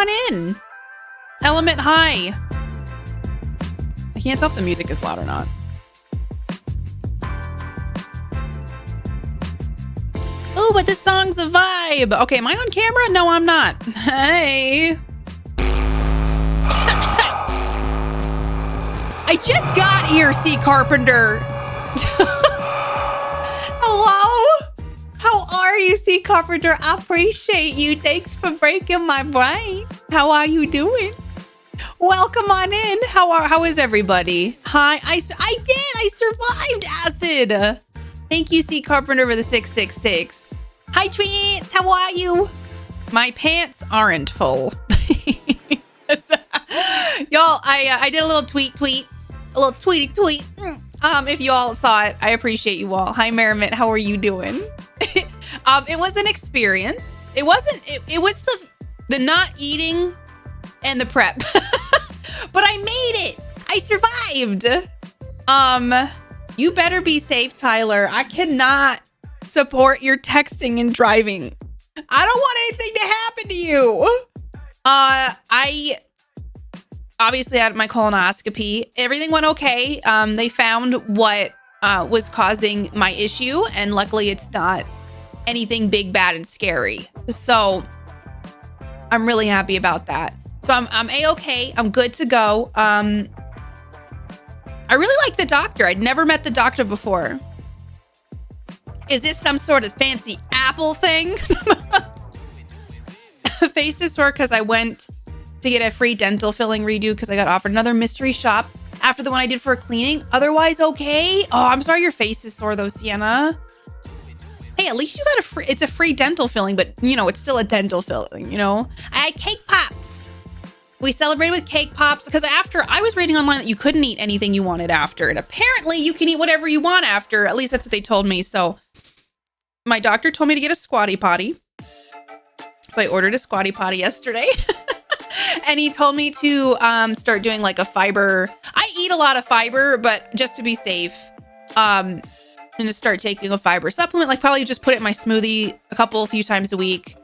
on in. Element High. I can't tell if the music is loud or not. Ooh, but this song's a vibe. Okay, am I on camera? No, I'm not. Hey. I just got here, C. Carpenter. Hello? How are you, C. Carpenter? I appreciate you. Thanks for breaking my brain. How are you doing? Welcome on in. How is everybody? Hi. I survived acid. Thank you, C. Carpenter, for the 666. Hi, Tweets. How are you? My pants aren't full. Y'all, I did a little tweet. A little tweet. If you all saw it, I appreciate you all. Hi, Merrimit. How are you doing? It was an experience. It was the not eating and the prep. But I made it. I survived. You better be safe, Tyler. I cannot support your texting and driving. I don't want anything to happen to you. I obviously had my colonoscopy. Everything went okay. They found what was causing my issue, and luckily it's not anything big, bad, and scary. So I'm really happy about that. So I'm A-okay. I'm good to go. I really like the doctor. I'd never met the doctor before. Is this some sort of fancy Apple thing? Face is sore because I went to get a free dental filling redo because I got offered another mystery shop after the one I did for a cleaning. Otherwise, okay. Oh, I'm sorry your face is sore though, Sienna. Hey, at least you got it's a free dental filling, but you know, it's still a dental filling, you know? I had cake pops. We celebrated with cake pops because after I was reading online that you couldn't eat anything you wanted after. And apparently you can eat whatever you want after. At least that's what they told me. So my doctor told me to get a squatty potty. So I ordered a squatty potty yesterday. And he told me to start doing like a fiber. I eat a lot of fiber, but just to be safe, I'm going to start taking a fiber supplement. Like probably just put it in my smoothie a few times a week.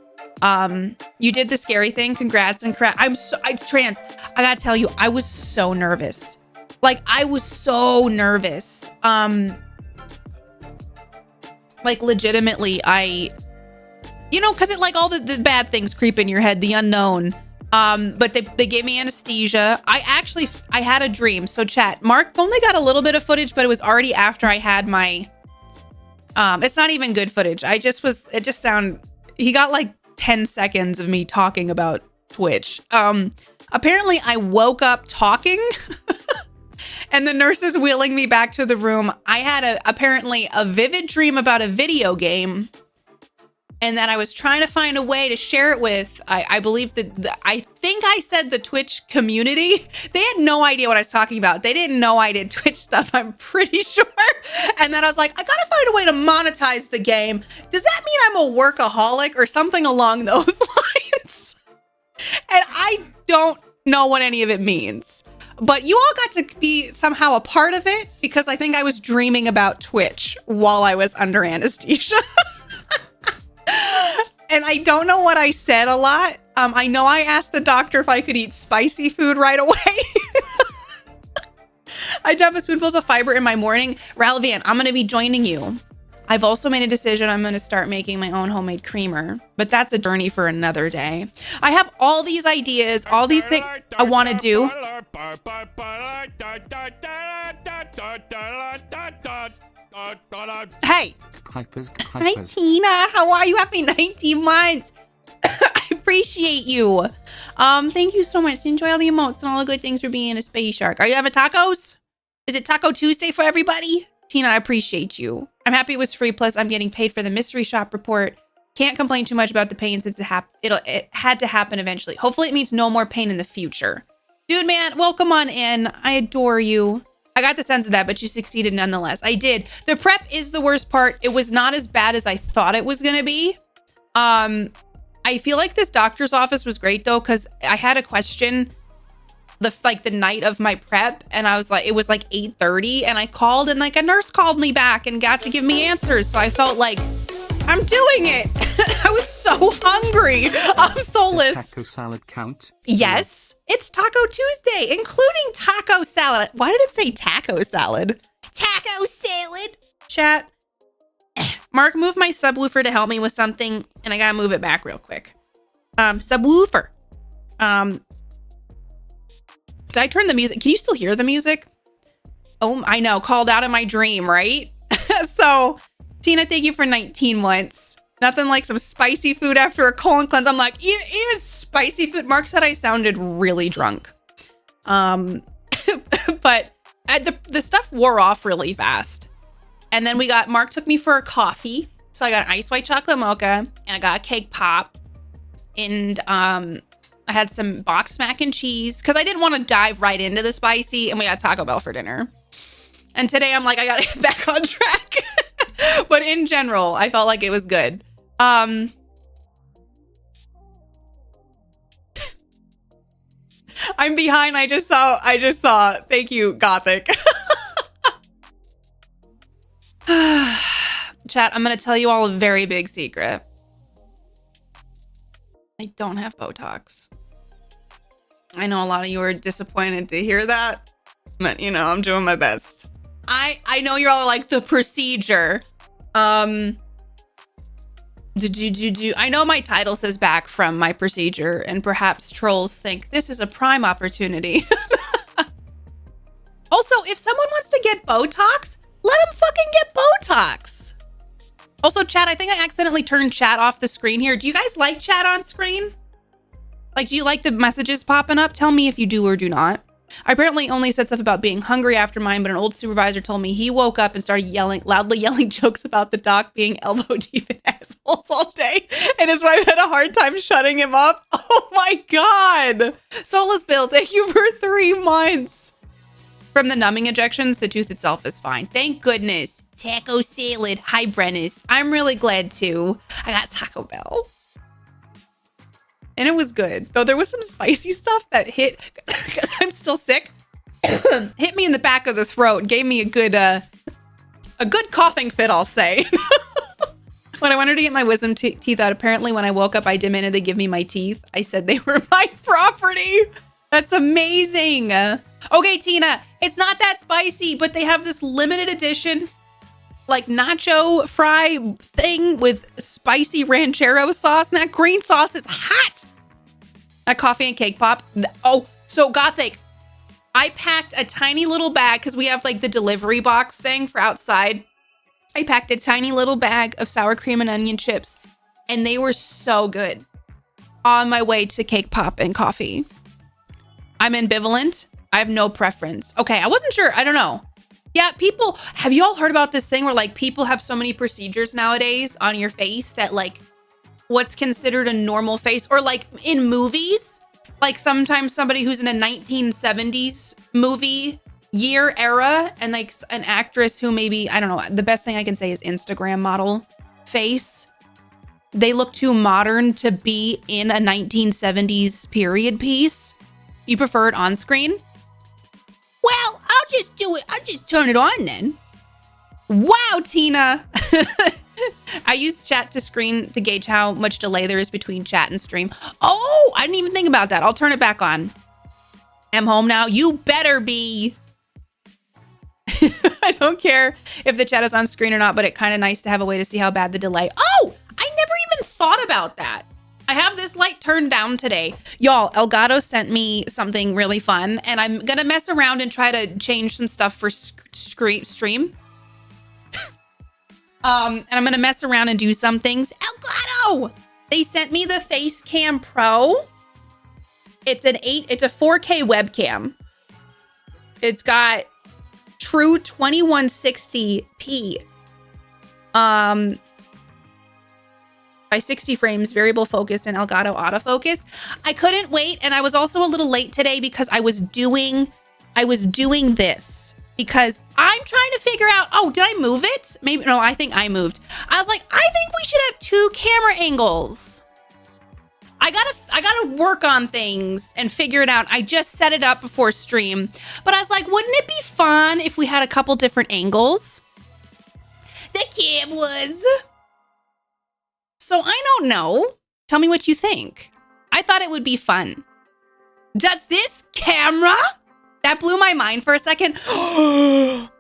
You did the scary thing. Congrats and I'm trans. I gotta tell you, I was so nervous. Like I was so nervous. Like legitimately, cause it like all the bad things creep in your head, the unknown. But they gave me anesthesia. I had a dream. So chat, Mark only got a little bit of footage, but it was already after I had my, it's not even good footage. He got like 10 seconds of me talking about Twitch. Apparently I woke up talking and the nurse is wheeling me back to the room. I had apparently a vivid dream about a video game and that I was trying to find a way to share it with, I believe I think I said the Twitch community. They had no idea what I was talking about. They didn't know I did Twitch stuff, I'm pretty sure. And then I was like, I gotta find a way to monetize the game. Does that mean I'm a workaholic or something along those lines? And I don't know what any of it means. But you all got to be somehow a part of it because I think I was dreaming about Twitch while I was under anesthesia. And I don't know what I said a lot. I know I asked the doctor if I could eat spicy food right away. I do have a spoonfuls of fiber in my morning. Ralvan, I'm going to be joining you. I've also made a decision. I'm going to start making my own homemade creamer, but that's a journey for another day. I have all these ideas, all these things I want to do. Hey. Hi, Tina. How are you? Happy 19 months. I appreciate you. Thank you so much. Enjoy all the emotes and all the good things for being a space shark. Are you having tacos? Is it Taco Tuesday for everybody? Tina, I appreciate you. I'm happy it was free. Plus, I'm getting paid for the mystery shop report. Can't complain too much about the pain since it had to happen eventually. Hopefully, it means no more pain in the future. Dude, man, welcome on in. I adore you. I got the sense of that, but you succeeded nonetheless. I did. The prep is the worst part. It was not as bad as I thought it was going to be. I feel like this doctor's office was great though, because I had a question the night of my prep, and I was like, it was like 8:30, and I called, and like a nurse called me back and got to give me answers. So I felt like I'm doing it. I was so hungry. I'm soulless. Does taco salad count? Yes, it's Taco Tuesday, including taco salad. Why did it say taco salad? Taco salad. Chat. Mark, move my subwoofer to help me with something, and I gotta move it back real quick. Subwoofer. Did I turn the music? Can you still hear the music? Oh, I know. Called out in my dream, right? So, Tina, thank you for 19 months. Nothing like some spicy food after a colon cleanse. I'm like, it is spicy food. Mark said I sounded really drunk. But the stuff wore off really fast. And then Mark took me for a coffee. So I got an ice white chocolate mocha and I got a cake pop. And I had some boxed mac and cheese because I didn't want to dive right into the spicy. And we got Taco Bell for dinner. And today I'm like, I got to get back on track. But in general, I felt like it was good. I'm behind. I just saw. Thank you, Gothic. Chat, I'm going to tell you all a very big secret. I don't have Botox. I know a lot of you are disappointed to hear that, but you know, I'm doing my best. I know you're all like the procedure. I know my title says back from my procedure, and perhaps trolls think this is a prime opportunity. Also, if someone wants to get Botox, let them fucking get Botox. Also, chat, I think I accidentally turned chat off the screen here. Do you guys like chat on screen? Like, do you like the messages popping up? Tell me if you do or do not. I apparently only said stuff about being hungry after mine, but an old supervisor told me he woke up and started loudly yelling jokes about the doc being elbow deep in assholes all day, and his wife had a hard time shutting him up. Oh my God. Soulless Bill, thank you for 3 months. From the numbing injections, the tooth itself is fine. Thank goodness. Taco salad. Hi, Brennis. I'm really glad too. I got Taco Bell. And it was good. Though there was some spicy stuff that hit, because I'm still sick, hit me in the back of the throat. Gave me a good coughing fit, I'll say. When I wanted to get my wisdom teeth out, apparently when I woke up, I demanded they give me my teeth. I said they were my property. That's amazing. Okay, Tina, it's not that spicy, but they have this limited edition, like nacho fry thing with spicy ranchero sauce. And that green sauce is hot. That coffee and cake pop. Oh, so Gothic, I packed a tiny little bag because we have like the delivery box thing for outside. I packed a tiny little bag of sour cream and onion chips, and they were so good on my way to cake pop and coffee. I'm ambivalent. I have no preference. Okay, I wasn't sure. I don't know. Yeah, people, have you all heard about this thing where like people have so many procedures nowadays on your face that like what's considered a normal face, or like in movies, like sometimes somebody who's in a 1970s movie year era and like an actress who maybe, I don't know, the best thing I can say is Instagram model face. They look too modern to be in a 1970s period piece. You prefer it on screen? Well, I'll just do it. I'll just turn it on then. Wow, Tina. I use chat to screen to gauge how much delay there is between chat and stream. Oh, I didn't even think about that. I'll turn it back on. I'm home now. You better be. I don't care if the chat is on screen or not, but it's kind of nice to have a way to see how bad the delay. Oh, I never even thought about that. I have this light turned down today. Y'all, Elgato sent me something really fun, and I'm going to mess around and try to change some stuff for stream. And I'm going to mess around and do some things. Elgato! They sent me the Facecam Pro. It's a 4K webcam. It's got true 2160p. By 60 frames, variable focus, and Elgato autofocus. I couldn't wait, and I was also a little late today because I was doing this because I'm trying to figure out, oh, did I move it? Maybe, no, I think I moved. I was like, I think we should have 2 camera angles. I gotta work on things and figure it out. I just set it up before stream, but I was like, wouldn't it be fun if we had a couple different angles? The cameras. So I don't know. Tell me what you think. I thought it would be fun. Does this camera? That blew my mind for a second. Wha-bam!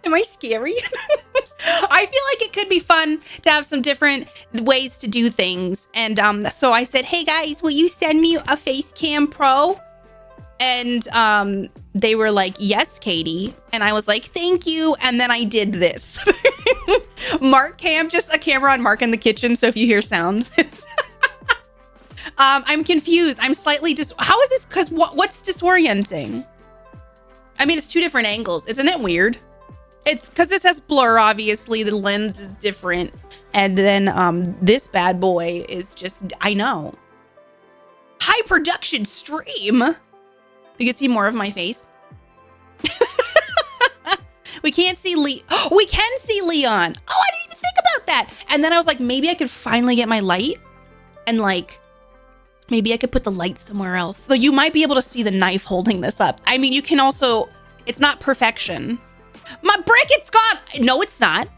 Am I scary? I feel like it could be fun to have some different ways to do things. And so I said, hey guys, will you send me a Facecam Pro? And they were like, yes, Katie. And I was like, thank you. And then I did this. Mark Cam, just a camera on Mark in the kitchen. So if you hear sounds, it's I'm confused. I'm slightly how is this? Because what's disorienting? I mean, it's two different angles. Isn't it weird? It's because this has blur, obviously. The lens is different. And then this bad boy is just, I know. High production stream. You can see more of my face. We can't see we can see Leon. Oh, I didn't even think about that. And then I was like, maybe I could finally get my light. And like, maybe I could put the light somewhere else. So you might be able to see the knife holding this up. I mean, you can also, it's not perfection. My brick, it's gone. No, it's not.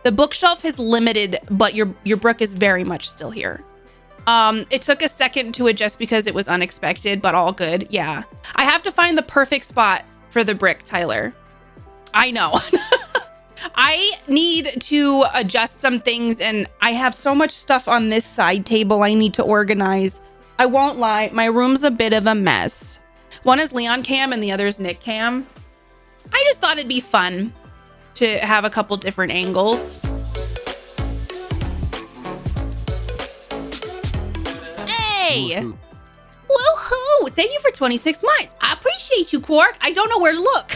The bookshelf is limited, but your brick is very much still here. It took a second to adjust because it was unexpected, but all good. Yeah. I have to find the perfect spot for the brick, Tyler. I know. I need to adjust some things, and I have so much stuff on this side table I need to organize. I won't lie, my room's a bit of a mess. One is Leon Cam and the other is Nick Cam. I just thought it'd be fun to have a couple different angles. Hey! Woohoo! Thank you for 26 months. I appreciate you, Quark. I don't know where to look.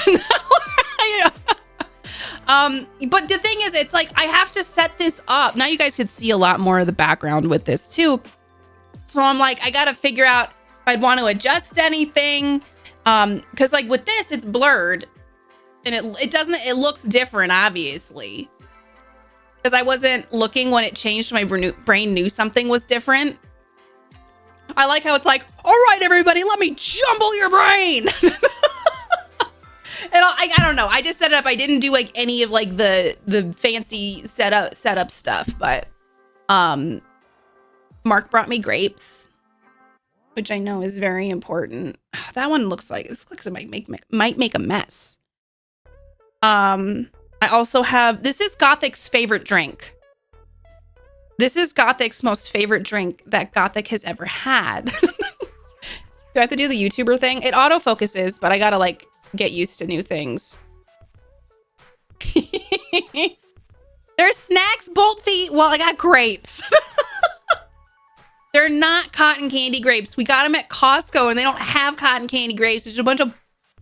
But the thing is, it's like I have to set this up. Now you guys could see a lot more of the background with this too. So I'm like, I gotta figure out if I'd want to adjust anything. Because like with this, it's blurred. And it looks different, obviously. Because I wasn't looking when it changed. My brain knew something was different. I like how it's like, all right, everybody, let me jumble your brain. And I don't know. I just set it up. I didn't do like any of like the fancy setup stuff. But Mark brought me grapes, which I know is very important. That one looks like it might make a mess. I also have, this is Gothic's favorite drink. This is Gothic's most favorite drink that Gothic has ever had. Do I have to do the YouTuber thing? It autofocuses, but I gotta like get used to new things. There's snacks, bolt feet. Well, I got grapes. They're not cotton candy grapes. We got them at Costco and they don't have cotton candy grapes. There's a bunch of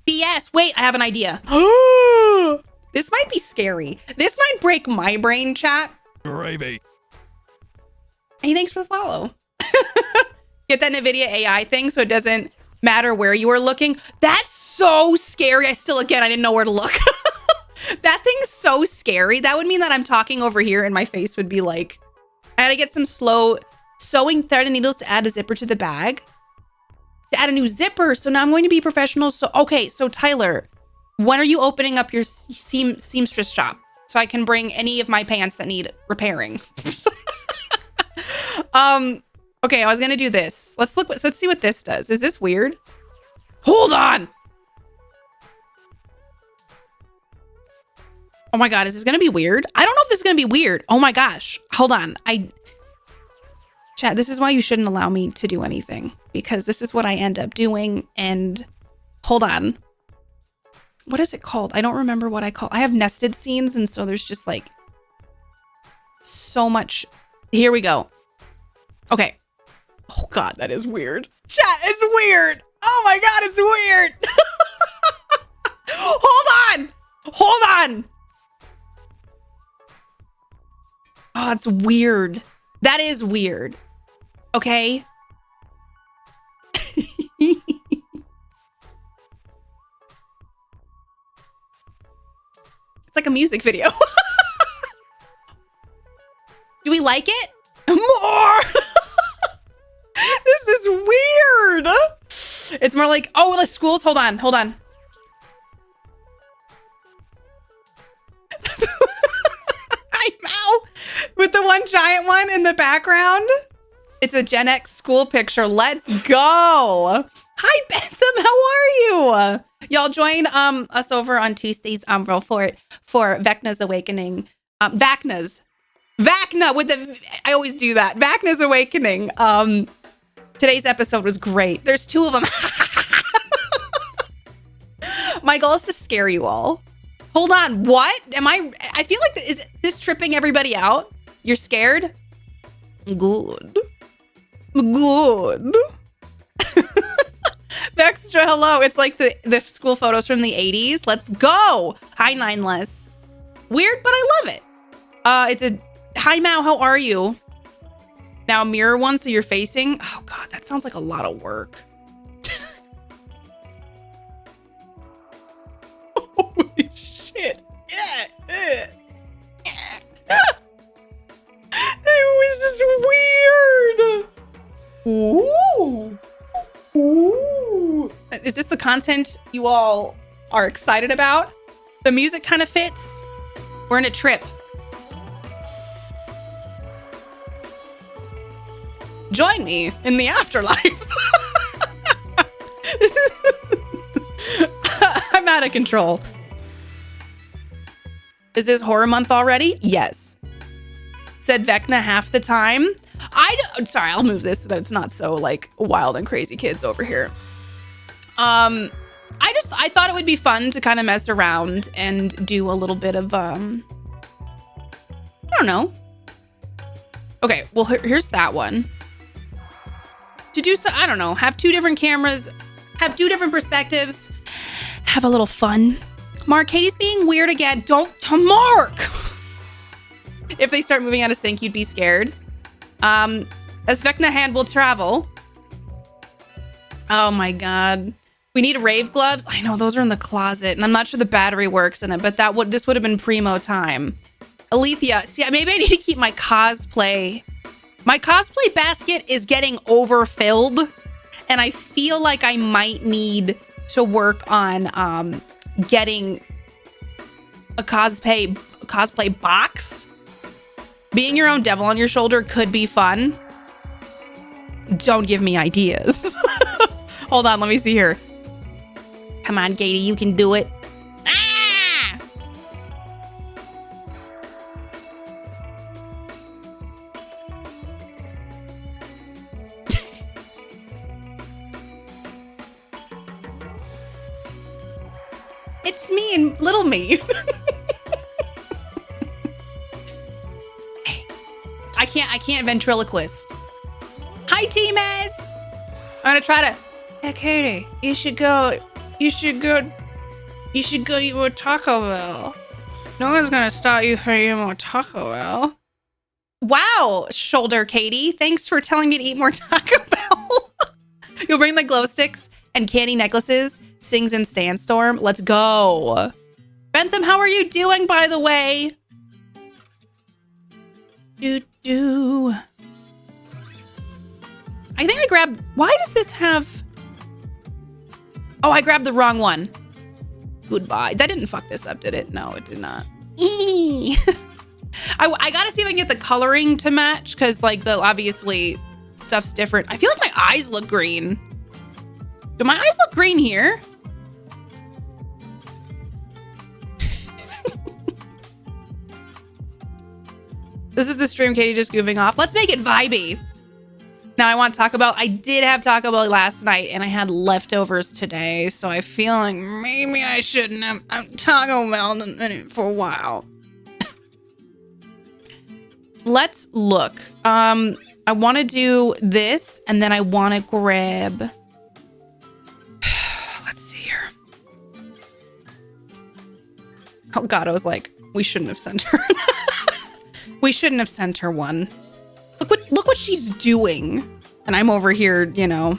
BS. Wait, I have an idea. This might be scary. This might break my brain, chat. Gravy. Hey, thanks for the follow. Get that NVIDIA AI thing so it doesn't matter where you are looking. That's so scary. I didn't know where to look. That thing's so scary. That would mean that I'm talking over here and my face would be like, I had to get some slow sewing thread and needles to add a zipper to the bag. To add a new zipper. So now I'm going to be professional. So, okay. So Tyler, when are you opening up your seamstress shop so I can bring any of my pants that need repairing? Okay, I was gonna do this. Let's see what this does. Is this weird? Hold on. Oh my God, is this gonna be weird? I don't know if this is gonna be weird. Oh my gosh, hold on. Chat, this is why you shouldn't allow me to do anything, because this is what I end up doing. And hold on. What is it called? I don't remember what I have nested scenes, and so there's just like so much. Here we go. Okay. Oh God, that is weird. Chat, it's weird. Oh my God, it's weird. Hold on. Hold on. Oh, it's weird. That is weird. Okay. It's like a music video. Do we like it? More. This is weird. It's more like, oh, the schools. Hold on. one giant one in the background. It's a Gen X school picture. Let's go. Hi, Bentham. How are you? Y'all join us over on Tuesdays, bro, for Vecna's Awakening. Vacna's. Vacna with the, I always do that. Vacna's Awakening. Today's episode was great. There's 2 of them. My goal is to scare you all. Hold on. What? I feel like, is this tripping everybody out? You're scared? Good. Good. Vextra, hello. It's like the school photos from the 80s. Let's go. Hi, Nineless. Weird, but I love it. It's a, hi, Mao. How are you? Now mirror one so you're facing. Oh, God, that sounds like a lot of work. Holy shit. This is weird. Ooh. Ooh. Is this the content you all are excited about? The music kind of fits. We're in a trip. Join me in the afterlife. I'm out of control. Is this horror month already? Yes. Said Vecna half the time. Sorry, I'll move this so that it's not so like wild and crazy kids over here. I thought it would be fun to kind of mess around and do a little bit of I don't know. Okay, well here's that one. To do so, I don't know, have 2 different cameras, have 2 different perspectives, have a little fun. Mark, Katie's being weird again. Don't, to Mark. If they start moving out of sync, you'd be scared. As Vecna hand will travel. Oh my God. We need rave gloves. I know those are in the closet and I'm not sure the battery works in it, but this would have been primo time. Alethea, see, maybe I need to keep my cosplay. My cosplay basket is getting overfilled and I feel like I might need to work on getting a cosplay box. Being your own devil on your shoulder could be fun. Don't give me ideas. Hold on, let me see here. Come on, Katie, you can do it. Ah! It's me and little me. I can't ventriloquist. Hi, T-Mez. I'm gonna try to. Hey, Katie, you should go eat more Taco Bell. No one's gonna stop you from eating more Taco Bell. Wow, shoulder Katie. Thanks for telling me to eat more Taco Bell. You'll bring the glow sticks and candy necklaces. Sings in Sandstorm. Let's go. Bentham, how are you doing, by the way? I think I grabbed, why does this have, oh, I grabbed the wrong one. Goodbye. That didn't fuck this up, did it? No, it did not. I gotta see if I can get the coloring to match because like obviously stuff's different. I feel like my eyes look green. Do my eyes look green here? This is the stream, Katie just goofing off. Let's make it vibey. Now I want Taco Bell. I did have Taco Bell last night and I had leftovers today. So I feel like maybe I shouldn't have Taco Bell in it for a while. Let's look. I want to do this and then I want to grab. Let's see here. Oh God, I was like, we shouldn't have sent her. We shouldn't have sent her one. Look what she's doing. And I'm over here, you know.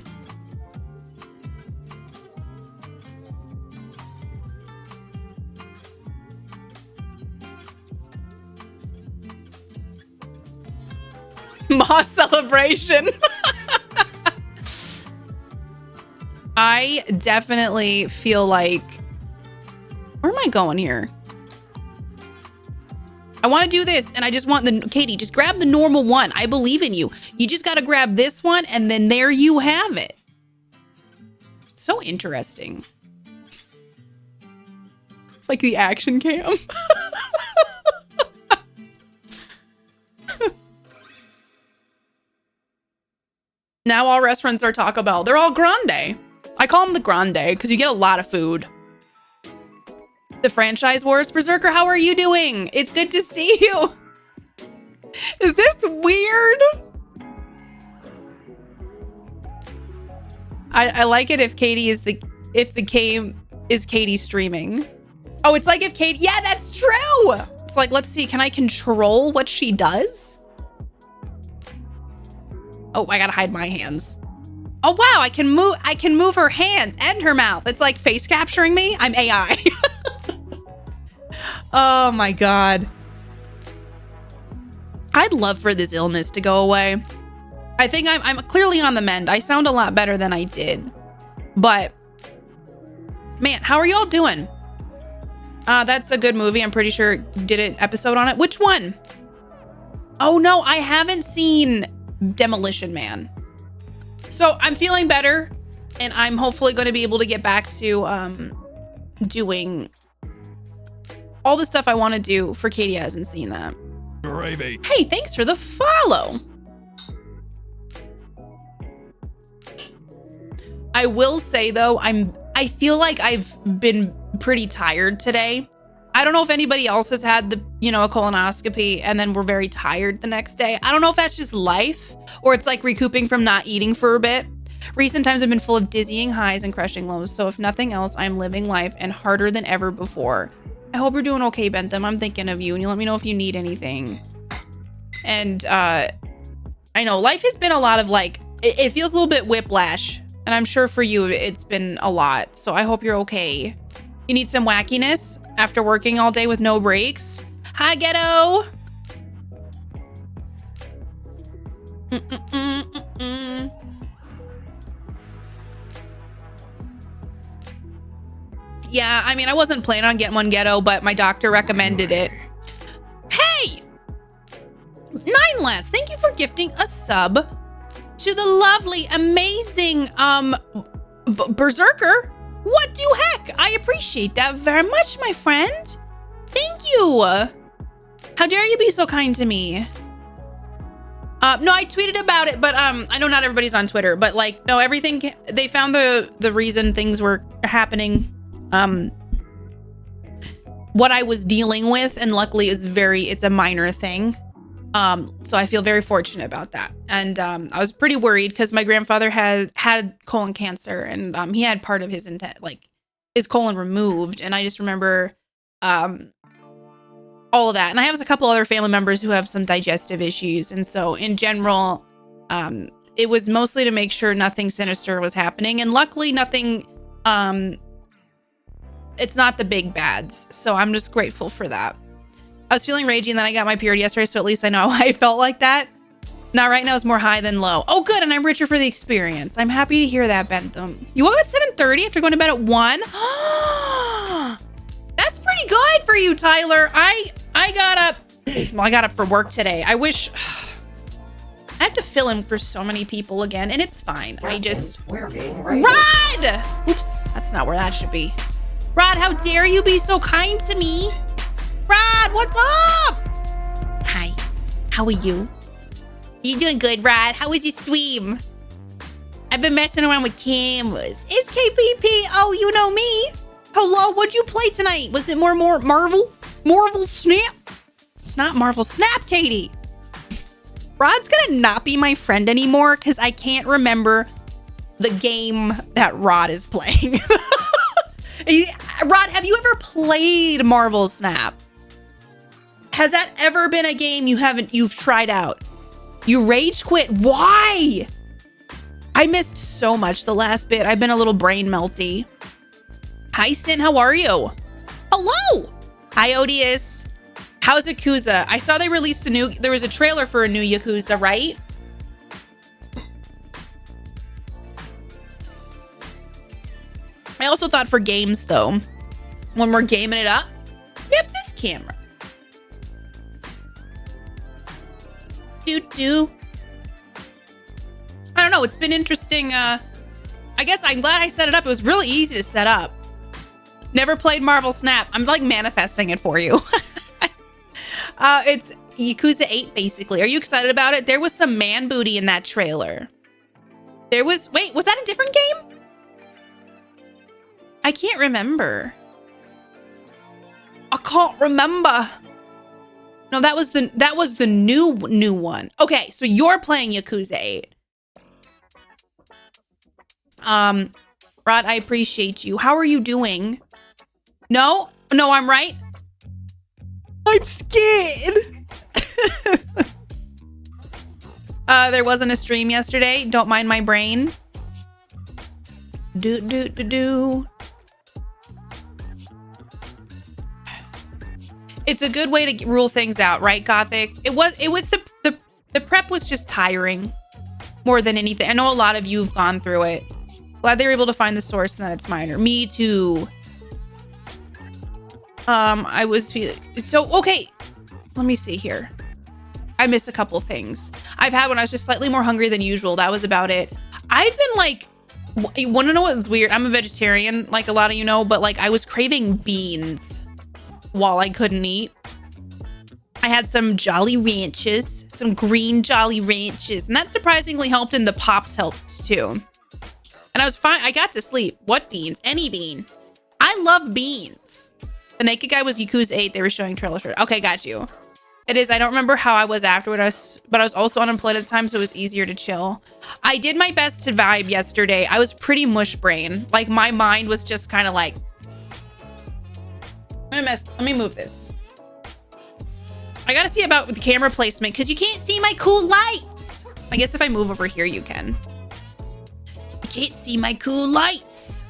Moss celebration. I definitely feel like, where am I going here? I want to do this, and I just want Katie, just grab the normal one. I believe in you. You just got to grab this one, and then there you have it. So interesting. It's like the action cam. Now all restaurants are Taco Bell. They're all grande. I call them the grande because you get a lot of food. The franchise wars. Berserker, how are you doing? It's good to see you. Is this weird? I like it if Katie is if the game is Katie streaming. Oh, it's like if Katie, yeah, that's true. It's like, let's see, can I control what she does? Oh, I gotta hide my hands. Oh wow, I can move her hands and her mouth. It's like face capturing me. I'm AI. Oh my God. I'd love for this illness to go away. I think I'm clearly on the mend. I sound a lot better than I did. But man, how are y'all doing? That's a good movie. I'm pretty sure did an episode on it. Which one? Oh no, I haven't seen Demolition Man. So I'm feeling better, and I'm hopefully going to be able to get back to doing all the stuff I want to do. For Katie hasn't seen that. Gravy. Hey, thanks for the follow. I will say though, I feel like I've been pretty tired today. I don't know if anybody else has had the, a colonoscopy and then we're very tired the next day. I don't know if that's just life or it's like recouping from not eating for a bit. Recent times have been full of dizzying highs and crushing lows. So if nothing else, I'm living life and harder than ever before. I hope you're doing okay, Bentham. I'm thinking of you and you let me know if you need anything. And I know life has been a lot of like, it feels a little bit whiplash. And I'm sure for you, it's been a lot. So I hope you're okay. You need some wackiness after working all day with no breaks. Hi, Ghetto. Yeah, I mean, I wasn't planning on getting one, Ghetto, but my doctor recommended it. Hey! 9 less. Thank you for gifting a sub to the lovely, amazing, Berserker. What do heck? I appreciate that very much, my friend. Thank you. How dare you be so kind to me? No, I tweeted about it, but I know not everybody's on Twitter, but like, no, everything, they found the reason things were happening, what I was dealing with, and luckily it's a minor thing. So I feel very fortunate about that. And I was pretty worried because my grandfather had colon cancer, and he had part of his his colon removed. And I just remember all of that. And I have a couple other family members who have some digestive issues. And so in general, it was mostly to make sure nothing sinister was happening. And luckily nothing, it's not the big bads. So I'm just grateful for that. I was feeling ragey and then I got my period yesterday, so at least I know how I felt like that. Now, right now it's more high than low. Oh, good, and I'm richer for the experience. I'm happy to hear that, Bentham. You woke up at 7:30 after going to bed at 1? That's pretty good for you, Tyler. I got up, well, I got up for work today. I wish, I have to fill in for so many people again, and it's fine. I just, Rod! Oops, that's not where that should be. Rod, how dare you be so kind to me? Rod, what's up? Hi, how are you? You doing good, Rod? How was your stream? I've been messing around with cameras. It's KPP. Oh, you know me. Hello, what'd you play tonight? Was it more Marvel? Marvel Snap? It's not Marvel Snap, Katie. Rod's gonna not be my friend anymore because I can't remember the game that Rod is playing. Rod, have you ever played Marvel Snap? Has that ever been a game you've tried out? You rage quit. Why? I missed so much the last bit. I've been a little brain melty. Hi, Sin. How are you? Hello. Hi, Odious. How's Yakuza? I saw they released there was a trailer for a new Yakuza, right? I also thought for games, though, when we're gaming it up, we have this camera. do. I don't know. It's been interesting. I guess I'm glad I set it up. It was really easy to set up. Never played Marvel Snap. I'm like manifesting it for you. It's Yakuza 8, basically. Are you excited about it? There was some man booty in that trailer. There was, wait, was that a different game? I can't remember. I can't remember. No, that was the new one. Okay, so you're playing Yakuza 8. Rod, I appreciate you. How are you doing? No, I'm right. I'm scared. There wasn't a stream yesterday. Don't mind my brain. Do. It's a good way to rule things out, right, Gothic? It was the prep was just tiring more than anything. I know a lot of you have gone through it. Glad they were able to find the source and that it's minor. Me too. I was feeling so okay. Let me see here. I missed a couple things. I've had when I was just slightly more hungry than usual. That was about it. I've been like, you want to know what's weird? I'm a vegetarian, like a lot of you know, but like I was craving beans while I couldn't eat. I had some Jolly Ranches, some green Jolly Ranches, and that surprisingly helped, and the Pops helped too. And I was fine. I got to sleep. What beans? Any bean. I love beans. The naked guy was Yakuza 8. They were showing trailers for. Okay, got you. It is. I don't remember how I was afterward, but I was also unemployed at the time, so it was easier to chill. I did my best to vibe yesterday. I was pretty mush brain. Like my mind was just kind of like, let me move this. I gotta see about the camera placement because you can't see my cool lights. I guess if I move over here, you can. You can't see my cool lights.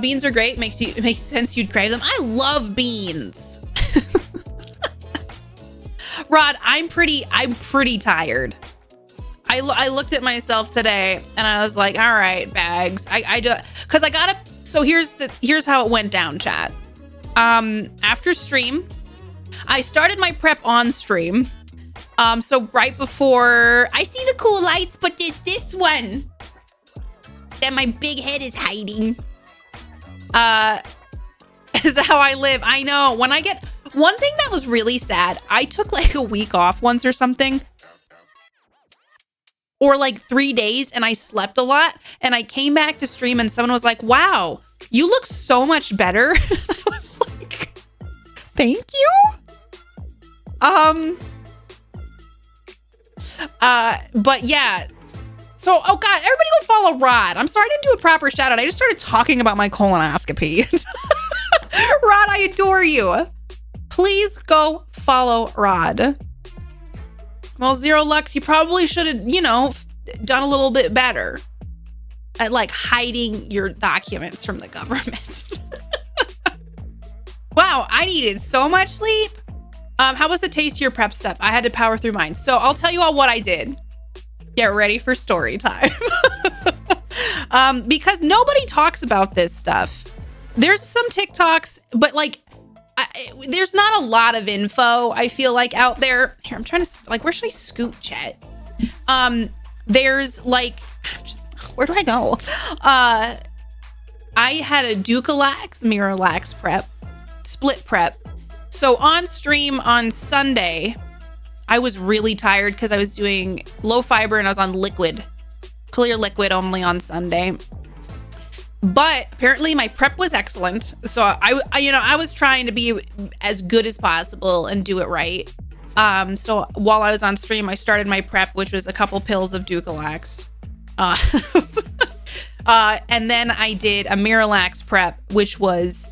Beans are great. It makes sense you'd crave them. I love beans. Rod, I'm pretty tired. I looked at myself today and I was like, all right, bags. I do, because I gotta. So here's how it went down, chat. After stream, I started my prep on stream. So right before I see the cool lights, but there's this one that my big head is hiding. Is how I live. I know. When I get one thing that was really sad, I took like a week off once or something, or like 3 days, and I slept a lot, and I came back to stream and someone was like, wow, you look so much better. I was like, thank you. But yeah. So, oh God, everybody go follow Rod. I'm sorry I didn't do a proper shout out. I just started talking about my colonoscopy. Rod, I adore you. Please go follow Rod. Well, Zero Lux, you probably should have, done a little bit better at like hiding your documents from the government. Wow, I needed so much sleep. How was the tastier prep stuff? I had to power through mine. So I'll tell you all what I did. Get ready for story time. Because nobody talks about this stuff. There's some TikToks, but like, there's not a lot of info, I feel like, out there. Here, I'm trying to, like, where should I scoot, chat? There's like, where do I go? I had a Ducalax, Miralax prep, split prep. So on stream on Sunday, I was really tired because I was doing low fiber and I was on liquid, clear liquid only on Sunday. But apparently my prep was excellent. So I was trying to be as good as possible and do it right. So while I was on stream, I started my prep, which was a couple pills of Ducalax. And then I did a Miralax prep, which was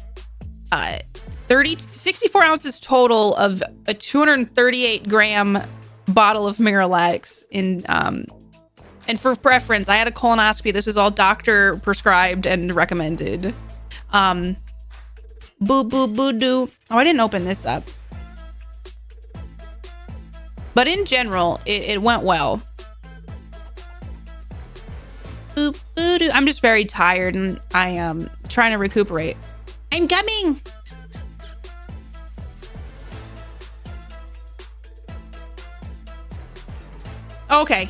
64 ounces total of a 238 gram bottle of Miralax in and for preference, I had a colonoscopy. This was all doctor prescribed and recommended. Boo boo boo doo. Oh, I didn't open this up. But in general, it went well. Boo boo doo. I'm just very tired and I am trying to recuperate. I'm coming. Okay.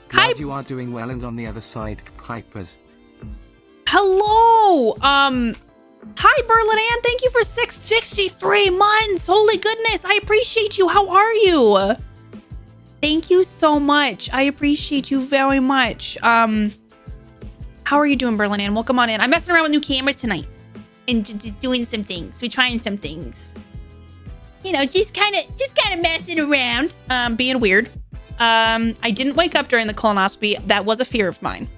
Glad you are doing well, and on the other side, Pipers. Hello. Hi, Berlin Ann. Thank you for 663 months. Holy goodness. I appreciate you. How are you? Thank you so much. I appreciate you very much. How are you doing, Berlin Ann? Welcome on in. I'm messing around with new camera tonight and just doing some things. We're trying some things. You know, just kind of messing around. Being weird. I didn't wake up during the colonoscopy. That was a fear of mine.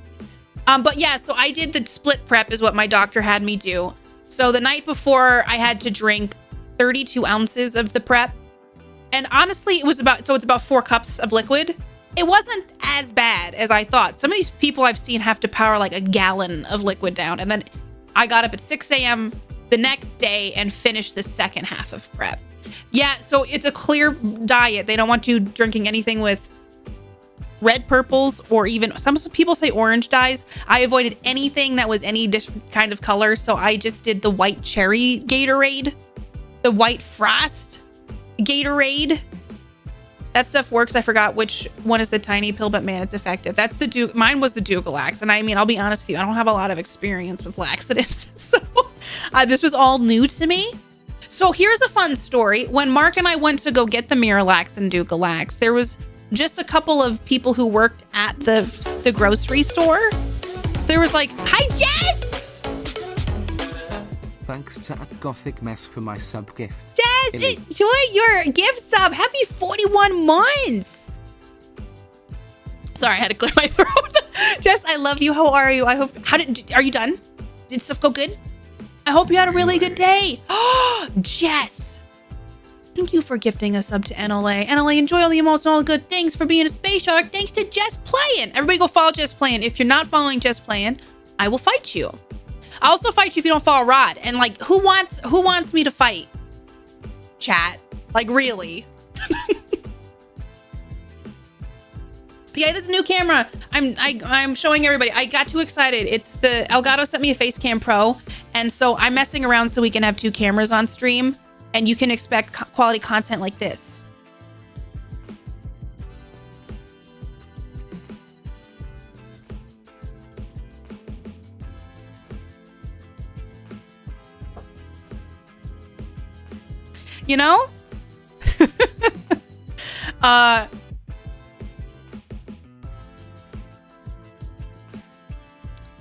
But yeah, so I did the split prep is what my doctor had me do. So the night before I had to drink 32 ounces of the prep. And honestly, it's about 4 cups of liquid. It wasn't as bad as I thought. Some of these people I've seen have to power like a gallon of liquid down. And then I got up at 6 a.m. the next day and finished the second half of prep. Yeah, so it's a clear diet. They don't want you drinking anything with red purples or even some people say orange dyes. I avoided anything that was any kind of color. So I just did the white cherry Gatorade, the white frost Gatorade. That stuff works. I forgot which one is the tiny pill, but man, it's effective. That's the mine was the Dugalax. And I mean, I'll be honest with you, I don't have a lot of experience with laxatives. So this was all new to me. So here's a fun story. When Mark and I went to go get the Miralax and Dugalax, there was just a couple of people who worked at the grocery store. So there was like, hi, Jess! Thanks to Gothic Mess for my sub gift. Jess, enjoy your gift sub. Happy 41 months. Sorry, I had to clear my throat. Jess, I love you. How are you? I hope, are you done? Did stuff go good? I hope you had a really good day. Jess. Thank you for gifting a sub to NLA. NLA, enjoy all the emotes and all the good things for being a space shark. Thanks to Jess Playin'. Everybody go follow Jess Playin'. If you're not following Jess Playin', I will fight you. I'll also fight you if you don't follow Rod. And like, who wants me to fight? Chat. Like, really? Yeah, this is a new camera. I'm showing everybody. I got too excited. It's the Elgato sent me a Facecam Pro. And so I'm messing around so we can have 2 cameras on stream. And you can expect quality content like this. You know?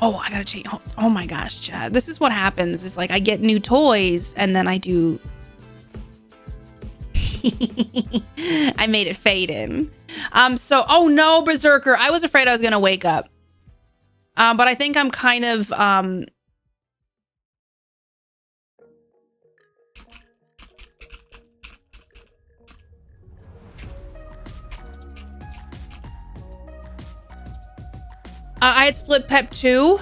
Oh, I gotta change. Oh my gosh, Chad. This is what happens. It's like I get new toys and then I do. I made it fade in. Oh no, Berserker. I was afraid I was gonna wake up. But I think I'm kind of I had split PEP 2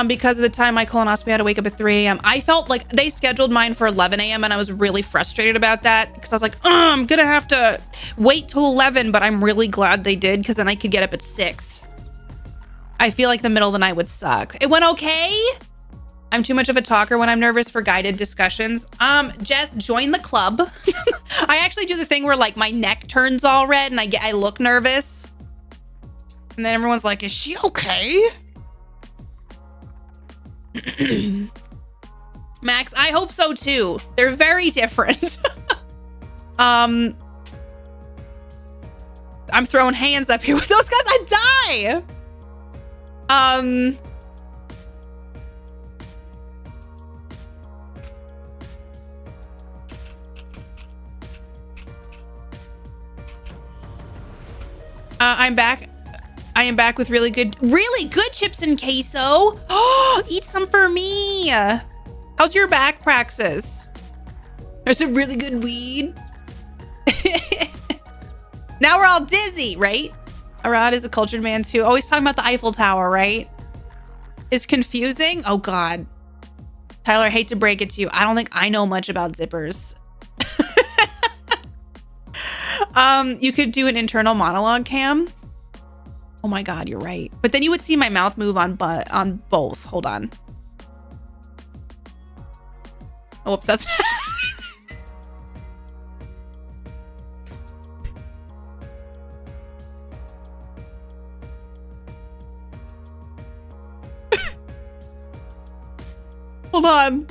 because of the time my colonoscopy, I had to wake up at 3 a.m. I felt like they scheduled mine for 11 a.m. and I was really frustrated about that because I was like, I'm gonna have to wait till 11, but I'm really glad they did because then I could get up at 6. I feel like the middle of the night would suck. It went okay. I'm too much of a talker when I'm nervous for guided discussions. Jess, join the club. I actually do the thing where like my neck turns all red and I look nervous. And then everyone's like, is she okay? Max, I hope so too. They're very different. I'm throwing hands up here with those guys. I die. I'm back. I am back with really good chips and queso. Oh, eat some for me. How's your back praxis? There's some really good weed. Now we're all dizzy, right? Arad is a cultured man too. Always talking about the Eiffel Tower, right? It's confusing. Oh God. Tyler, I hate to break it to you. I don't think I know much about zippers. You could do an internal monologue cam. Oh my God, you're right. But then you would see my mouth move on both. Hold on. Whoops, that's hold on.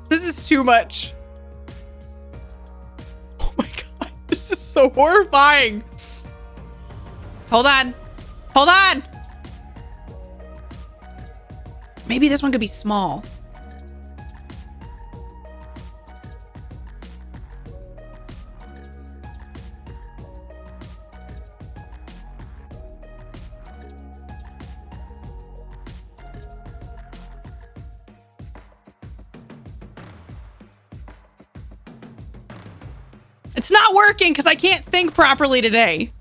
This is too much. Oh my God, this is so horrifying. Hold on. Hold on. Maybe this one could be small. It's not working because I can't think properly today.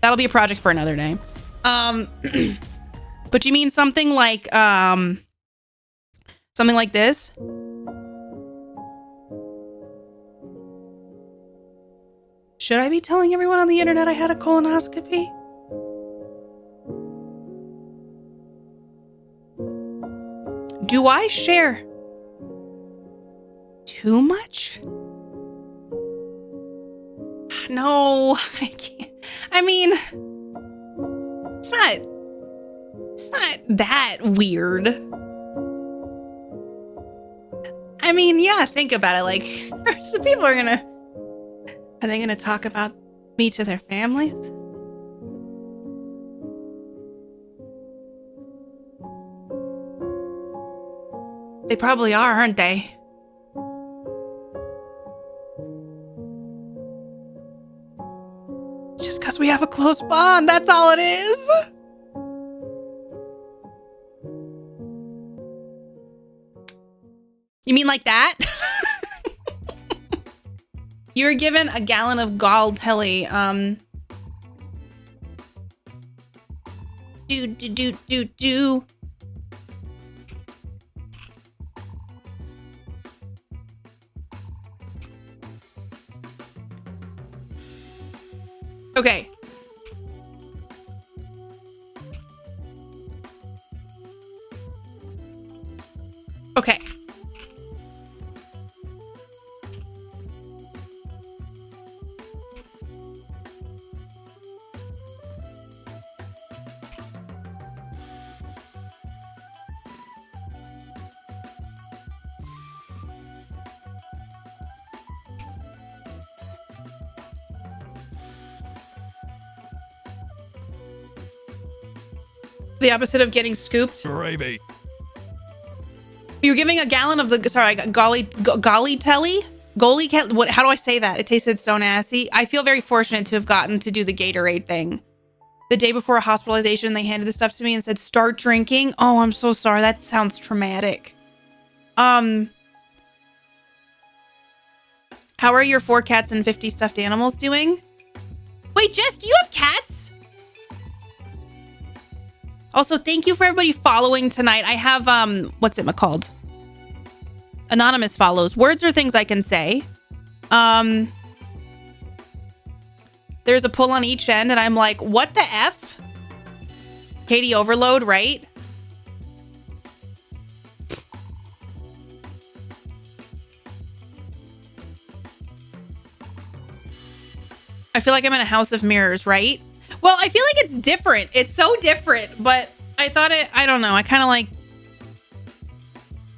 That'll be a project for another day. But you mean something like this? Should I be telling everyone on the internet I had a colonoscopy? Do I share too much? No, I can't. I mean, it's not that weird. I mean, yeah, think about it. Like, some people are they gonna talk about me to their families? They probably are, aren't they? Just because we have a close bond, that's all it is. You mean like that? You were given a gallon of gall telly. Do. Okay. Okay. The opposite of getting scooped. Gravy. You're giving a gallon of the, sorry, I got golly telly? What? How do I say that? It tasted so nasty. I feel very fortunate to have gotten to do the Gatorade thing. The day before a hospitalization, they handed the stuff to me and said, start drinking. Oh, I'm so sorry. That sounds traumatic. How are your 4 cats and 50 stuffed animals doing? Wait, Jess, do you have cats? Also, thank you for everybody following tonight. I have, what's it called? Anonymous follows. Words are things I can say. There's a pull on each end, and I'm like, what the F? Katie overload, right? I feel like I'm in a house of mirrors, right? Well, I feel like it's different. It's so different, but I thought I don't know. I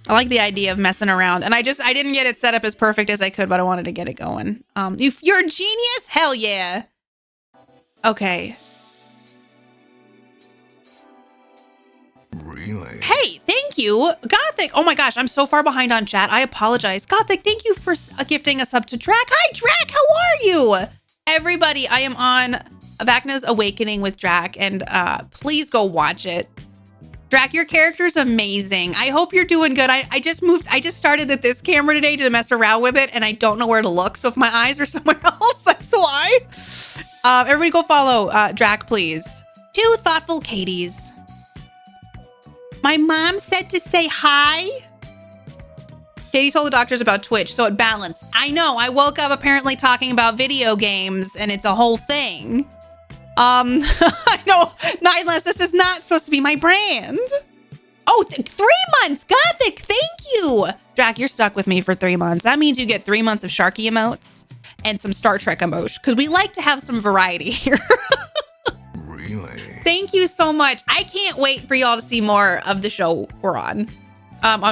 like the idea of messing around, and I didn't get it set up as perfect as I could, but I wanted to get it going. You're a genius? Hell yeah. Okay. Really? Hey, thank you. Gothic. Oh my gosh, I'm so far behind on chat. I apologize. Gothic, thank you for gifting us up to Drac. Hi, Drac. How are you? Everybody, I am on Vacna's Awakening with Drac, and please go watch it. Drac, your character's amazing. I hope you're doing good. I just started at this camera today to mess around with it, and I don't know where to look. So if my eyes are somewhere else, that's why. Everybody go follow Drac, please. 2 thoughtful Katies. My mom said to say hi. Katie told the doctors about Twitch, so it balanced. I know, I woke up apparently talking about video games, and it's a whole thing. I know, Nightless, this is not supposed to be my brand. Oh, 3 months, Gothic, thank you. Drac, you're stuck with me for 3 months. That means you get 3 months of Sharky emotes and some Star Trek emotes, because we like to have some variety here. Really? Thank you so much. I can't wait for y'all to see more of the show we're on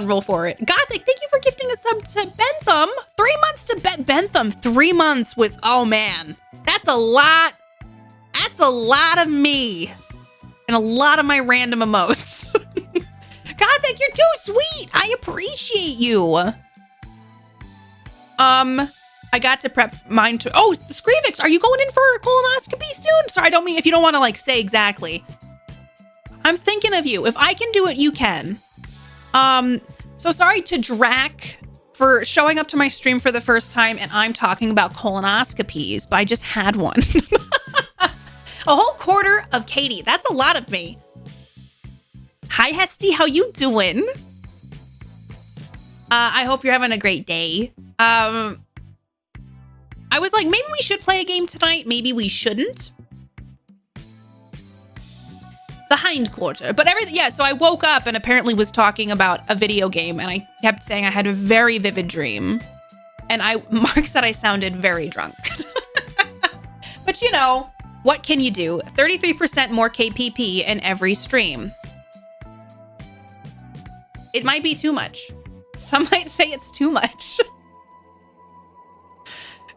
Roll For It. Gothic, thank you for gifting a sub to Bentham. 3 months to Bentham. 3 months with, oh man, that's a lot. That's a lot of me and a lot of my random emotes. Gothic, you're too sweet. I appreciate you. I got to prep mine to, oh, Screevix, are you going in for a colonoscopy soon? Sorry, I don't mean, if you don't want to like say exactly. I'm thinking of you. If I can do it, you can. So sorry to Drac for showing up to my stream for the first time and I'm talking about colonoscopies, but I just had one. A whole quarter of Katie. That's a lot of me. Hi, Hesty. How you doing? I hope you're having a great day. I was like, maybe we should play a game tonight. Maybe we shouldn't. The hind quarter. But everything, yeah, so I woke up and apparently was talking about a video game and I kept saying I had a very vivid dream. And Mark said I sounded very drunk. But you know, what can you do? 33% more KPP in every stream. It might be too much. Some might say it's too much.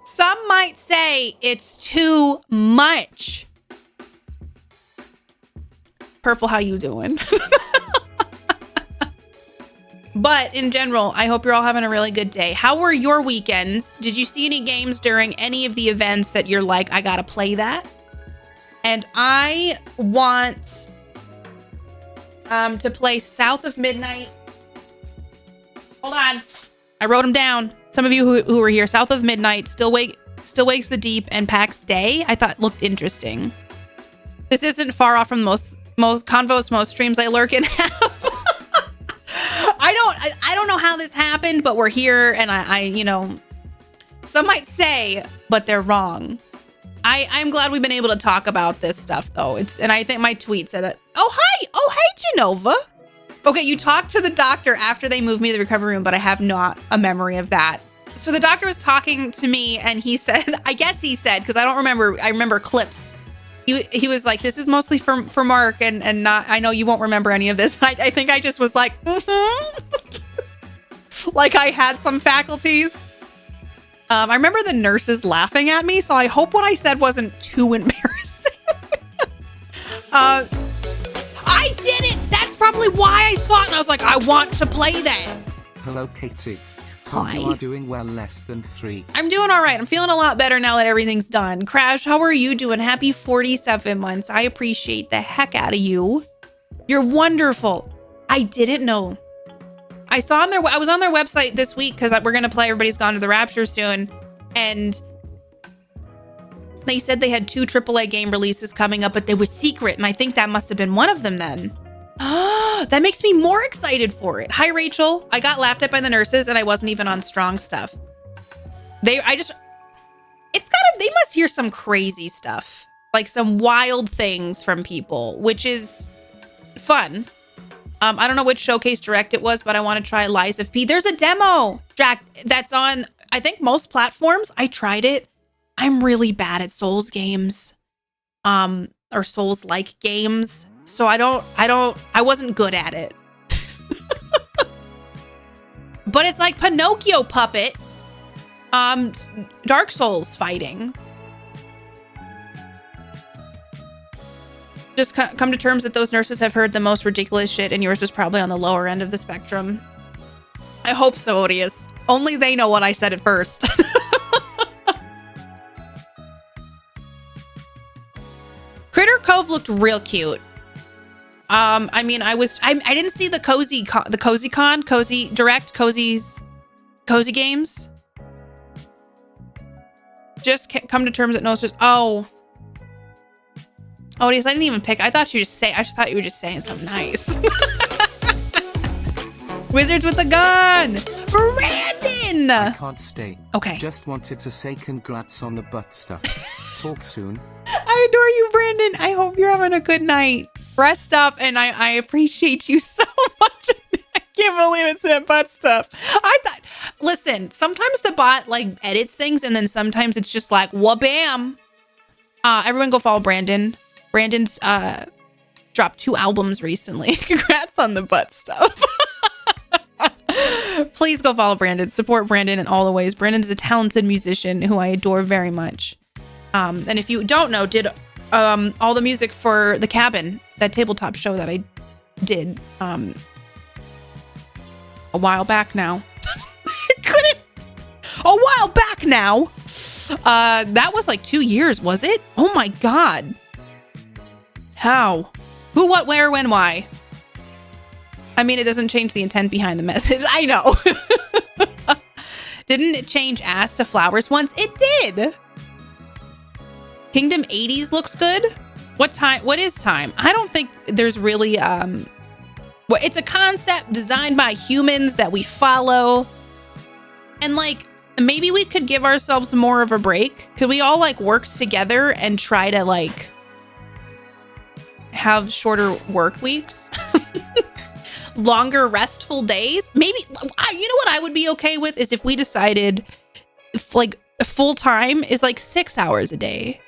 Some might say it's too much. Purple, how you doing? But in general, I hope you're all having a really good day. How were your weekends? Did you see any games during any of the events that you're like, I gotta play that? And I want to play South of Midnight. Hold on. I wrote them down. Some of you who were here. South of Midnight, Still Wakes the Deep, and Pax Day. I thought looked interesting. This isn't far off from most convos, most streams I lurk in. I don't know how this happened, but we're here, and I you know, some might say, but they're wrong. I'm glad we've been able to talk about this stuff though. And I think my tweet said it. Oh hey Genova. Okay, you talked to the doctor after they moved me to the recovery room, but I have not a memory of that. So the doctor was talking to me and he said, I guess he said, because I don't remember, I remember clips. He was like, this is mostly for Mark and not, I know you won't remember any of this. I think I just was like, like I had some faculties. I remember the nurses laughing at me, so I hope what I said wasn't too embarrassing. I did it! That's probably why I saw it, and I was like, I want to play that. Hello, Katie. Hi. You are doing well, less than 3. I'm doing all right. I'm feeling a lot better now that everything's done. Crash, how are you doing? Happy 47 months. I appreciate the heck out of you. You're wonderful. I didn't know. I was on their website this week because we're going to play Everybody's Gone to the Rapture soon. And they said they had 2 AAA game releases coming up, but they were secret. And I think that must have been one of them then. That makes me more excited for it. Hi, Rachel. I got laughed at by the nurses and I wasn't even on strong stuff. They must hear some crazy stuff, like some wild things from people, which is fun. I don't know which showcase direct it was, but I want to try Lies of P. There's a demo, Jack, that's on, I think, most platforms. I tried it. I'm really bad at Souls games, or Souls-like games. So I wasn't good at it. But it's like Pinocchio puppet, Dark Souls fighting. Just come to terms that those nurses have heard the most ridiculous shit and yours was probably on the lower end of the spectrum. I hope so, Odious. Only they know what I said at first. Critter Cove looked real cute. I mean, I didn't see the Cozy Direct, Cozy Games. Just come to terms that knows. Oh, Odious, I didn't even pick. I just thought you were just saying something nice. Wizards with a gun. Brandon! I can't stay. Okay. Just wanted to say congrats on the butt stuff. Talk soon. I adore you, Brandon. I hope you're having a good night. Rest up, and I appreciate you so much. I can't believe it's that butt stuff. I thought, listen, sometimes the bot like edits things, and then sometimes it's just like, wha-bam. Everyone go follow Brandon. Brandon's dropped 2 albums recently. Congrats on the butt stuff. Please go follow Brandon. Support Brandon in all the ways. Brandon is a talented musician who I adore very much. And if you don't know, did all the music for The Cabin, that tabletop show that I did a while back now. A while back now. That was like 2 years, was it? Oh my God. How? Who, what, where, when, why? I mean, it doesn't change the intent behind the message. I know. Didn't it change ass to flowers once? It did. Kingdom 80s looks good. What time? What is time? I don't think there's really, well, it's a concept designed by humans that we follow. And like, maybe we could give ourselves more of a break. Could we all like work together and try to like have shorter work weeks? Longer restful days? Maybe, you know what I would be okay with is if we decided if like full time is like 6 hours a day.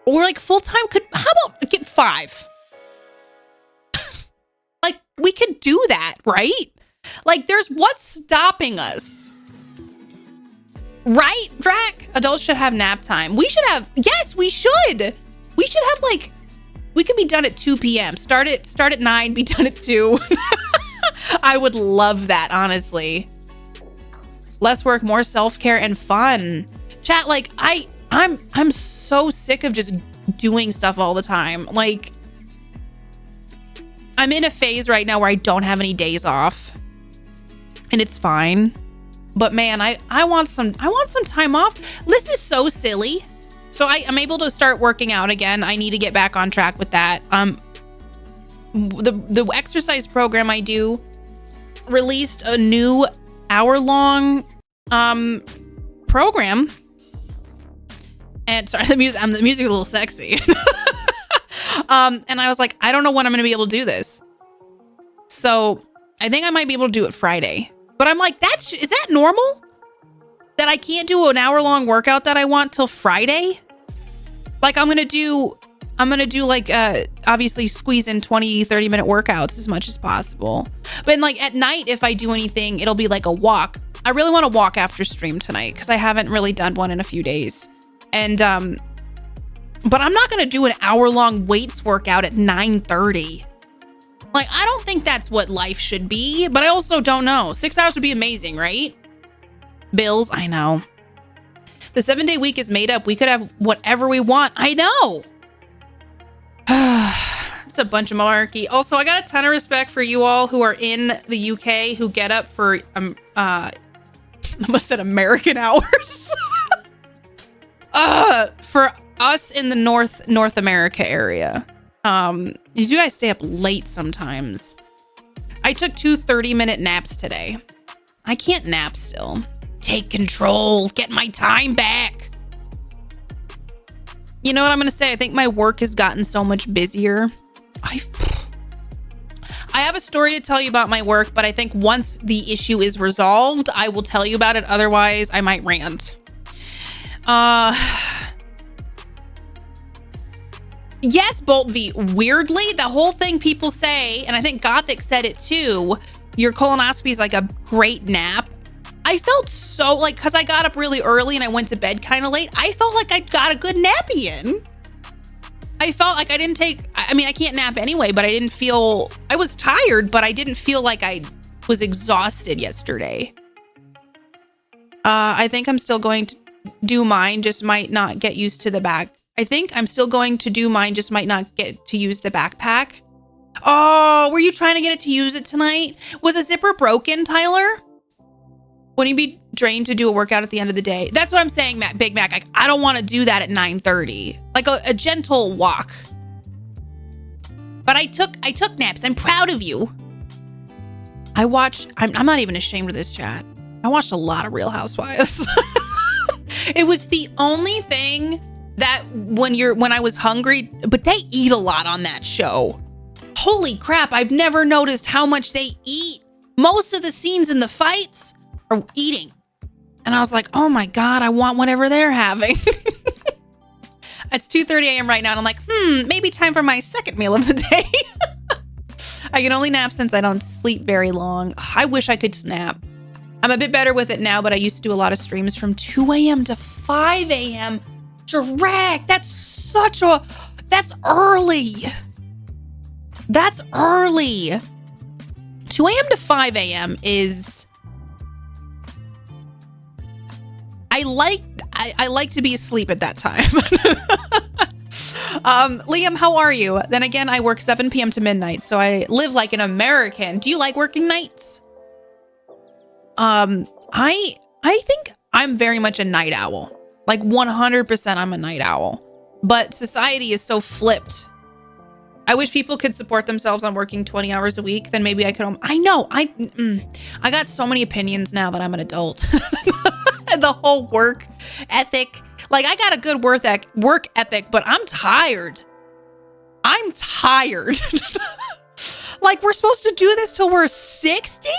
Or like full time could, how about get 5? Like we could do that, right? Like there's what's stopping us. Right, Drac? Adults should have nap time. We should have, yes, we should. We should have like, we could be done at 2 p.m. Start at 9, be done at 2. I would love that, honestly. Less work, more self-care and fun. Chat, like I'm so sick of just doing stuff all the time. Like I'm in a phase right now where I don't have any days off. And it's fine. But man, I want some time off. This is so silly. So I'm able to start working out again. I need to get back on track with that. The exercise program I do released a new hour-long program. And sorry, the music's a little sexy. And I was like, I don't know when I'm going to be able to do this. So I think I might be able to do it Friday. But I'm like, is that normal? That I can't do an hour-long workout that I want till Friday? Like I'm gonna do like obviously squeeze in 20-30 minute workouts as much as possible. But like at night, if I do anything, it'll be like a walk. I really want to walk after stream tonight because I haven't really done one in a few days. And but I'm not gonna do an hour-long weights workout at 9:30. Like I don't think that's what life should be, but I also don't know. 6 hours would be amazing, right? Bills, I know. The 7-day week is made up. We could have whatever we want. I know. It's a bunch of malarkey. Also, I got a ton of respect for you all who are in the UK who get up for I almost said American hours. For us in the North America area. You guys stay up late sometimes. I took 2 30-minute naps today. I can't nap still. Take control. Get my time back. You know what I'm going to say? I think my work has gotten so much busier. I have a story to tell you about my work, but I think once the issue is resolved, I will tell you about it. Otherwise, I might rant. Yes, Bolt V. Weirdly, the whole thing people say, and I think Gothic said it too, your colonoscopy is like a great nap. I felt so like, because I got up really early and I went to bed kind of late, I felt like I got a good nappy in. I felt like I didn't I mean, I can't nap anyway, but I was tired, but I didn't feel like I was exhausted yesterday. I think I'm still going to do mine, just might not get used to the back. I think I'm still going to do mine, just might not get to use the backpack. Oh, were you trying to get it to use it tonight? Was a zipper broken, Tyler? Wouldn't you be drained to do a workout at the end of the day? That's what I'm saying, Big Mac. I don't want to do that at 9:30. Like a gentle walk. But I took naps. I'm proud of you. I'm not even ashamed of this, chat. I watched a lot of Real Housewives. It was the only thing that when I was hungry, but they eat a lot on that show. Holy crap, I've never noticed how much they eat. Most of the scenes in the fights are eating. And I was like, oh my God, I want whatever they're having. It's 2:30 a.m. right now, and I'm like, maybe time for my second meal of the day. I can only nap since I don't sleep very long. I wish I could nap. I'm a bit better with it now, but I used to do a lot of streams from 2 a.m. to 5 a.m. direct. That's early. That's early. 2 a.m. to 5 a.m. is... I like to be asleep at that time. Liam, how are you? Then again, I work 7 p.m. to midnight, so I live like an American. Do you like working nights? I think I'm very much a night owl. Like 100% I'm a night owl. But society is so flipped. I wish people could support themselves on working 20 hours a week. Then maybe I could. I know. I got so many opinions now that I'm an adult. And the whole work ethic. Like, I got a good work ethic, but I'm tired. I'm tired. Like, we're supposed to do this till we're 60?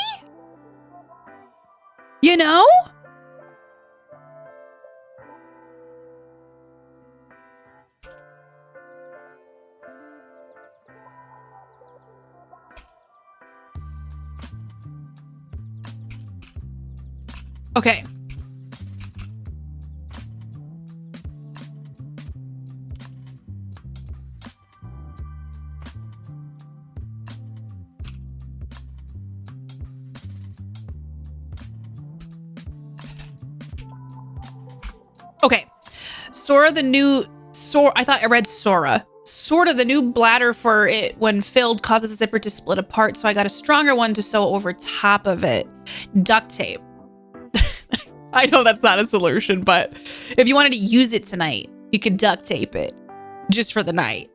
You know? Okay. Okay. I thought I read Sora. Sort of the new bladder for it when filled causes the zipper to split apart, so I got a stronger one to sew over top of it. Duct tape. I know that's not a solution, but if you wanted to use it tonight, you could duct tape it just for the night.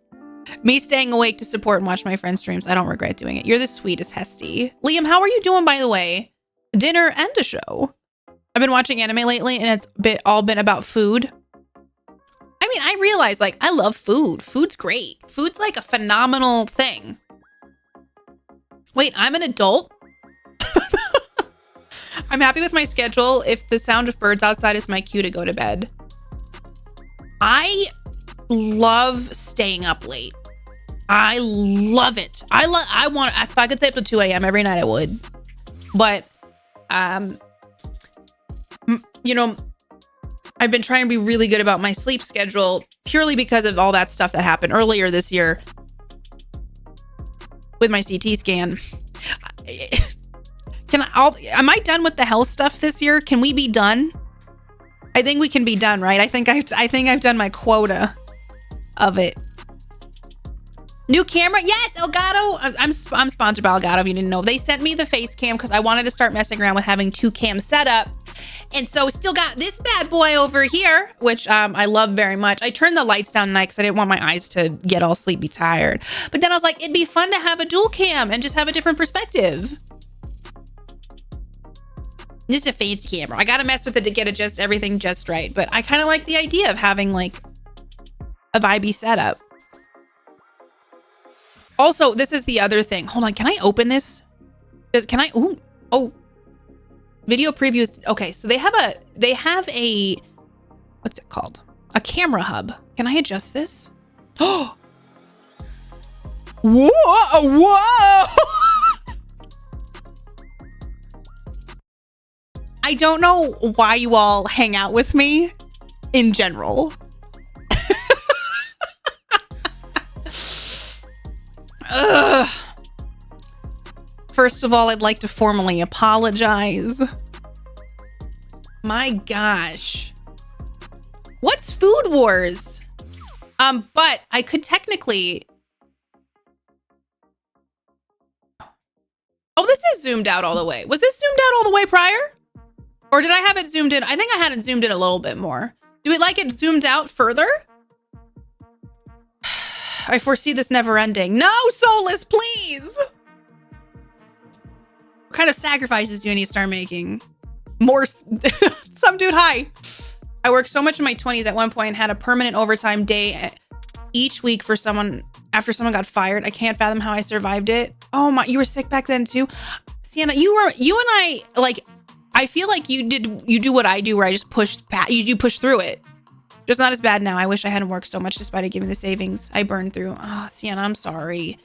Me staying awake to support and watch my friends' streams, I don't regret doing it. You're the sweetest, Hesty. Liam, how are you doing, by the way? Dinner and a show. I've been watching anime lately, and it's all been about food. I mean, I realize, like, I love food. Food's great. Food's like a phenomenal thing. Wait, I'm an adult? I'm happy with my schedule. If the sound of birds outside is my cue to go to bed. I love staying up late. I love it. If I could stay up to 2 a.m. every night, I would. But, you know, I've been trying to be really good about my sleep schedule purely because of all that stuff that happened earlier this year with my CT scan. Am I done with the health stuff this year? Can we be done? I think we can be done, right? I think I've done my quota of it. New camera? Yes, Elgato. I'm sponsored by Elgato if you didn't know. They sent me the face cam because I wanted to start messing around with having 2 cams set up. And so still got this bad boy over here, which I love very much. I turned the lights down tonight because I didn't want my eyes to get all sleepy tired. But then I was like, it'd be fun to have a dual cam and just have a different perspective. This is a fancy camera. I gotta mess with it to get everything just right. But I kind of like the idea of having like a vibey setup. Also, this is the other thing. Hold on, can I open this? Can I? Ooh, oh, video previews. Okay, so they have a, what's it called? A camera hub. Can I adjust this? Oh, whoa, whoa. I don't know why you all hang out with me in general. Ugh. First of all, I'd like to formally apologize. My gosh. What's Food Wars? But I could technically... Oh, this is zoomed out all the way. Was this zoomed out all the way prior? Or did I have it zoomed in? I think I had it zoomed in a little bit more. Do we like it zoomed out further? I foresee this never ending. No, Soulless, please. What kind of sacrifices do I need to start making? More. Some dude, hi. I worked so much in my 20s at one point and had a permanent overtime day each week for someone after someone got fired. I can't fathom how I survived it. Oh my, you were sick back then too? Sienna, you and I, like, I feel like you do what I do where I just push through it. Just not as bad now. I wish I hadn't worked so much despite it giving the savings I burned through. Oh, Sienna, I'm sorry.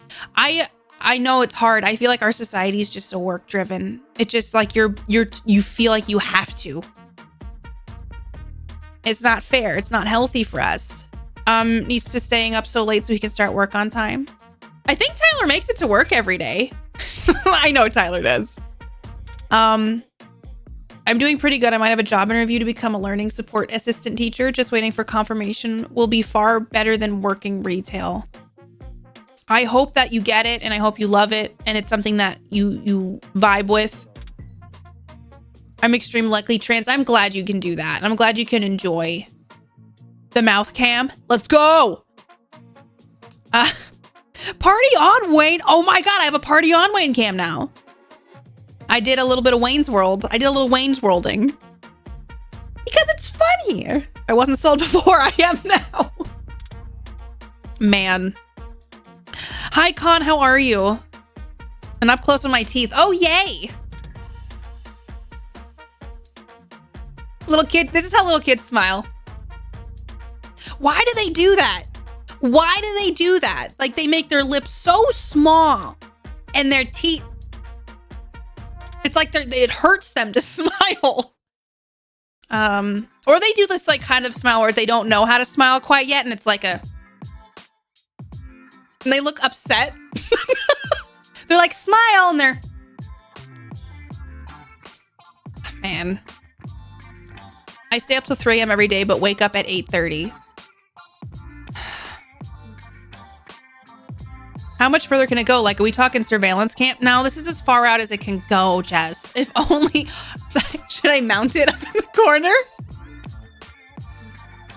I know it's hard. I feel like our society is just so work driven. It's just like you feel like you have to. It's not fair. It's not healthy for us. Needs to staying up so late so he can start work on time. I think Tyler makes it to work every day. I know Tyler does. I'm doing pretty good. I might have a job interview to become a learning support assistant teacher. Just waiting for confirmation. Will be far better than working retail. I hope that you get it and I hope you love it and it's something that you vibe with. I'm extremely likely trans. I'm glad you can do that. I'm glad you can enjoy the mouth cam. Let's go. Party on Wayne. Oh my God, I have a party on Wayne cam now. I did a little bit of Wayne's World. I did a little Wayne's Worlding. Because it's funny. I wasn't sold before, I am now. Man. Hi, Con, how are you? And up close with my teeth. Oh, yay. Little kid, this is how little kids smile. Why do they do that? Why do they do that? Like they make their lips so small and their teeth. It's like it hurts them to smile. Or they do this like kind of smile where they don't know how to smile quite yet. And it's like and they look upset. They're like, smile. And they're, man. I stay up till 3 a.m. every day, but wake up at 8:30. How much further can it go? Like, are we talking surveillance camp? No, this is as far out as it can go, Jess. If only... Should I mount it up in the corner?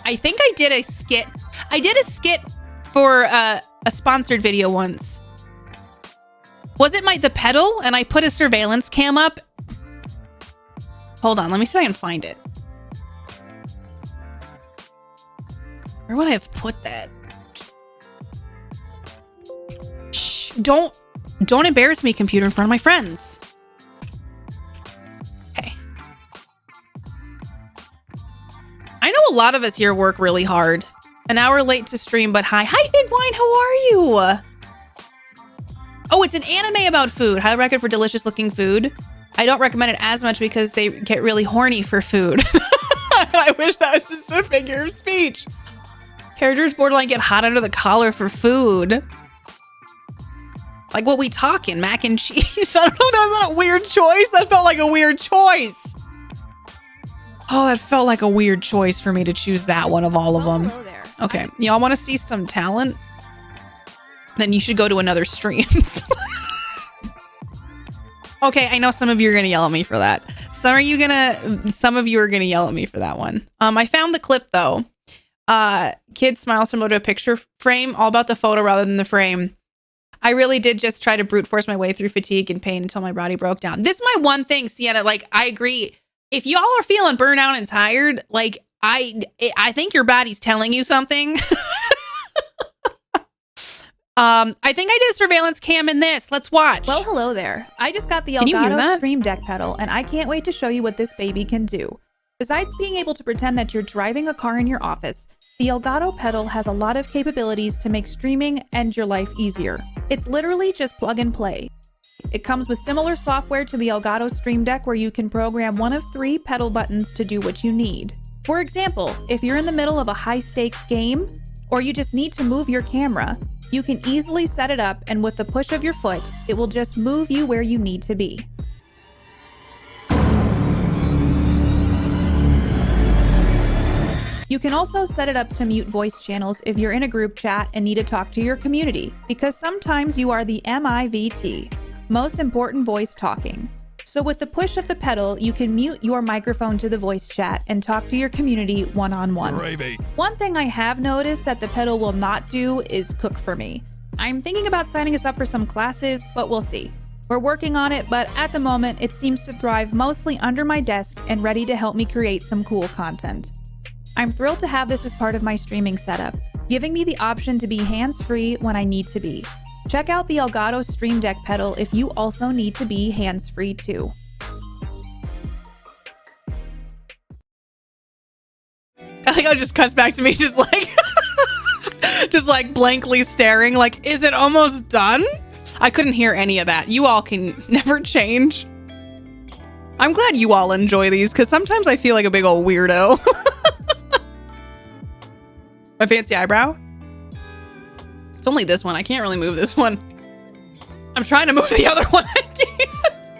I think I did a skit. I did a skit for a sponsored video once. Was it the pedal? And I put a surveillance cam up. Hold on, let me see if I can find it. Where would I have put that? Shh, don't embarrass me, computer, in front of my friends. Okay. I know a lot of us here work really hard. An hour late to stream, but hi. Hi, Fig Wine, how are you? Oh, it's an anime about food. Highly recommend for delicious looking food. I don't recommend it as much because they get really horny for food. I wish that was just a figure of speech. Characters borderline get hot under the collar for food. Like what we talking? Mac and cheese? I don't know. That was not a weird choice. That felt like a weird choice. Oh, that felt like a weird choice for me to choose that one of all of them. Okay. Y'all want to see some talent? Then you should go to another stream. Okay, I know some of you are going to yell at me for that. Some of you are going to yell at me for that one. I found the clip though. Kids smile similar to a picture frame, all about the photo rather than the frame. I really did just try to brute force my way through fatigue and pain until my body broke down. This is my one thing, Sienna. Like, I agree. If y'all are feeling burnt out and tired, like, I think your body's telling you something. I think I did a surveillance cam in this. Let's watch. Well, hello there. I just got the Elgato Stream Deck pedal, and I can't wait to show you what this baby can do. Besides being able to pretend that you're driving a car in your office, the Elgato pedal has a lot of capabilities to make streaming and your life easier. It's literally just plug and play. It comes with similar software to the Elgato Stream Deck where you can program one of 3 pedal buttons to do what you need. For example, if you're in the middle of a high-stakes game, or you just need to move your camera, you can easily set it up, and with the push of your foot, it will just move you where you need to be. You can also set it up to mute voice channels if you're in a group chat and need to talk to your community, because sometimes you are the MIVT, most important voice talking. So with the push of the pedal, you can mute your microphone to the voice chat and talk to your community one-on-one. Gravy. One thing I have noticed that the pedal will not do is cook for me. I'm thinking about signing us up for some classes, but we'll see. We're working on it, but at the moment, it seems to thrive mostly under my desk and ready to help me create some cool content. I'm thrilled to have this as part of my streaming setup, giving me the option to be hands-free when I need to be. Check out the Elgato Stream Deck pedal if you also need to be hands-free too. I think it just cuts back to me just like blankly staring like, is it almost done? I couldn't hear any of that. You all can never change. I'm glad you all enjoy these because sometimes I feel like a big old weirdo. My fancy eyebrow? It's only this one. I can't really move this one. I'm trying to move the other one. I can't.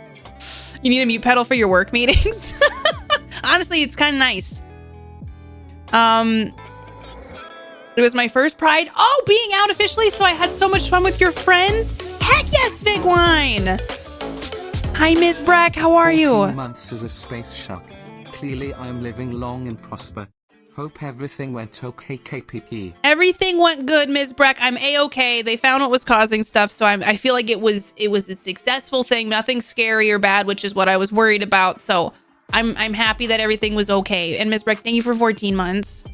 You need a mute pedal for your work meetings? Honestly, it's kind of nice. It was my first Pride. Oh, being out officially, so I had so much fun with your friends. Heck yes, Fig Wine. Hi, Ms. Brack. How are you? 14 months as a space shop. Clearly, I am living long and prosper. Hope everything went okay, KPP. Everything went good, Ms. Breck. I'm A-okay. They found what was causing stuff, so I feel like it was a successful thing. Nothing scary or bad, which is what I was worried about. So I'm happy that everything was okay. And Ms. Breck, thank you for 14 months.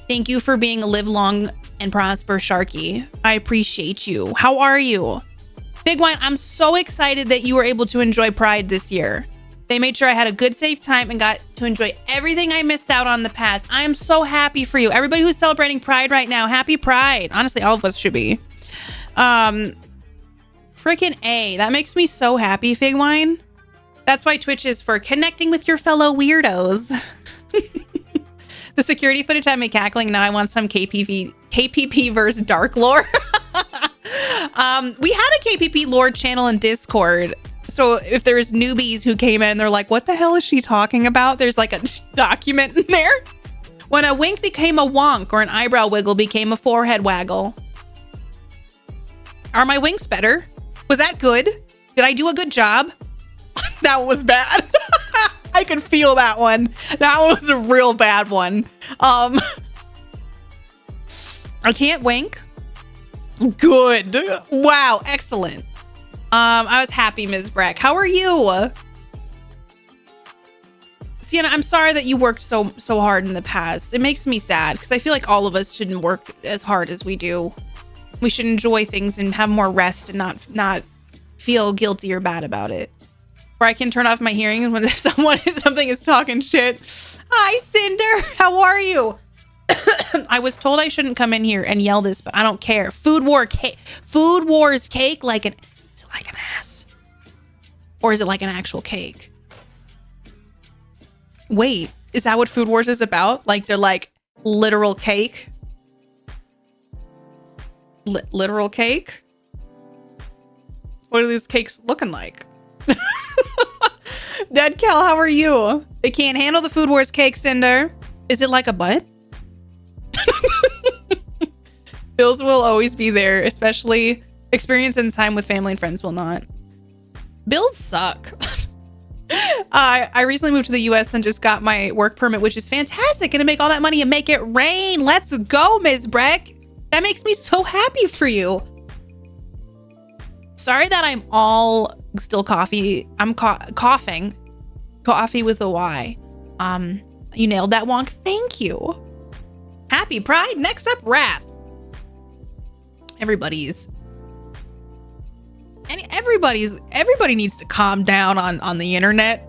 Thank you for being a live long and prosper Sharky. I appreciate you. How are you? Big Wine, I'm so excited that you were able to enjoy Pride this year. They made sure I had a good, safe time and got to enjoy everything I missed out on in the past. I am so happy for you. Everybody who's celebrating Pride right now, happy Pride. Honestly, all of us should be. Freaking A. That makes me so happy, Fig Wine. That's why Twitch is for connecting with your fellow weirdos. The security footage had me cackling. Now I want some KPP versus Dark Lore. We had a KPP lore channel in Discord. So if there's newbies who came in and they're like, what the hell is she talking about? There's like a document in there. When a wink became a wonk or an eyebrow wiggle became a forehead waggle. Are my winks better? Was that good? Did I do a good job? That was bad. I could feel that one. That was a real bad one. I can't wink. Good. Wow. Excellent. I was happy, Ms. Breck. How are you? Sienna, I'm sorry that you worked so hard in the past. It makes me sad because I feel like all of us shouldn't work as hard as we do. We should enjoy things and have more rest and not feel guilty or bad about it. Or I can turn off my hearing when something is talking shit. Hi, Cinder. How are you? I was told I shouldn't come in here and yell this, but I don't care. Food Wars cake like an... Is it like an ass? Or is it like an actual cake? Wait, is that what Food Wars is about? Like they're like literal cake? Literal cake? What are these cakes looking like? Dead Cal, how are you? They can't handle the Food Wars cake, Cinder. Is it like a butt? Bills will always be there, especially experience and time with family and friends will not. Bills suck. I recently moved to the US and just got my work permit, which is fantastic. Gonna make all that money and make it rain. Let's go, Ms. Breck. That makes me so happy for you. Sorry that I'm all still coffee. I'm coughing. Coffee with a Y. You nailed that, Wonk. Thank you. Happy Pride. Next up, Wrath. Everybody needs to calm down on the internet.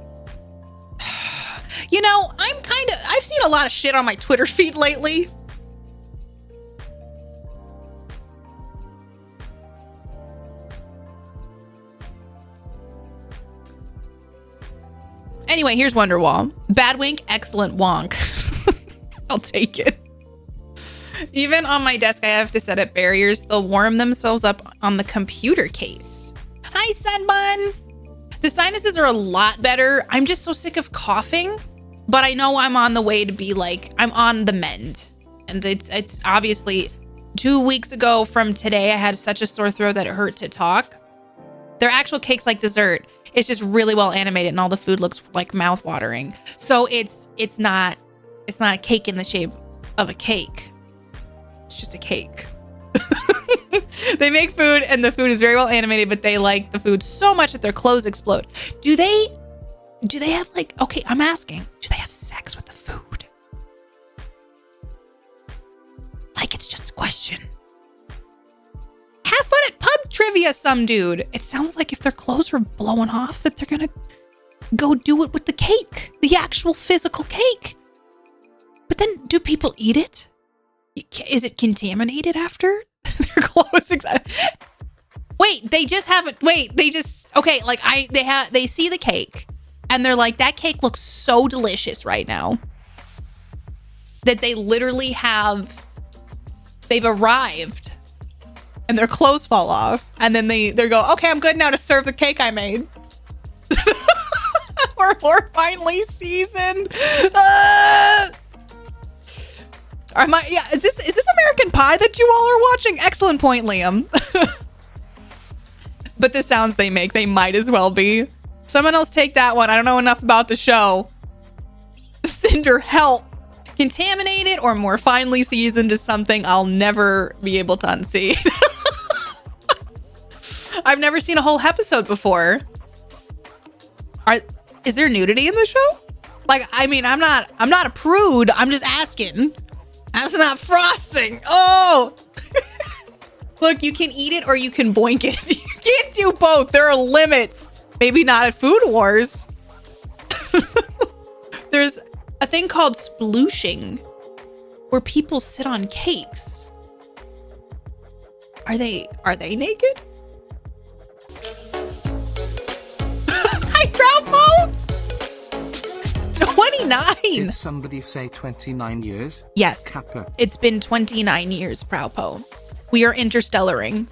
You know, I've seen a lot of shit on my Twitter feed lately. Anyway, here's Wonderwall. Bad wink, excellent wonk. I'll take it. Even on my desk, I have to set up barriers. They'll warm themselves up on the computer case. Hi, Sunbun. The sinuses are a lot better. I'm just so sick of coughing, but I know I'm on the way to be like, I'm on the mend. And it's obviously 2 weeks ago from today, I had such a sore throat that it hurt to talk. They're actual cakes like dessert. It's just really well animated and all the food looks like mouth-watering. So it's not a cake in the shape of a cake. It's just a cake. They make food and the food is very well animated, but they like the food so much that their clothes explode. Do they have like, okay, I'm asking, do they have sex with the food? Like, it's just a question. Have fun at pub trivia, some dude. It sounds like if their clothes were blowing off that they're gonna go do it with the cake, the actual physical cake. But then do people eat it? Is it contaminated after their clothes? Wait, they just haven't. Wait, they just okay. Like they see the cake and they're like, that cake looks so delicious right now that they literally they've arrived and their clothes fall off and then they go, okay, I'm good now to serve the cake I made. We're finally seasoned. Is this American Pie that you all are watching? Excellent point, Liam. But the sounds they make, they might as well be. Someone else take that one. I don't know enough about the show. Cinder, help. Contaminated or more finely seasoned is something I'll never be able to unsee. I've never seen a whole episode before. Is there nudity in the show? Like, I mean, I'm not a prude. I'm just asking. That's not frosting. Oh. Look, you can eat it or you can boink it. You can't do both. There are limits. Maybe not at Food Wars. There's a thing called splooshing where people sit on cakes. Are they naked? Hi, Bravo! 29. Did somebody say 29 years? Yes. Kappa. It's been 29 years, Prowpo. We are interstellaring.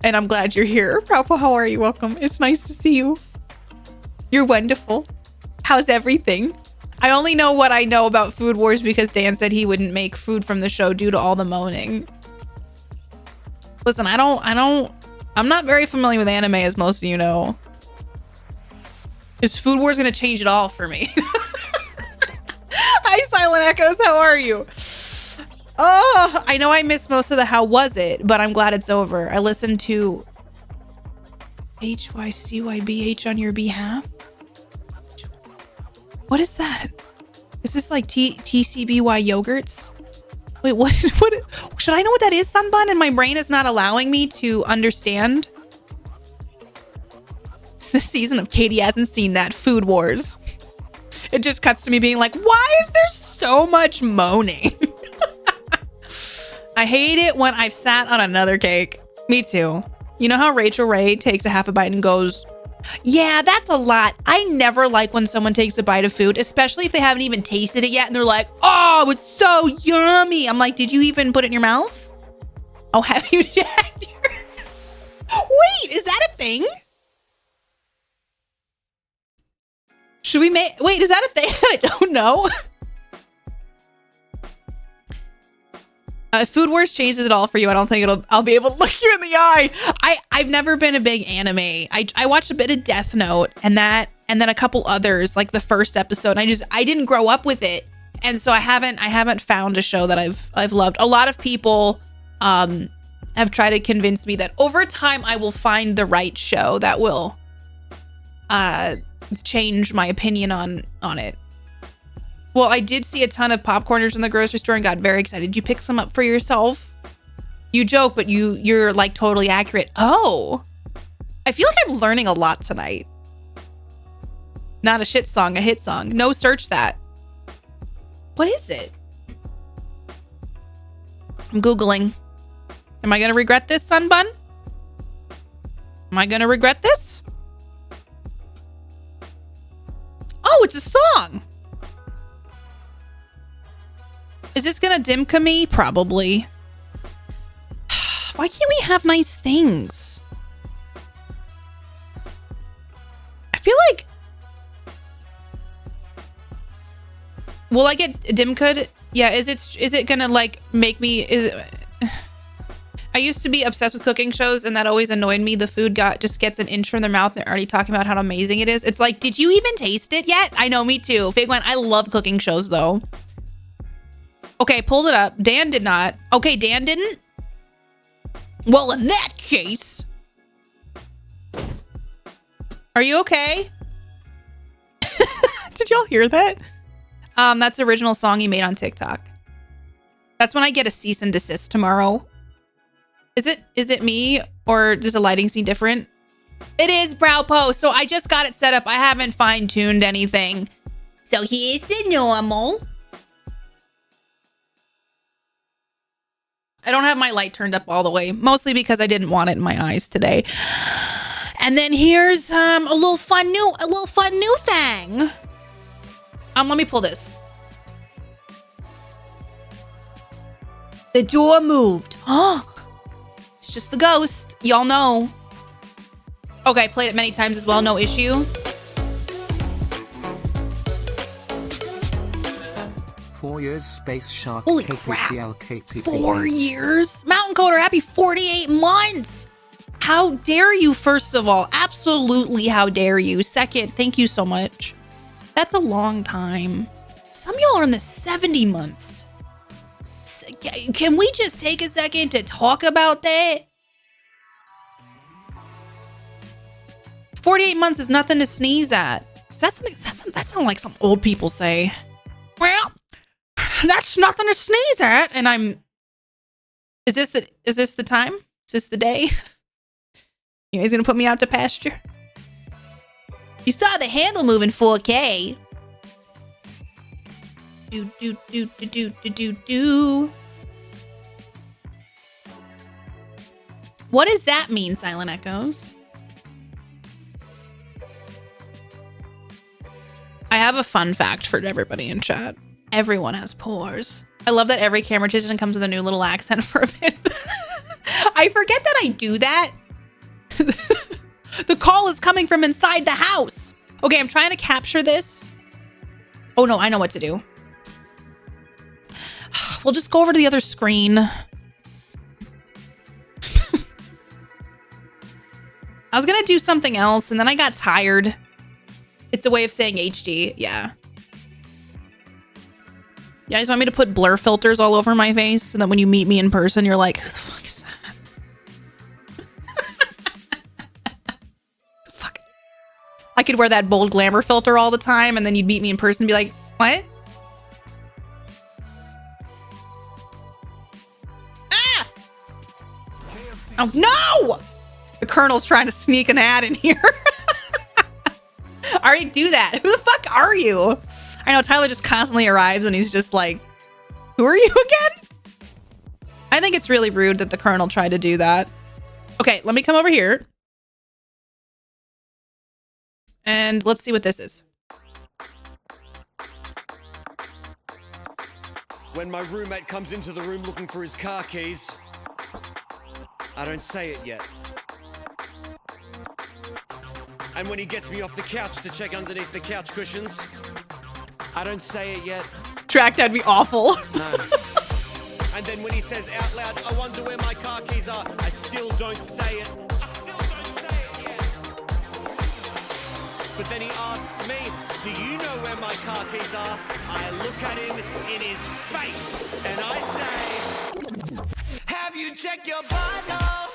And I'm glad you're here. Prowpo, how are you? Welcome. It's nice to see you. You're wonderful. How's everything? I only know what I know about Food Wars because Dan said he wouldn't make food from the show due to all the moaning. Listen, I'm not very familiar with anime, as most of you know. Is Food Wars gonna change it all for me? Hi, Silent Echoes. How are you? Oh, I know I missed most of the how was it, but I'm glad it's over. I listened to HYCYBH on your behalf. What is that? Is this like TCBY yogurts? Wait, what? Should I know what that is, Sunbun? And my brain is not allowing me to understand. It's the season of Katie hasn't seen that. Food Wars. It just cuts to me being like, why is there so much moaning? I hate it when I've sat on another cake. Me too. You know how Rachel Ray takes a half a bite and goes, yeah, that's a lot. I never like when someone takes a bite of food, especially if they haven't even tasted it yet and they're like, oh, it's so yummy. I'm like, did you even put it in your mouth? Oh, have you checked your... Wait, is that a thing? Should we make... Wait, is that a thing? I don't know. If Food Wars changes it all for you, I don't think I'll be able to look you in the eye. I've never been a big anime. I watched a bit of Death Note and then a couple others, like the first episode. I didn't grow up with it. And so I haven't found a show that I've loved. A lot of people have tried to convince me that over time I will find the right show that will change my opinion on it. Well, I did see a ton of popcorners in the grocery store and got very excited. Did you pick some up for yourself? You joke, but you're like totally accurate. Oh, I feel like I'm learning a lot tonight. Not a shit song, a hit song. No, search that. What is it? I'm Googling. Am I going to regret this, Sunbun? Am I going to regret this? Oh, it's a song. Is this gonna Dimka me? Probably. Why can't we have nice things? I feel like... Will I get Dimka'd? Yeah, is it gonna like make me... I used to be obsessed with cooking shows and that always annoyed me. The food just gets an inch from their mouth and they're already talking about how amazing it is. It's like, did you even taste it yet? I know, me too. Figwan, I love cooking shows though. Okay, pulled it up. Dan did not. Okay, Dan didn't. Well, in that case, are you okay? Did y'all hear that? That's the original song he made on TikTok. That's when I get a cease and desist tomorrow. Is it me, or is the lighting scene different? It is, Browpo. So I just got it set up. I haven't fine-tuned anything. So here's the normal. I don't have my light turned up all the way, mostly because I didn't want it in my eyes today. And then here's a little fun new thing. Let me pull this. The door moved. Oh, it's just the ghost. Y'all know. Okay, played it many times as well. No issue. 4 years, Space Shark. Holy KPPL, crap. 4 years? Mountain Coder, happy 48 months. How dare you, first of all? Absolutely, how dare you? Second, thank you so much. That's a long time. Some of y'all are in the 70 months. Can we just take a second to talk about that? 48 months is nothing to sneeze at. That sounds like some old people say. Well, that's nothing to sneeze at. And I'm. Is this the time? Is this the day? You guys gonna put me out to pasture? You saw the handle move in 4K. Do. What does that mean, Silent Echoes? I have a fun fact for everybody in chat. Everyone has pores. I love that every camera transition comes with a new little accent for a bit. I forget that I do that. The call is coming from inside the house. Okay, I'm trying to capture this. Oh no, I know what to do. We'll just go over to the other screen. I was gonna do something else and then I got tired. It's a way of saying HD, yeah. You guys want me to put blur filters all over my face so that when you meet me in person, you're like, who the fuck is that? Fuck. I could wear that bold glamour filter all the time and then you'd meet me in person and be like, what? Ah! Oh, no! The Colonel's trying to sneak an ad in here. I already do that. Who the fuck are you? I know Tyler just constantly arrives and he's just like, who are you again? I think it's really rude that the Colonel tried to do that. Okay, let me come over here. And let's see what this is. When my roommate comes into the room looking for his car keys, I don't say it yet. And when he gets me off the couch to check underneath the couch cushions, I don't say it yet. Track, that'd be awful. No. And then when he says out loud, I wonder where my car keys are, I still don't say it. I still don't say it yet. But then he asks me, do you know where my car keys are? I look at him in his face and I say, have you checked your butthole?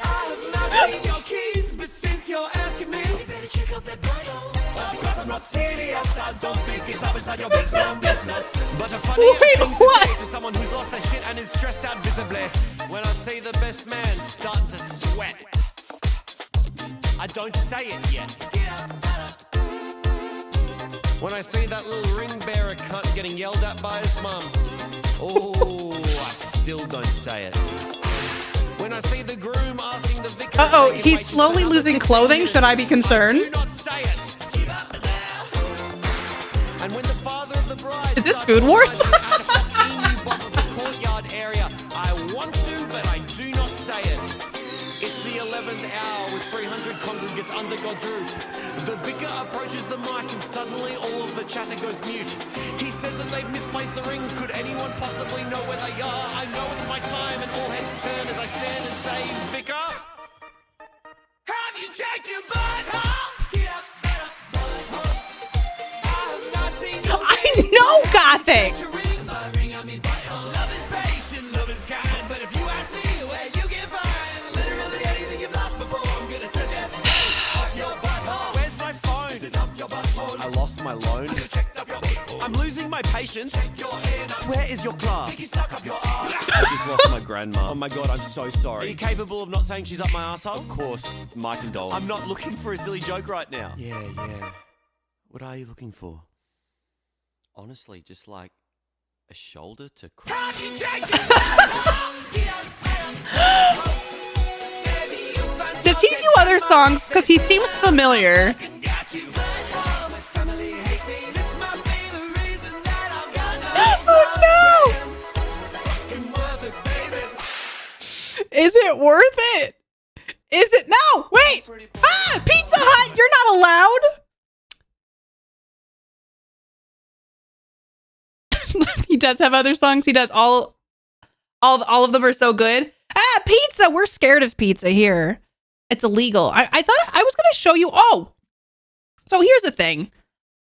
I have not seen your keys, but since you're asking me, you better check out that butthole. Because I'm not serious, I don't think it's up inside your big dumb business. But a funny thing to say to someone who's lost their shit and is stressed out visibly. When I see the best man start to sweat, I don't say it yet. When I see that little ring bearer cunt getting yelled at by his mum, oh, I still don't say it. When I see the groom asking the vicar, uh-oh, he's slowly losing clothing. Should I be concerned? Do not say it. And when the father of the bride is this Food Wars? courtyard area, I want to, but I do not say it. It's the 11th hour with 300 congregants under God's roof. The vicar approaches the mic and suddenly all of the chatter goes mute. He says that they've misplaced the rings. Could anyone possibly know where they are? I know it's my time and all heads turn as I stand and say, Vicar, have you checked your butthole? I know Gothic. patience. Where is your class? I just lost my grandma. Oh my god, I'm so sorry. Are you capable of not saying she's up my asshole? Of course. My condolences. I'm not looking for a silly joke right now. Yeah. What are you looking for? Honestly, just like a shoulder to cry. Does he do other songs? Because he seems familiar. Oh no! Is it worth it? Is it? No! Wait! Ah! Pizza Hut! You're not allowed! He does have other songs. He does all of them are so good. Ah, pizza! We're scared of pizza here. It's illegal. I thought I was going to show you. Oh, so here's the thing.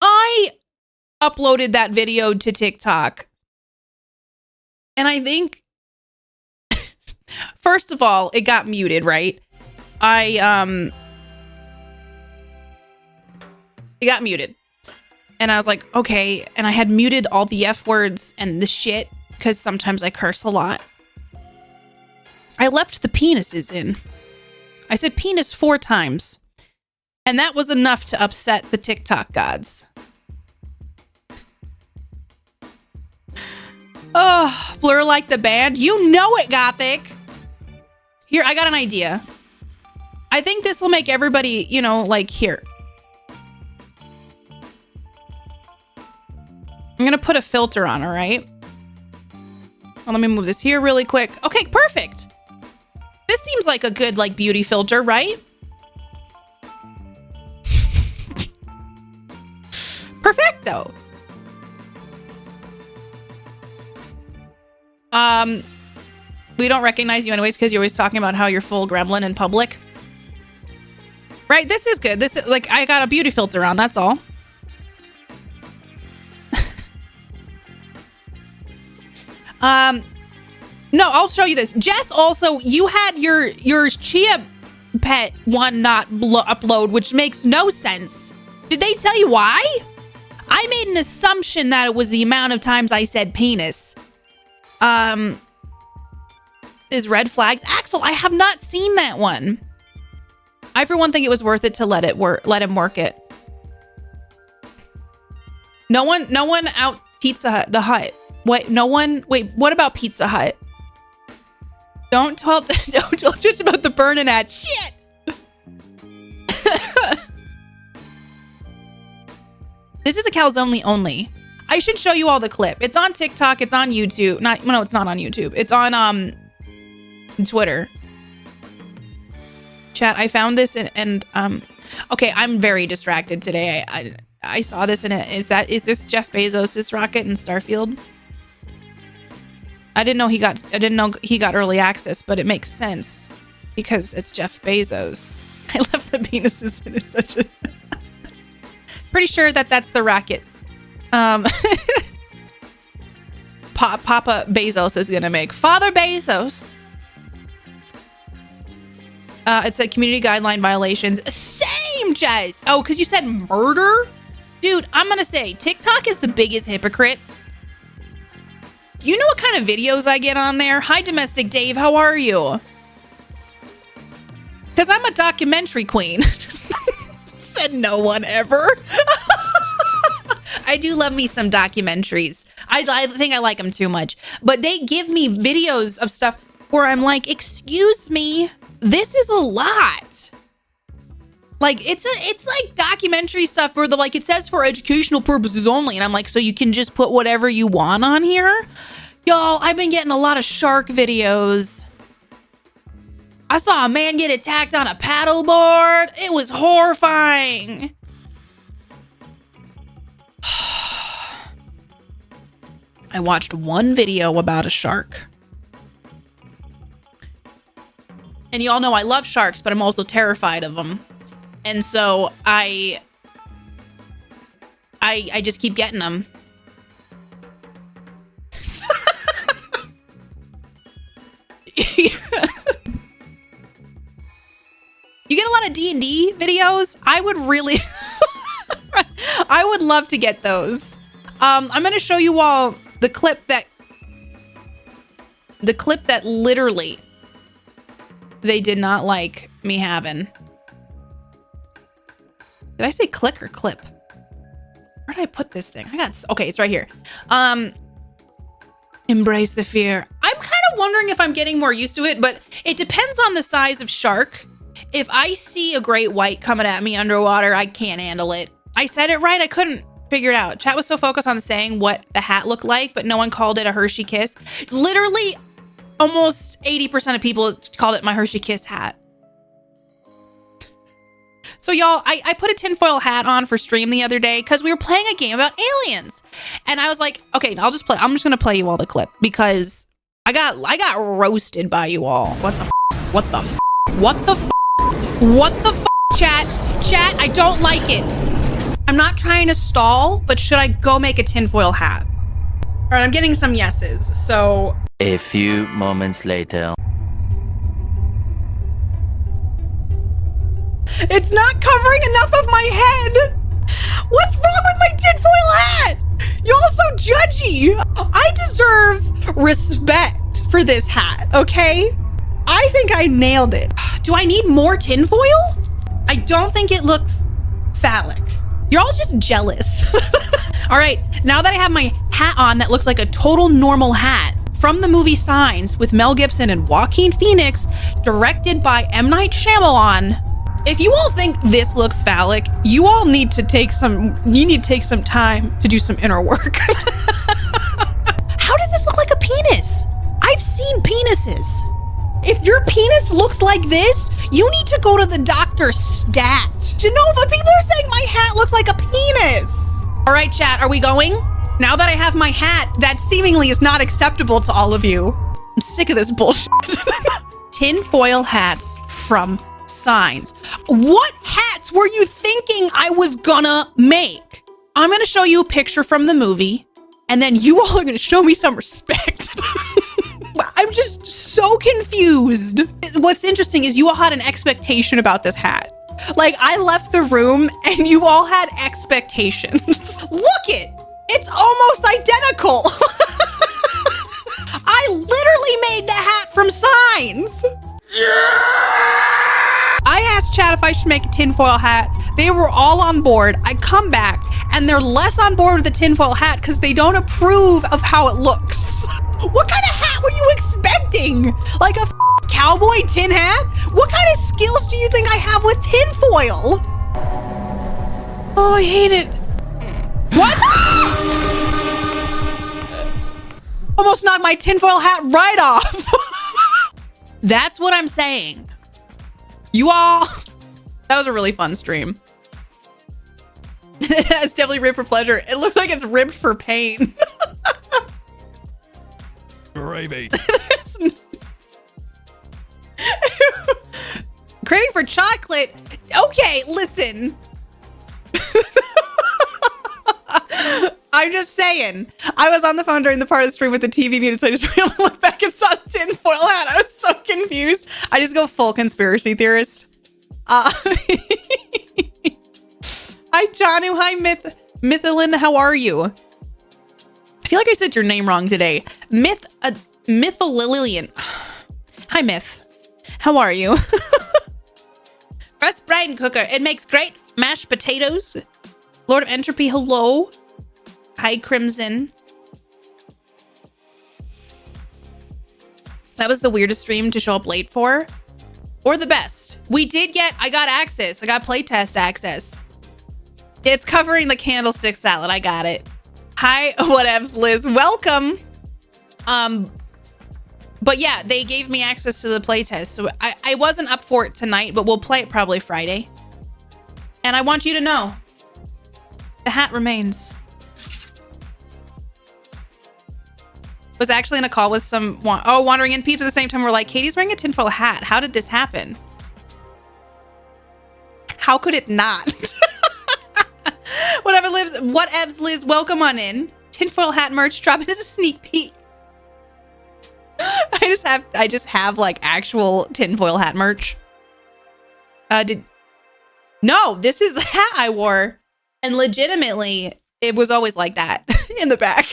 I uploaded that video to TikTok. And I think, first of all, it got muted, right? It got muted. And I was like, okay. And I had muted all the F words and the shit because sometimes I curse a lot. I left the penises in. I said penis 4 times. And that was enough to upset the TikTok gods. Oh, Blur like the band. You know it, Gothic. Here, I got an idea. I think this will make everybody, you know, like here. I'm going to put a filter on, all right? Well, let me move this here really quick. Okay, perfect. This seems like a good, like, beauty filter, right? Perfecto. We don't recognize you anyways because you're always talking about how you're full gremlin in public. Right, this is good. This is, like, I got a beauty filter on, that's all. No, I'll show you this. Jess, also, you had your Chia Pet one not upload, which makes no sense. Did they tell you why? I made an assumption that it was the amount of times I said penis. Is red flags? Axel, I have not seen that one. I, for one, think it was worth it to let him work it. No one out Pizza Hut, the Hut. Wait, what about Pizza Hut? Don't judge about the burning ad. Shit! This is a calzone only. I should show you all the clip. It's on TikTok. It's on YouTube. No, it's not on YouTube. It's on Twitter. Chat, I found this and okay, I'm very distracted today. I saw this and is this Jeff Bezos' rocket in Starfield? I didn't know he got early access, but it makes sense because it's Jeff Bezos. I love the penises in. It's such a pretty sure that's the rocket. Papa Bezos is gonna make Father Bezos. It said community guideline violations. Same, Jazz. Oh, because you said murder? Dude, I'm gonna say TikTok is the biggest hypocrite. You know what kind of videos I get on there? Hi, Domestic Dave. How are you? Because I'm a documentary queen. Said no one ever. I do love me some documentaries. I think I like them too much. But they give me videos of stuff where I'm like, excuse me, this is a lot. Like, it's like documentary stuff where it says for educational purposes only. And I'm like, so you can just put whatever you want on here? Y'all, I've been getting a lot of shark videos. I saw a man get attacked on a paddleboard. It was horrifying. I watched one video about a shark. And you all know I love sharks, but I'm also terrified of them. And so I just keep getting them. You get a lot of D&D videos? I would really I would love to get those. I'm gonna show you all the clip that literally they did not like me having. Did I say click or clip? Where did I put this thing? Okay, it's right here. Embrace the fear. I'm kind of wondering if I'm getting more used to it, but it depends on the size of shark. If I see a great white coming at me underwater, I can't handle it. I said it right. I couldn't figure it out. Chat was so focused on saying what the hat looked like, but no one called it a Hershey Kiss. Literally, almost 80% of people called it my Hershey Kiss hat. So y'all, I put a tinfoil hat on for stream the other day because we were playing a game about aliens. And I was like, okay, I'm just gonna play you all the clip because I got roasted by you all. What the f, chat, I don't like it. I'm not trying to stall, but should I go make a tinfoil hat? All right, I'm getting some yeses, so. A few moments later. It's not covering enough of my head. What's wrong with my tinfoil hat? Y'all so judgy. I deserve respect for this hat, okay? I think I nailed it. Do I need more tinfoil? I don't think it looks phallic. You're all just jealous. All right, now that I have my hat on that looks like a total normal hat from the movie Signs with Mel Gibson and Joaquin Phoenix, directed by M. Night Shyamalan. If you all think this looks phallic, you all need to take some time to do some inner work. How does this look like a penis? I've seen penises. If your penis looks like this, you need to go to the doctor stat. Genova, people are saying my hat looks like a penis. All right, chat, are we going? Now that I have my hat, that seemingly is not acceptable to all of you. I'm sick of this bullshit. Tinfoil hats from Signs. What hats were you thinking I was gonna make? I'm gonna show you a picture from the movie, and then you all are gonna show me some respect. I'm just so confused. What's interesting is you all had an expectation about this hat. Like, I left the room and you all had expectations. Look it! It's almost identical. I literally made the hat from Signs. I asked chat if I should make a tinfoil hat. They were all on board. I come back and they're less on board with the tinfoil hat because they don't approve of how it looks. What kind of hat were you expecting? Like a cowboy tin hat? What kind of skills do you think I have with tinfoil? Oh, I hate it. What? Almost knocked my tinfoil hat right off. That's what I'm saying. You all, that was a really fun stream. It's definitely ribbed for pleasure. It looks like it's ribbed for pain. Gravy. Craving for chocolate. Okay, listen. I'm just saying. I was on the phone during the part of the stream with the TV muted, so I just really looked back and saw the tinfoil hat. I was so confused. I just go full conspiracy theorist. Hi, Janu. Hi, Mythalyn. How are you? I feel like I said your name wrong today. Mythalilian. Hi, Myth. How are you? Press Brian Cooker. It makes great mashed potatoes. Lord of Entropy. Hello. Hi, Crimson. That was the weirdest stream to show up late for. Or the best. I got access. I got playtest access. It's covering the candlestick salad. I got it. Hi, whatevs, Liz. Welcome. But yeah, they gave me access to the playtest. So I wasn't up for it tonight, but we'll play it probably Friday. And I want you to know, the hat remains. Was actually in a call with some Wandering In peeps at the same time. We're like, Katie's wearing a tinfoil hat. How did this happen? How could it not? Whatevs, Liz, welcome on in. Tinfoil hat merch dropping as a sneak peek. I just have like actual tinfoil hat merch. No, this is the hat I wore. And legitimately, it was always like that. in the back.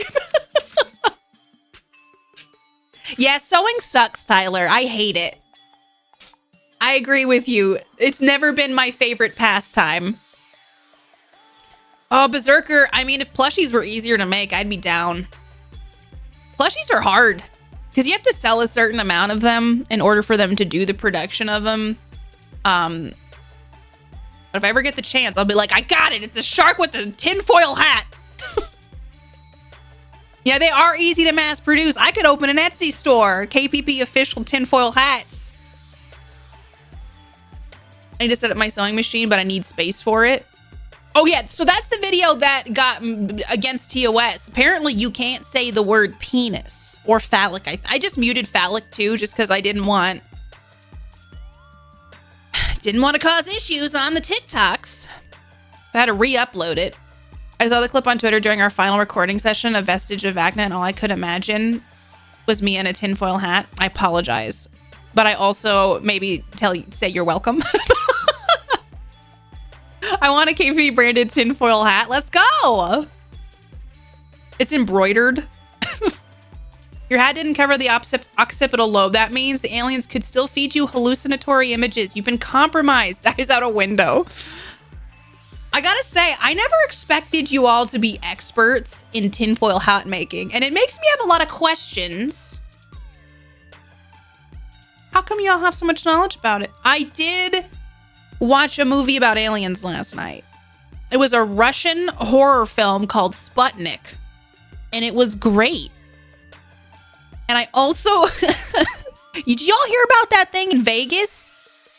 Yeah, sewing sucks, Tyler. I hate it. I agree with you. It's never been my favorite pastime. Oh, Berserker. I mean, if plushies were easier to make, I'd be down. Plushies are hard because you have to sell a certain amount of them in order for them to do the production of them. But if I ever get the chance, I'll be like, I got it. It's a shark with a tinfoil hat. Yeah, they are easy to mass produce. I could open an Etsy store. KPP official tinfoil hats. I need to set up my sewing machine, but I need space for it. Oh yeah, so that's the video that got against TOS. Apparently you can't say the word penis or phallic. I just muted phallic too, just because I didn't want to cause issues on the TikToks. I had to re-upload it. I saw the clip on Twitter during our final recording session, a vestige of Vagna, and all I could imagine was me in a tinfoil hat. I apologize. But I also maybe say you're welcome. I want a KP branded tinfoil hat. Let's go. It's embroidered. Your hat didn't cover the occipital lobe. That means the aliens could still feed you hallucinatory images. You've been compromised. Eyes out a window. I gotta say, I never expected you all to be experts in tinfoil hat making, and it makes me have a lot of questions. How come you all have so much knowledge about it? I did watch a movie about aliens last night. It was a Russian horror film called Sputnik, and it was great. And I also, did y'all hear about that thing in Vegas?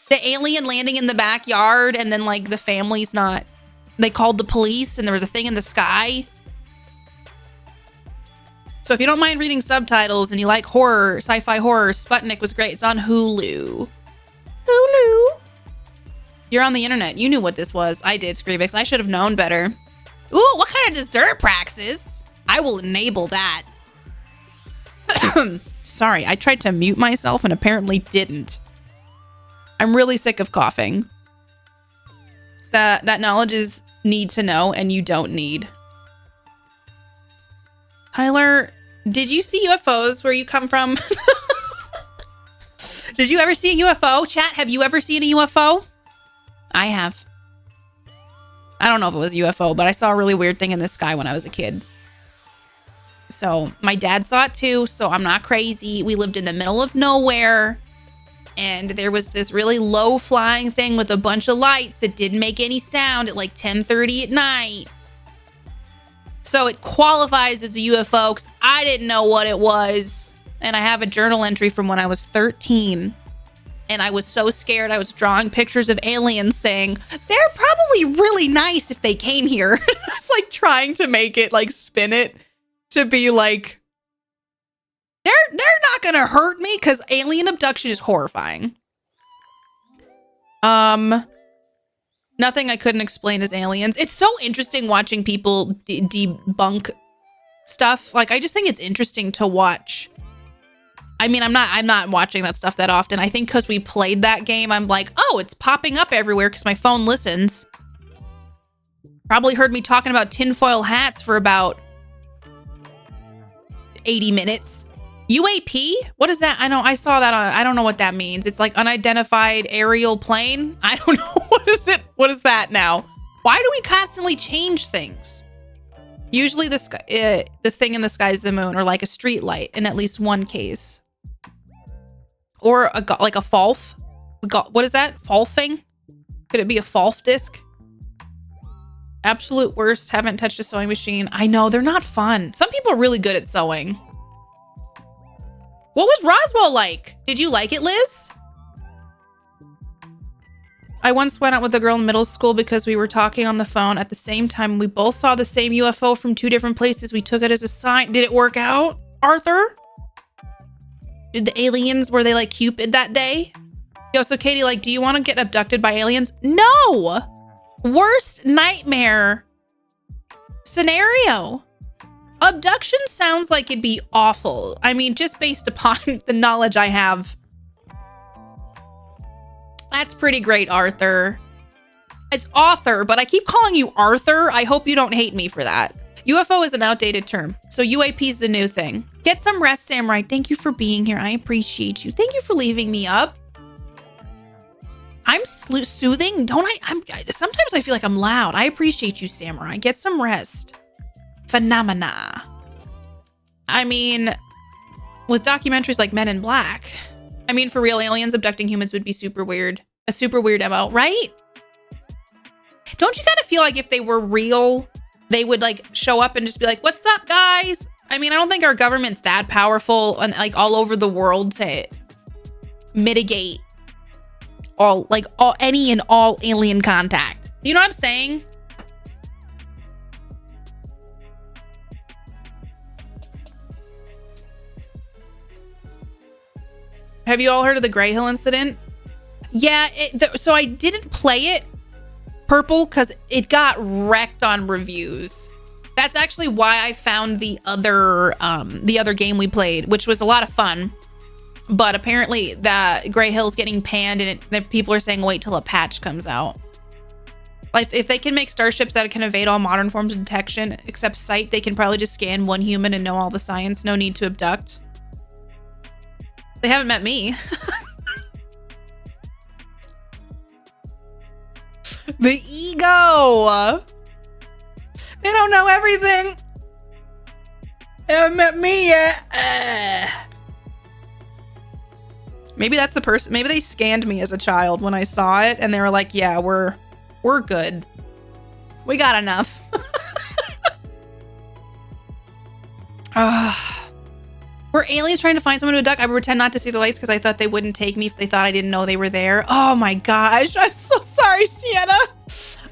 The alien landing in the backyard, and then like the family's not, they called the police and there was a thing in the sky. So if you don't mind reading subtitles and you like horror, sci-fi horror, Sputnik was great. It's on Hulu. Hulu. You're on the internet. You knew what this was. I did, Screevix. I should have known better. Ooh, what kind of dessert, Praxis? I will enable that. Sorry, I tried to mute myself and apparently didn't. I'm really sick of coughing. That knowledge is need to know and you don't need. Tyler, did you see UFOs where you come from? Did you ever see a UFO? Chat, have you ever seen a UFO? I have. I don't know if it was a UFO, but I saw a really weird thing in the sky when I was a kid. So my dad saw it too, so I'm not crazy. We lived in the middle of nowhere, and there was this really low flying thing with a bunch of lights that didn't make any sound at like 10:30 at night. So it qualifies as a UFO because I didn't know what it was. And I have a journal entry from when I was 13. And I was so scared. I was drawing pictures of aliens saying, they're probably really nice if they came here. I was like trying to make it like spin it to be like, they're not going to hurt me because alien abduction is horrifying. Nothing I couldn't explain as aliens. It's so interesting watching people debunk stuff. Like, I just think it's interesting to watch. I mean, I'm not watching that stuff that often. I think because we played that game, I'm like, oh, it's popping up everywhere because my phone listens. Probably heard me talking about tinfoil hats for about 80 minutes. UAP? What is that? I saw that on, I don't know what that means. It's like unidentified aerial plane. I don't know. What is it? What is that now? Why do we constantly change things? Usually the sky, the thing in the sky is the moon, or like a street light in at least one case. Or like a FOLF. What is that? FOLF thing? Could it be a FOLF disc? Absolute worst. Haven't touched a sewing machine. I know, they're not fun. Some people are really good at sewing. What was Roswell like? Did you like it, Liz? I once went out with a girl in middle school because we were talking on the phone at the same time. We both saw the same UFO from two different places. We took it as a sign. Did it work out, Arthur? Did the aliens, were they like Cupid that day? Yo, so Katie, like, do you want to get abducted by aliens? No! Worst nightmare scenario. Abduction sounds like it'd be awful. I mean, just based upon the knowledge I have. That's pretty great, Arthur. It's Arthur, but I keep calling you Arthur. I hope you don't hate me for that. UFO is an outdated term, so UAP is the new thing. Get some rest, Samurai. Thank you for being here. I appreciate you. Thank you for leaving me up. I'm soothing, don't I? Sometimes I feel like I'm loud. I appreciate you, Samurai. Get some rest. Phenomena. I mean, with documentaries like Men in Black, I mean, for real, aliens abducting humans would be super weird. A super weird MO, right? Don't you kind of feel like if they were real, they would like show up and just be like, what's up, guys? I mean, I don't think our government's that powerful and like all over the world to mitigate any and all alien contact. You know what I'm saying? Have you all heard of the Gray Hill incident? Yeah, so I didn't play it, Purple, because it got wrecked on reviews. That's actually why I found the other game we played, which was a lot of fun. But apparently that Gray Hill's getting panned, and people are saying wait till a patch comes out. Like if they can make starships that can evade all modern forms of detection except sight, they can probably just scan one human and know all the science. No need to abduct. They haven't met me. The ego. They don't know everything. They haven't met me yet. Maybe that's the person. Maybe they scanned me as a child when I saw it, and they were like, "Yeah, we're good. We got enough." Were aliens trying to find someone to abduct? I would pretend not to see the lights because I thought they wouldn't take me if they thought I didn't know they were there. Oh my gosh, I'm so sorry, Sienna.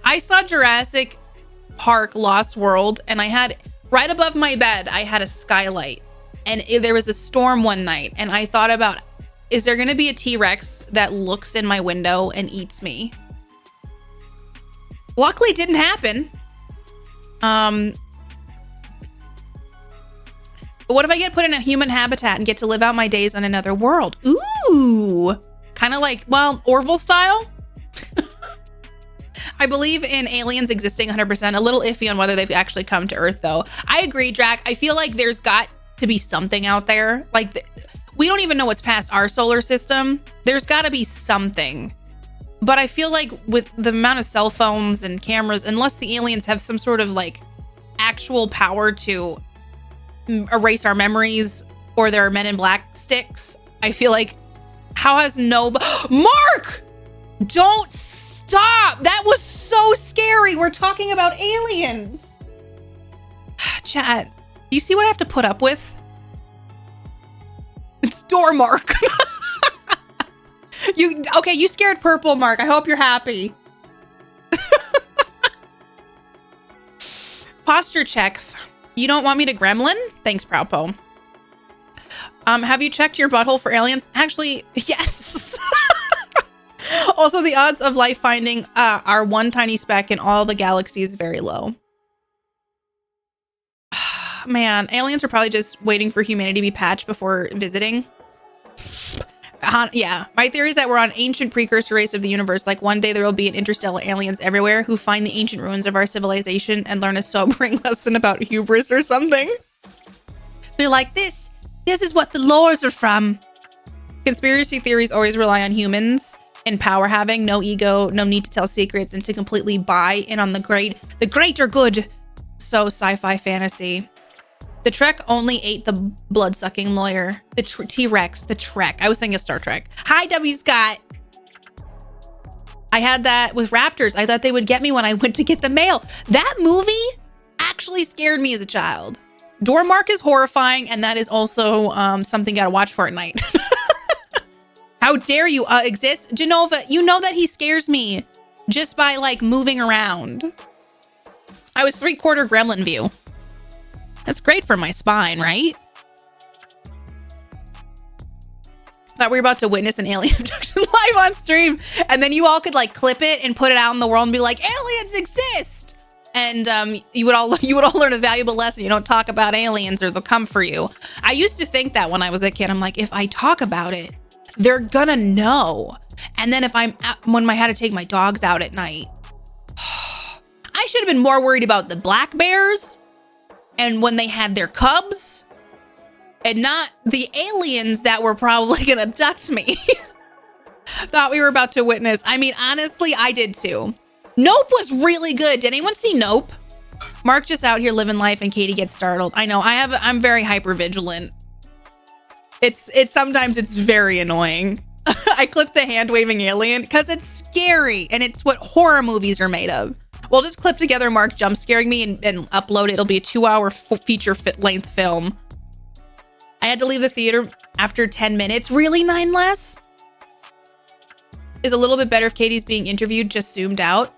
I saw Jurassic Park Lost World, and I had right above my bed, I had a skylight, and there was a storm one night, and I thought about, is there going to be a T-Rex that looks in my window and eats me? Luckily, it didn't happen. But what if I get put in a human habitat and get to live out my days on another world? Ooh, kind of like, well, Orville style. I believe in aliens existing 100%. A little iffy on whether they've actually come to Earth, though. I agree, Drac. I feel like there's got to be something out there. Like, we don't even know what's past our solar system. There's got to be something. But I feel like with the amount of cell phones and cameras, unless the aliens have some sort of like actual power to erase our memories, or there are Men in Black sticks, I feel like, how has Mark, don't stop. That was so scary. We're talking about aliens. Chat, you see what I have to put up with? It's door Mark. You scared Purple, Mark. I hope you're happy. Posture check. You don't want me to gremlin? Thanks, Prowpo. Have you checked your butthole for aliens? Actually, yes. Also, the odds of life finding are one tiny speck in all the galaxies very low. Man, aliens are probably just waiting for humanity to be patched before visiting. Yeah, my theory is that we're on ancient precursor race of the universe. Like one day there will be an interstellar aliens everywhere who find the ancient ruins of our civilization and learn a sobering lesson about hubris or something. They're like, this is what the lores are from. Conspiracy theories always rely on humans and power having, no ego, no need to tell secrets, and to completely buy in on the greater good. So sci-fi fantasy. The Trek only ate the blood-sucking lawyer. The T-Rex, the Trek. I was thinking of Star Trek. Hi, W. Scott. I had that with raptors. I thought they would get me when I went to get the mail. That movie actually scared me as a child. Dormark is horrifying, and that is also something you gotta watch for at night. How dare you exist? Genova, you know that he scares me just by like moving around. I was 3/4 gremlin view. That's great for my spine, right? Thought we were about to witness an alien abduction live on stream, and then you all could like clip it and put it out in the world and be like, aliens exist! And you would all learn a valuable lesson. You don't talk about aliens or they'll come for you. I used to think that when I was a kid. I'm like, if I talk about it, they're gonna know. And then if when I had to take my dogs out at night, I should have been more worried about the black bears and when they had their cubs, and not the aliens that were probably gonna abduct me. Thought we were about to witness. I mean, honestly, I did too. Nope was really good. Did anyone see Nope? Mark just out here living life and Katie gets startled. I know, I'm very hyper vigilant. It's sometimes it's very annoying. I clipped the hand waving alien because it's scary and it's what horror movies are made of. We'll just clip together Mark jump scaring me and upload it. It'll be a 2-hour feature length film. I had to leave the theater after 10 minutes. Really, 9 less? Is a little bit better if Katie's being interviewed just zoomed out.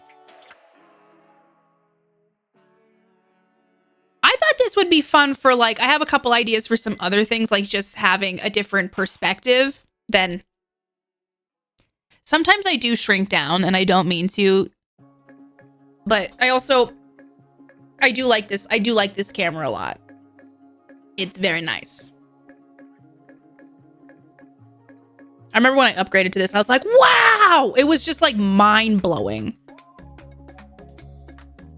I thought this would be fun for like, I have a couple ideas for some other things, like just having a different perspective than. Sometimes I do shrink down and I don't mean to, but I do like this. I do like this camera a lot. It's very nice. I remember when I upgraded to this, I was like, wow! It was just like mind-blowing.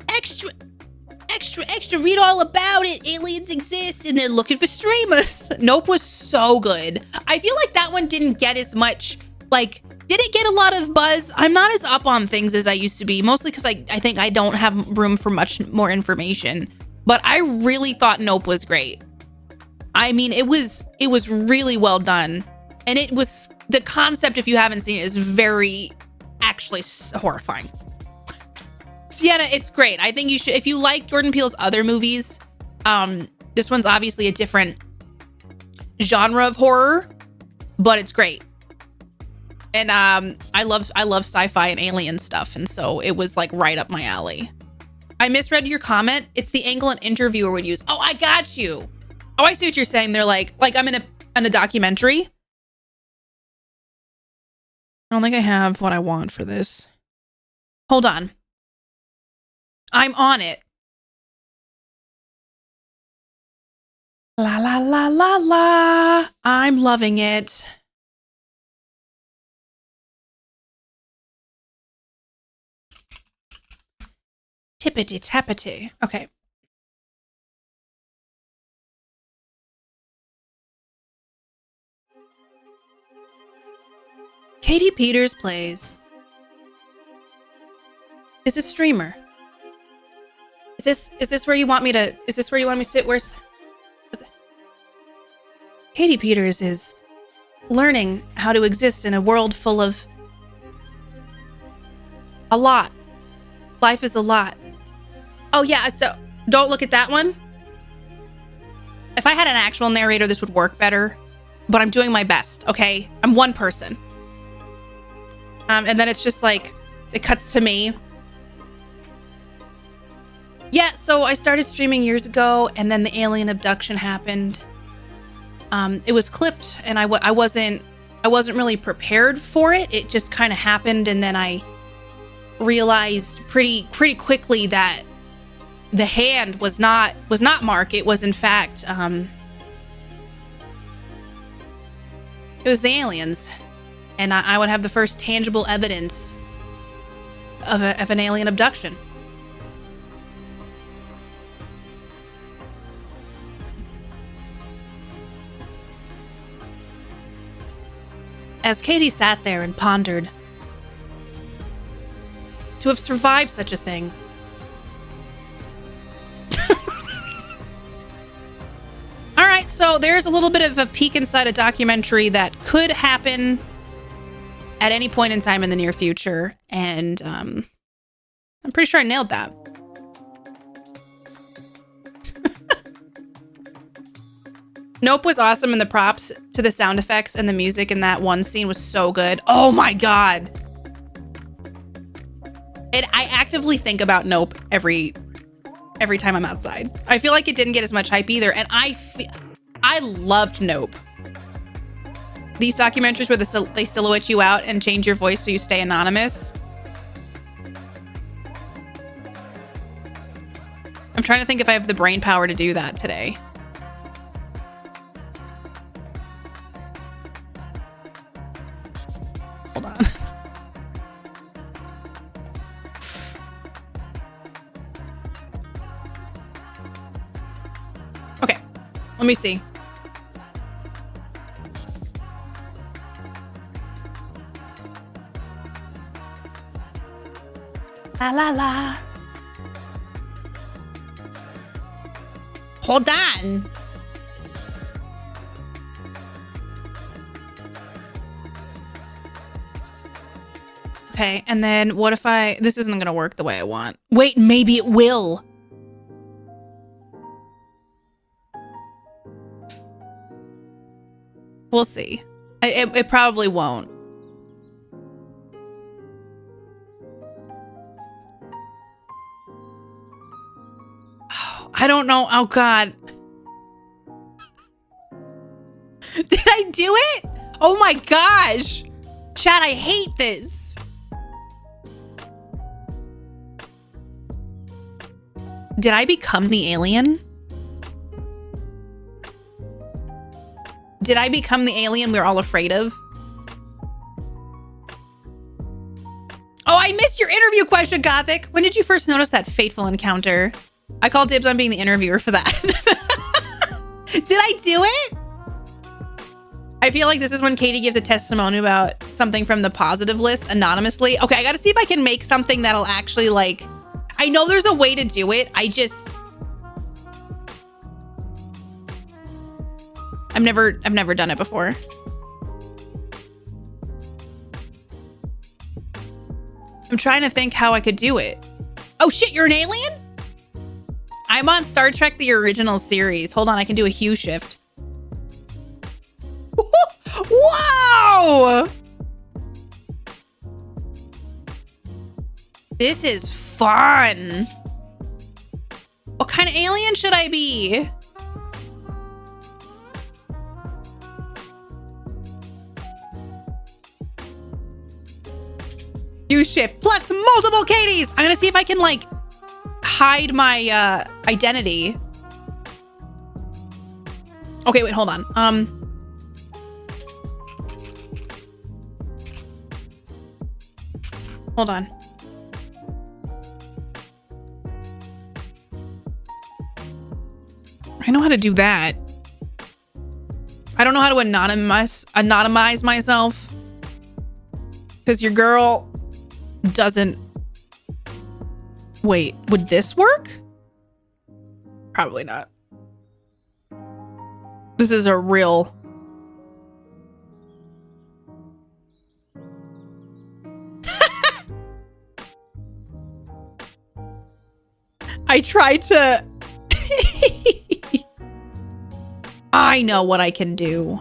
Extra, read all about it. Aliens exist and they're looking for streamers. Nope was so good. I feel like that one didn't get as much, like, didn't get a lot of buzz. I'm not as up on things as I used to be, mostly because I think I don't have room for much more information. But I really thought Nope was great. I mean, it was really well done. And it was, the concept, if you haven't seen it, is very, actually horrifying. Sienna, it's great. I think you should, if you like Jordan Peele's other movies, this one's obviously a different genre of horror, but it's great. And I love sci-fi and alien stuff, and so it was like right up my alley. I misread your comment. It's the angle an interviewer would use. Oh, I got you. Oh, I see what you're saying. They're like I'm in a documentary. I don't think I have what I want for this. Hold on. I'm on it. La la la la la. I'm loving it. Tippity tappity. Okay. Katie Peters Plays is a streamer. Is this where you want me to sit? Where's it? Katie Peters is learning how to exist in a world full of a lot. Life is a lot. Oh yeah, so don't look at that one. If I had an actual narrator, this would work better, but I'm doing my best, okay? I'm one person. And then it's just like, it cuts to me. Yeah, so I started streaming years ago, and then the alien abduction happened. It was clipped, and I wasn't really prepared for it. It just kind of happened, and then I realized pretty quickly that the hand was not Mark. It was in fact it was the aliens, and I would have the first tangible evidence of an alien abduction. As Katie sat there and pondered, to have survived such a thing. All right, so there's a little bit of a peek inside a documentary that could happen at any point in time in the near future, and I'm pretty sure I nailed that. Nope was awesome, and the props to the sound effects and the music in that one scene was so good. Oh my god. And I actively think about Nope every time I'm outside. I feel like it didn't get as much hype either, and I loved Nope. These documentaries where they silhouette you out and change your voice so you stay anonymous. I'm trying to think if I have the brain power to do that today. Hold on. Let me see. La la la. Hold on. Okay, and then what if this isn't gonna work the way I want. Wait, maybe it will. We'll see. It probably won't. Oh, I don't know. Oh, God. Did I do it? Oh, my gosh. Chat, I hate this. Did I become the alien? Did I become the alien we're all afraid of? Oh, I missed your interview question, Gothic. When did you first notice that fateful encounter? I call dibs on being the interviewer for that. Did I do it? I feel like this is when Katie gives a testimony about something from the positive list anonymously. Okay, I gotta see if I can make something that'll actually like... I know there's a way to do it. I've never done it before. I'm trying to think how I could do it. Oh shit, you're an alien? I'm on Star Trek, the original series. Hold on, I can do a hue shift. Whoa! This is fun. What kind of alien should I be? Hue shift plus multiple Katies. I'm gonna see if I can like hide my identity. Okay, wait, hold on. Hold on. I know how to do that. I don't know how to anonymize myself. Because your girl doesn't... Wait, would this work? Probably not. This is a real... I tried to... I know what I can do.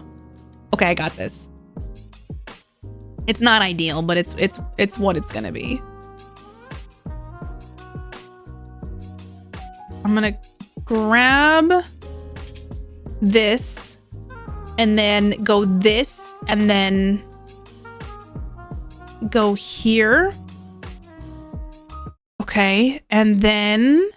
Okay, I got this. It's not ideal, but it's what it's gonna be. I'm gonna grab this and then go this and then go here. Okay, and then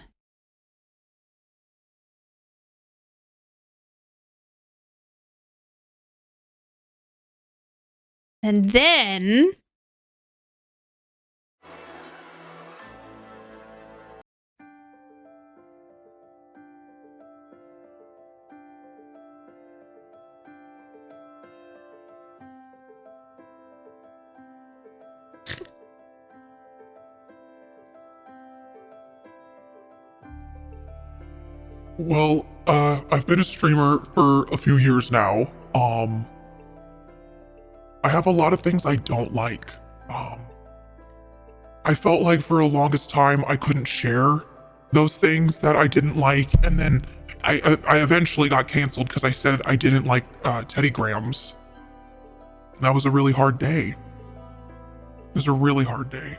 Well, I've been a streamer for a few years now. I have a lot of things I don't like. I felt like for the longest time I couldn't share those things that I didn't like, and then I eventually got canceled because I said I didn't like Teddy Grahams. That was a really hard day. It was a really hard day.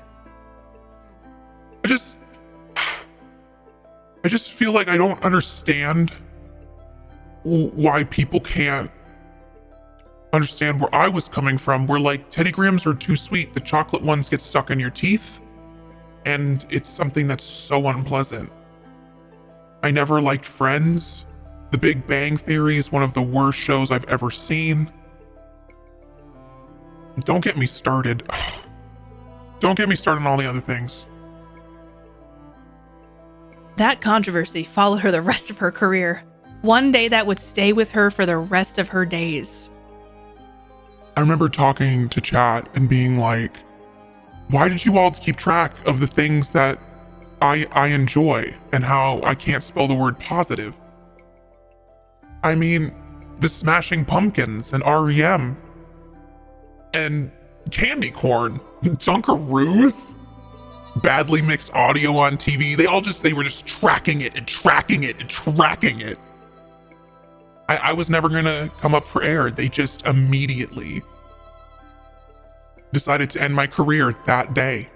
I just feel like I don't understand why people can't understand where I was coming from. Where like Teddy Grahams are too sweet. The chocolate ones get stuck in your teeth, and it's something that's so unpleasant. I never liked Friends. The Big Bang Theory is one of the worst shows I've ever seen. Don't get me started. Don't get me started on all the other things. that controversy followed her the rest of her career. One day that would stay with her for the rest of her days. I remember talking to chat and being like, why did you all keep track of the things that I enjoy and how I can't spell the word positive? I mean, the Smashing Pumpkins and REM and Candy Corn, Dunkaroos, badly mixed audio on TV. They were just tracking it and tracking it and tracking it. I was never gonna come up for air. They just immediately decided to end my career that day.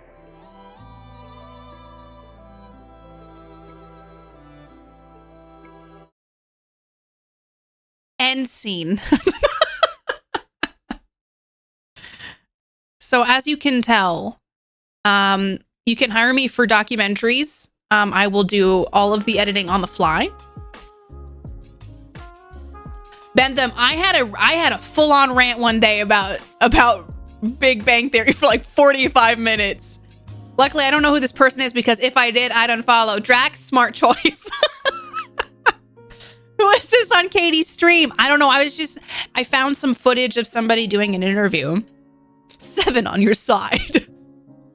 End scene. So as you can tell, you can hire me for documentaries. I will do all of the editing on the fly. Bentham, I had a full-on rant one day about Big Bang Theory for like 45 minutes. Luckily, I don't know who this person is because if I did, I'd unfollow. Drax, smart choice. Who is this on Katie's stream? I don't know. I found some footage of somebody doing an interview. 7 on your side.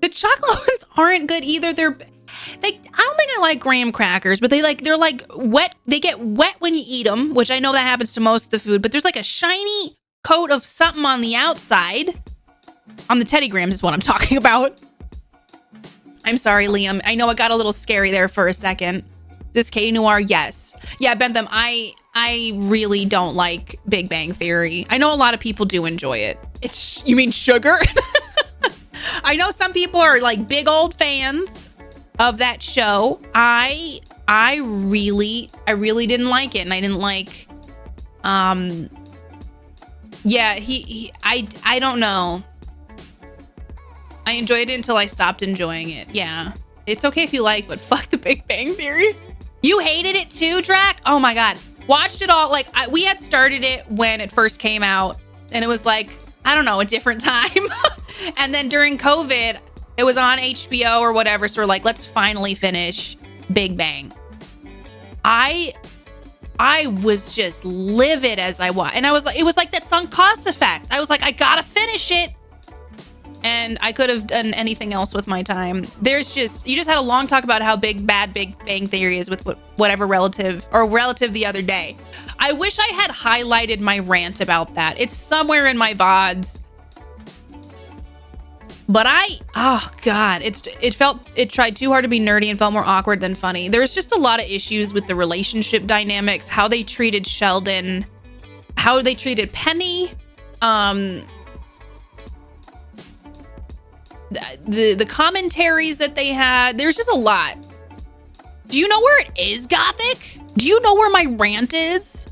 The chocolate ones aren't good either. I don't think I like graham crackers, but they're like wet. They get wet when you eat them, which I know that happens to most of the food, but there's like a shiny coat of something on the outside. On the Teddy Grahams is what I'm talking about. I'm sorry, Liam. I know it got a little scary there for a second. This Katie Noir? Yes. Yeah, Bentham, I really don't like Big Bang Theory. I know a lot of people do enjoy it. You mean sugar? I know some people are like big old fans of that show. I really didn't like it, and I didn't like yeah, I don't know. I enjoyed it until I stopped enjoying it. Yeah. It's okay if you like, but fuck the Big Bang Theory. You hated it too, Drac? Oh my God. Watched it all. Like, we had started it when it first came out, and it was like, I don't know, a different time. And then during COVID, it was on HBO or whatever. So we're like, let's finally finish Big Bang. I was just livid as I watched. And I was like, it was like that sunk cost effect. I was like, I gotta finish it. And I could have done anything else with my time. You just had a long talk about how Big Bang Theory is with whatever relative the other day. I wish I had highlighted my rant about that. It's somewhere in my VODs. But oh God, it tried too hard to be nerdy and felt more awkward than funny. There's just a lot of issues with the relationship dynamics, how they treated Sheldon, how they treated Penny, the commentaries that they had. There's just a lot. Do you know where it is, Gothic? Do you know where my rant is?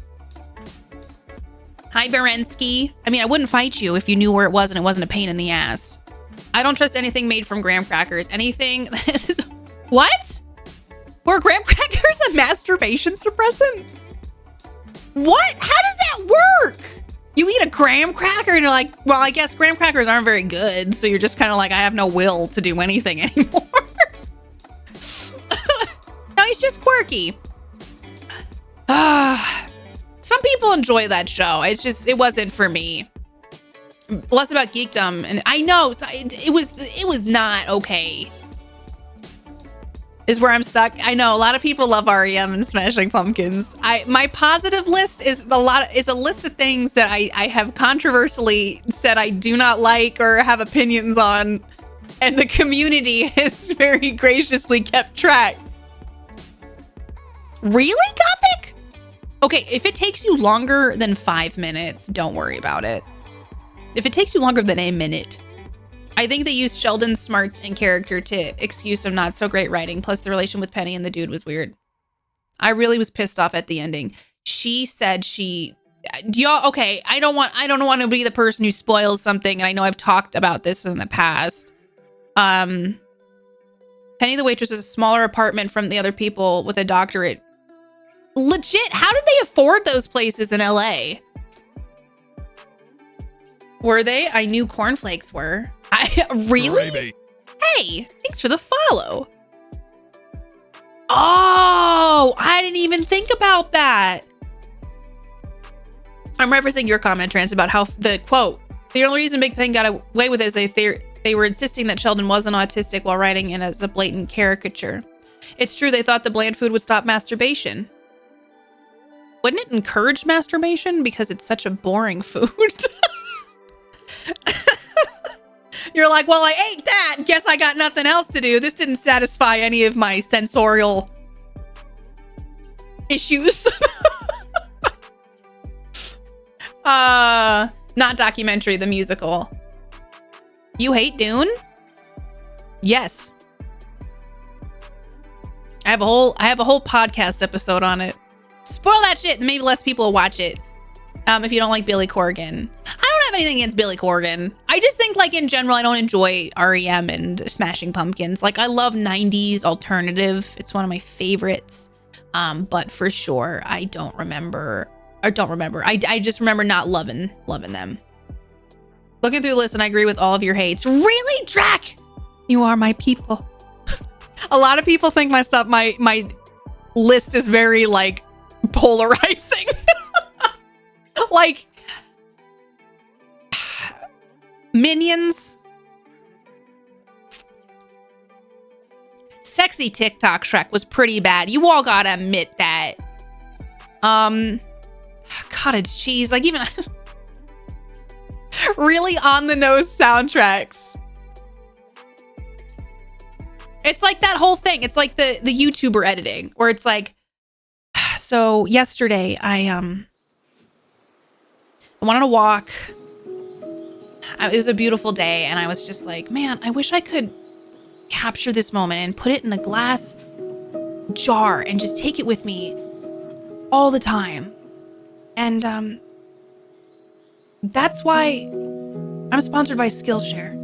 Hi, Berensky. I mean, I wouldn't fight you if you knew where it was and it wasn't a pain in the ass. I don't trust anything made from graham crackers. Anything that is... What? Were graham crackers a masturbation suppressant? What? How does that work? You eat a graham cracker and you're like, well, I guess graham crackers aren't very good. So you're just kind of like, I have no will to do anything anymore. No, he's just quirky. Some people enjoy that show. It wasn't for me. Less about geekdom. And I know it was not okay. Is where I'm stuck. I know a lot of people love REM and Smashing Pumpkins. My positive list is a list of things that I have controversially said I do not like or have opinions on, and the community has very graciously kept track. Really, Gothic? Okay, if it takes you longer than 5 minutes, don't worry about it. If it takes you longer than a minute, I think they used Sheldon's smarts and character to excuse some not so great writing. Plus the relation with Penny and the dude was weird. I really was pissed off at the ending. She said okay, I don't want to be the person who spoils something. And I know I've talked about this in the past. Penny the waitress is a smaller apartment from the other people with a doctorate. Legit, how did they afford those places in LA? Were they? I knew cornflakes were. Really? Gravy. Hey, thanks for the follow. Oh, I didn't even think about that. I'm referencing your comment, Trans, about how the quote, the only reason Big Bang got away with it is they were insisting that Sheldon wasn't autistic while writing it as a blatant caricature. It's true, they thought the bland food would stop masturbation. Wouldn't it encourage masturbation because it's such a boring food? You're like, well, I ate that. Guess I got nothing else to do. This didn't satisfy any of my sensorial issues. Not documentary, the musical. You hate Dune? Yes. I have a whole podcast episode on it. Spoil that shit, maybe less people will watch it. If you don't like Billy Corgan. I don't have anything against Billy Corgan. I just think, like, in general, I don't enjoy REM and Smashing Pumpkins. Like, I love 90s alternative. It's one of my favorites. But for sure, I don't remember. I just remember not loving them. Looking through the list, and I agree with all of your hates. Really, Drac? You are my people. A lot of people think my list is very, like, polarizing. Like, Minions. Sexy TikTok Shrek was pretty bad. You all gotta admit that. Cottage cheese, like, even really on the nose soundtracks. It's like that whole thing. It's like the YouTuber editing, where it's like, so yesterday I went on a walk. It was a beautiful day, and I was just like, man, I wish I could capture this moment and put it in a glass jar and just take it with me all the time. And that's why I'm sponsored by Skillshare.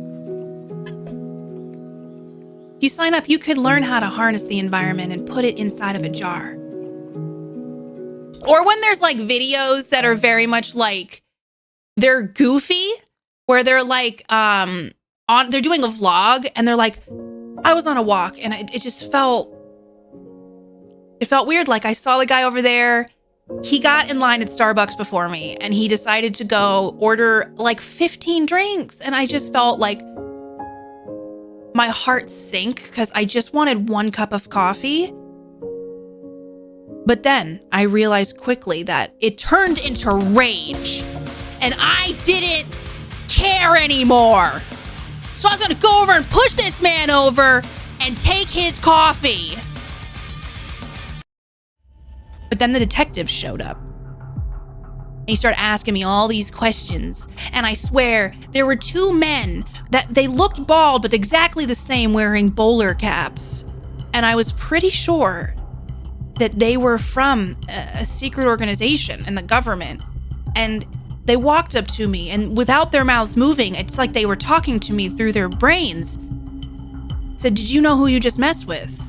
You sign up, you could learn how to harness the environment and put it inside of a jar. Or when there's like videos that are very much like, they're goofy, where they're like, they're doing a vlog and they're like, I was on a walk and it just felt weird. Like, I saw the guy over there. He got in line at Starbucks before me and he decided to go order like 15 drinks. And I just felt like my heart sink because I just wanted one cup of coffee. But then I realized quickly that it turned into rage and I didn't care anymore. So I was gonna go over and push this man over and take his coffee. But then the detective showed up. And he started asking me all these questions. And I swear, there were two men that they looked bald, but exactly the same, wearing bowler caps. And I was pretty sure that they were from a secret organization in the government. And they walked up to me, and without their mouths moving, it's like they were talking to me through their brains. Said, did you know who you just messed with?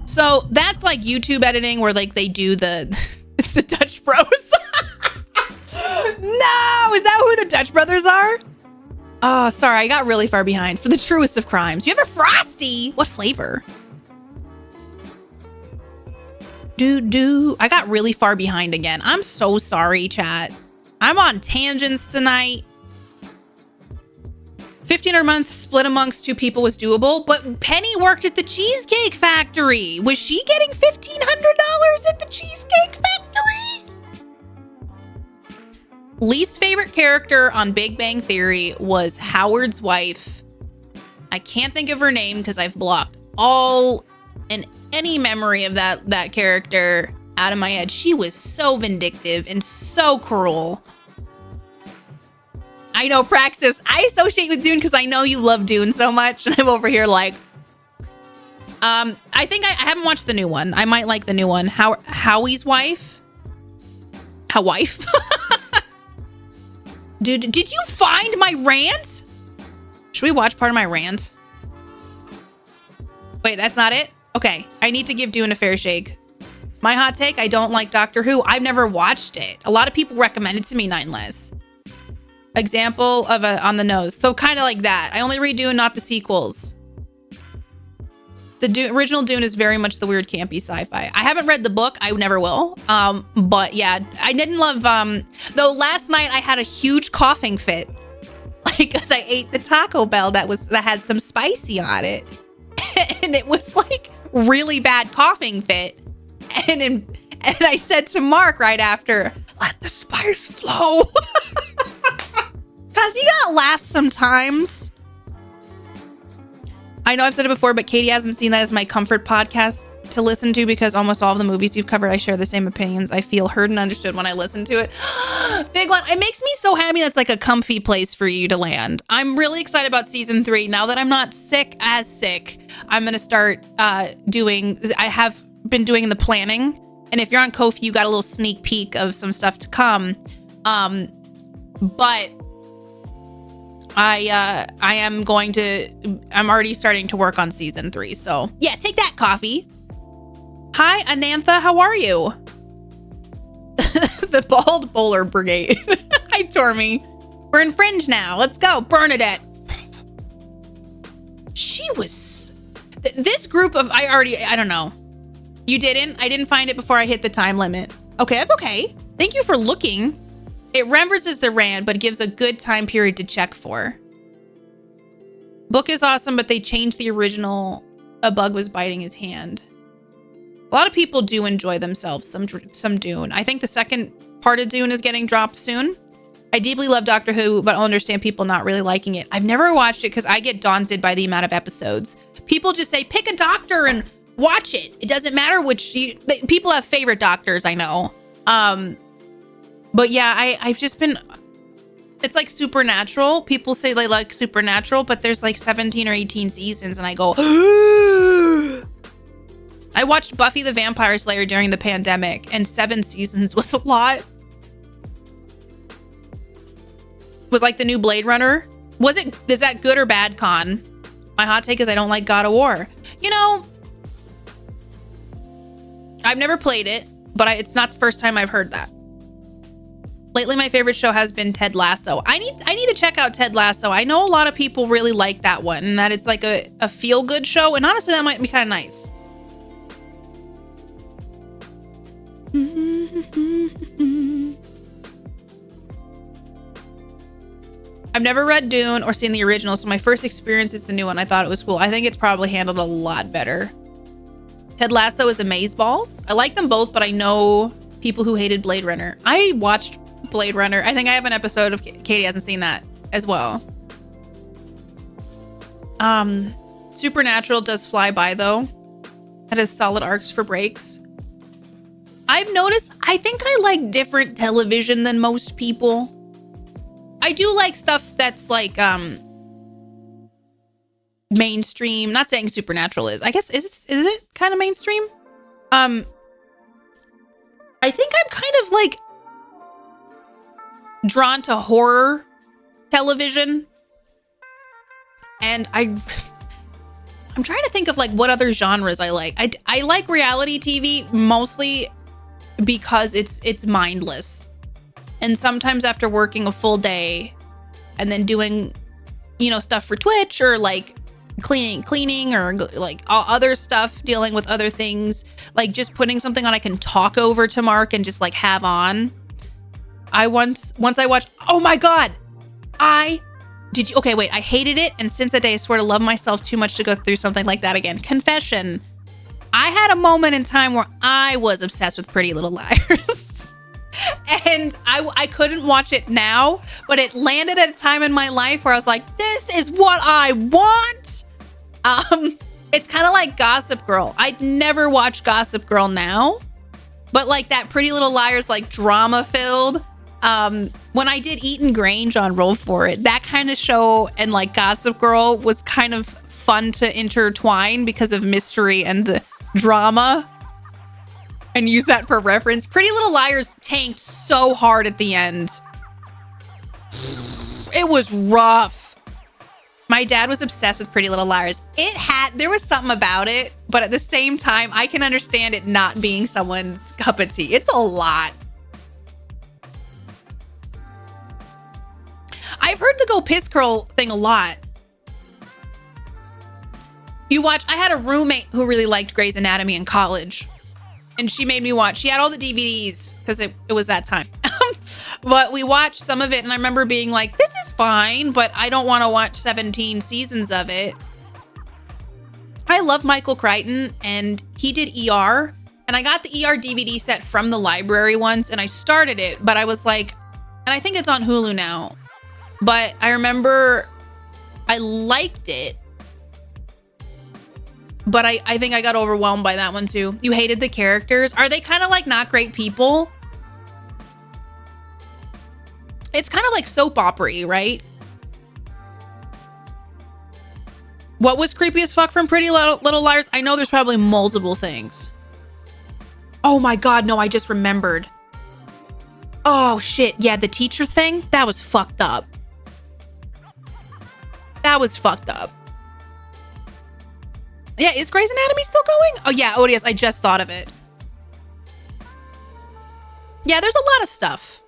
So that's like YouTube editing where like they do it's the Dutch Bros. No, is that who the Dutch Brothers are? Oh, sorry, I got really far behind. For the truest of crimes. You have a Frosty. What flavor? I got really far behind again. I'm so sorry, chat. I'm on tangents tonight. $1,500 a month split amongst two people was doable, but Penny worked at the Cheesecake Factory. Was she getting $1,500 at the Cheesecake Factory? Least favorite character on Big Bang Theory was Howard's wife. I can't think of her name because I've blocked all and any memory of that character out of my head. She was so vindictive and so cruel. I know, Praxis. I associate with Dune because I know you love Dune so much, and I'm over here like, I think I haven't watched the new one. I might like the new one. Howie's wife. How wife? Dude, did you find my rant? Should we watch part of my rant? Wait, that's not it? Okay, I need to give Dune a fair shake. My hot take, I don't like Doctor Who. I've never watched it. A lot of people recommend it to me, nine less. Example of a on the nose. So kind of like that. I only read Dune, not the sequels. The original Dune is very much the weird, campy sci-fi. I haven't read the book. I never will. But yeah, I didn't love, though last night I had a huge coughing fit. Like, because I ate the Taco Bell that had some spicy on it. And it was like really bad coughing fit. And I said to Mark right after, let the spice flow. Cause you gotta laugh sometimes. I know I've said it before, but Katie hasn't seen that as my comfort podcast to listen to because almost all of the movies you've covered, I share the same opinions. I feel heard and understood when I listen to it. Big one. It makes me so happy that's like a comfy place for you to land. I'm really excited about season 3. Now that I'm not sick, I'm going to start I have been doing the planning. And if you're on Ko-fi, you got a little sneak peek of some stuff to come. But I'm already starting to work on season 3. So yeah, take that, coffee. Hi, Anantha, how are you? The Bald Bowler Brigade. Hi, Tormy. We're in Fringe now. Let's go. Bernadette. She was... This group of... I don't know. You didn't? I didn't find it before I hit the time limit. Okay, that's okay. Thank you for looking. It references the Rand, but gives a good time period to check for. Book is awesome, but they changed the original. A bug was biting his hand. A lot of people do enjoy themselves some Dune. I think the second part of Dune is getting dropped soon. I deeply love Doctor Who, but I'll understand people not really liking it. I've never watched it because I get daunted by the amount of episodes. People just say, pick a doctor and watch it. It doesn't matter which... People have favorite doctors, I know. But yeah, I've just been... It's like Supernatural. People say they like Supernatural, but there's like 17 or 18 seasons, and I go... I watched Buffy the Vampire Slayer during the pandemic, and 7 seasons was a lot. Was like the new Blade Runner. Is that good or bad, Con? My hot take is I don't like God of War. You know, I've never played it, but it's not the first time I've heard that. Lately, my favorite show has been Ted Lasso. I need to check out Ted Lasso. I know a lot of people really like that one, and that it's like a feel-good show, and honestly, that might be kind of nice. I've never read Dune or seen the original, so my first experience is the new one. I thought it was cool. I think it's probably handled a lot better. Ted Lasso is amazeballs. I like them both, but I know people who hated Blade Runner. I watched Blade Runner. I think I have an episode of Katie hasn't seen that as well. Supernatural does fly by though. It has solid arcs for breaks. I've noticed, I think I like different television than most people. I do like stuff that's like mainstream. Not saying Supernatural is. I guess is it kind of mainstream? I think I'm kind of like drawn to horror television. And I'm trying to think of like what other genres I like. I like reality TV mostly because it's mindless. And sometimes after working a full day and then doing, stuff for Twitch or like cleaning or like other stuff, dealing with other things, like just putting something on I can talk over to Mark and just like have on. Once I watched, oh my God, okay, wait, I hated it. And since that day, I swear to love myself too much to go through something like that again. Confession. I had a moment in time where I was obsessed with Pretty Little Liars. And I couldn't watch it now, but it landed at a time in my life where I was like, this is what I want. It's kind of like Gossip Girl. I'd never watch Gossip Girl now, but like that Pretty Little Liars, like drama filled. When I did Eton Grange on Roll For It, that kind of show and like Gossip Girl was kind of fun to intertwine because of mystery and drama and use that for reference. Pretty Little Liars tanked so hard at the end. It was rough. My dad was obsessed with Pretty Little Liars. There was something about it, but at the same time, I can understand it not being someone's cup of tea. It's a lot. I've heard the Go Piss Curl thing a lot. I had a roommate who really liked Grey's Anatomy in college. And she made me watch. She had all the DVDs because it was that time. But we watched some of it and I remember being like, this is fine, but I don't want to watch 17 seasons of it. I love Michael Crichton and he did ER. And I got the ER DVD set from the library once and I started it, but I was like, and I think it's on Hulu now. But I remember I liked it. But I think I got overwhelmed by that one too. You hated the characters. Are they kind of like not great people? It's kind of like soap opera-y, right? What was creepy as fuck from Pretty Little Liars? I know there's probably multiple things. Oh my God, no, I just remembered. Oh shit, yeah, the teacher thing? That was fucked up. That was fucked up. Yeah, is Grey's Anatomy still going? Oh yeah, yes, I just thought of it. Yeah, there's a lot of stuff.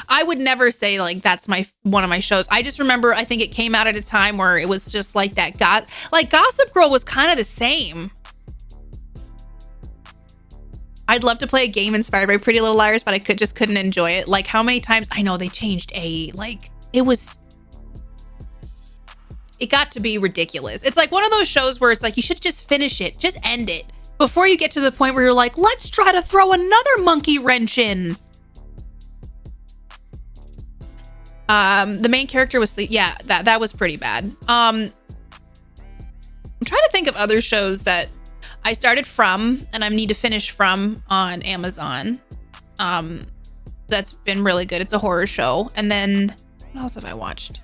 I would never say like that's one of my shows. I just remember I think it came out at a time where it was just like that. Gossip Girl was kind of the same. I'd love to play a game inspired by Pretty Little Liars, but I just couldn't enjoy it. Like how many times I know they changed it got to be ridiculous. It's like one of those shows where it's like you should just finish it, just end it before you get to the point where you're like, let's try to throw another monkey wrench in. The main character was that was pretty bad. I'm trying to think of other shows that I started from and I need to finish from on Amazon. That's been really good. It's a horror show. And then what else have I watched?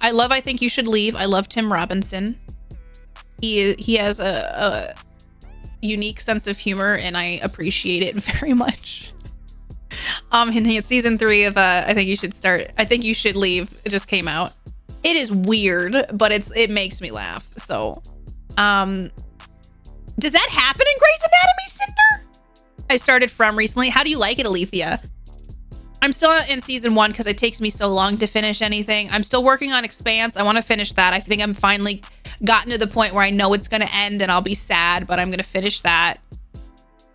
I Think You Should Leave. I love Tim Robinson. He has a unique sense of humor and I appreciate it very much. And it's season 3 of I Think You Should Leave. It just came out. It is weird, but it makes me laugh. So, does that happen in Grey's Anatomy, Cinder? I started from recently. How do you like it, Alethea? I'm still in season 1 because it takes me so long to finish anything. I'm still working on Expanse. I want to finish that. I think I'm finally gotten to the point where I know it's going to end and I'll be sad, but I'm going to finish that.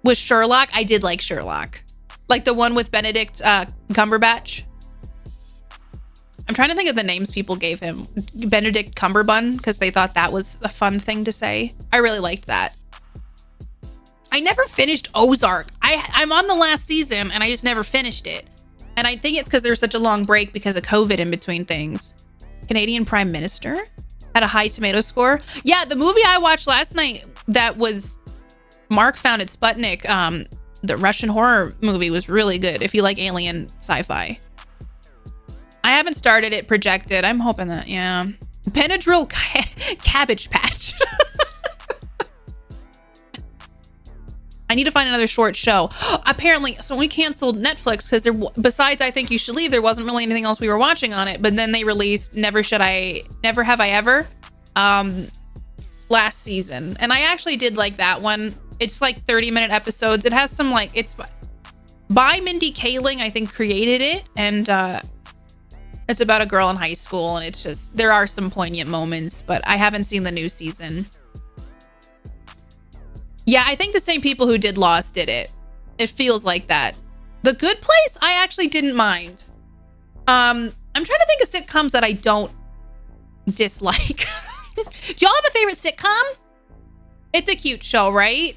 With Sherlock, I did like Sherlock. Like the one with Benedict Cumberbatch. I'm trying to think of the names people gave him. Benedict Cumberbun, because they thought that was a fun thing to say. I really liked that. I never finished Ozark. I'm on the last season and I just never finished it. And I think it's because there's such a long break because of COVID in between things. Canadian Prime Minister had a high tomato score. Yeah, the movie I watched last night that was Mark found at Sputnik, the Russian horror movie was really good if you like alien sci-fi. I haven't started it projected. I'm hoping that, yeah. Benadryl Cabbage Patch. I need to find another short show. Apparently, so we canceled Netflix because besides I Think You Should Leave, there wasn't really anything else we were watching on it. But then they released Never Have I Ever last season. And I actually did like that one. It's like 30-minute episodes. It has some it's by Mindy Kaling, I think created it. And it's about a girl in high school. And it's just, there are some poignant moments, but I haven't seen the new season. Yeah, I think the same people who did Lost did it. It feels like that. The Good Place, I actually didn't mind. I'm trying to think of sitcoms that I don't dislike. Do y'all have a favorite sitcom? It's a cute show, right?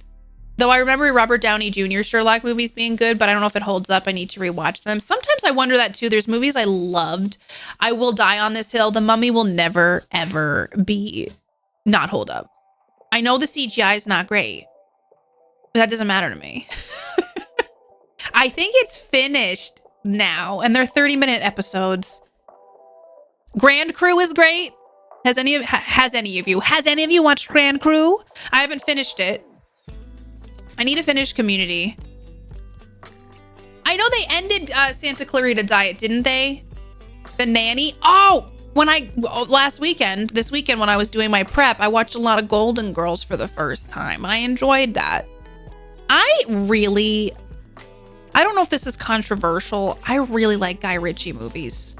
Though I remember Robert Downey Jr. Sherlock movies being good, but I don't know if it holds up. I need to rewatch them. Sometimes I wonder that too. There's movies I loved. I Will Die on This Hill. The Mummy will never, ever be not hold up. I know the CGI is not great. But that doesn't matter to me. I think it's finished now, and they're 30-minute episodes. Grand Crew is great. Has any of you watched Grand Crew? I haven't finished it. I need to finish Community. I know they ended Santa Clarita Diet, didn't they? The Nanny. Oh, this weekend when I was doing my prep, I watched a lot of Golden Girls for the first time, and I enjoyed that. I don't know if this is controversial. I really like Guy Ritchie movies.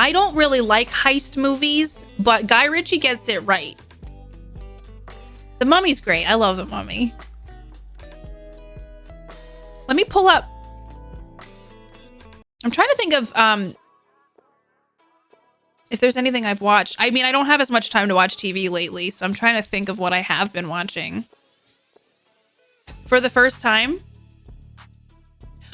I don't really like heist movies, but Guy Ritchie gets it right. The Mummy's great. I love The Mummy. Let me pull up. I'm trying to think of if there's anything I've watched. I mean, I don't have as much time to watch TV lately, so I'm trying to think of what I have been watching. For the first time?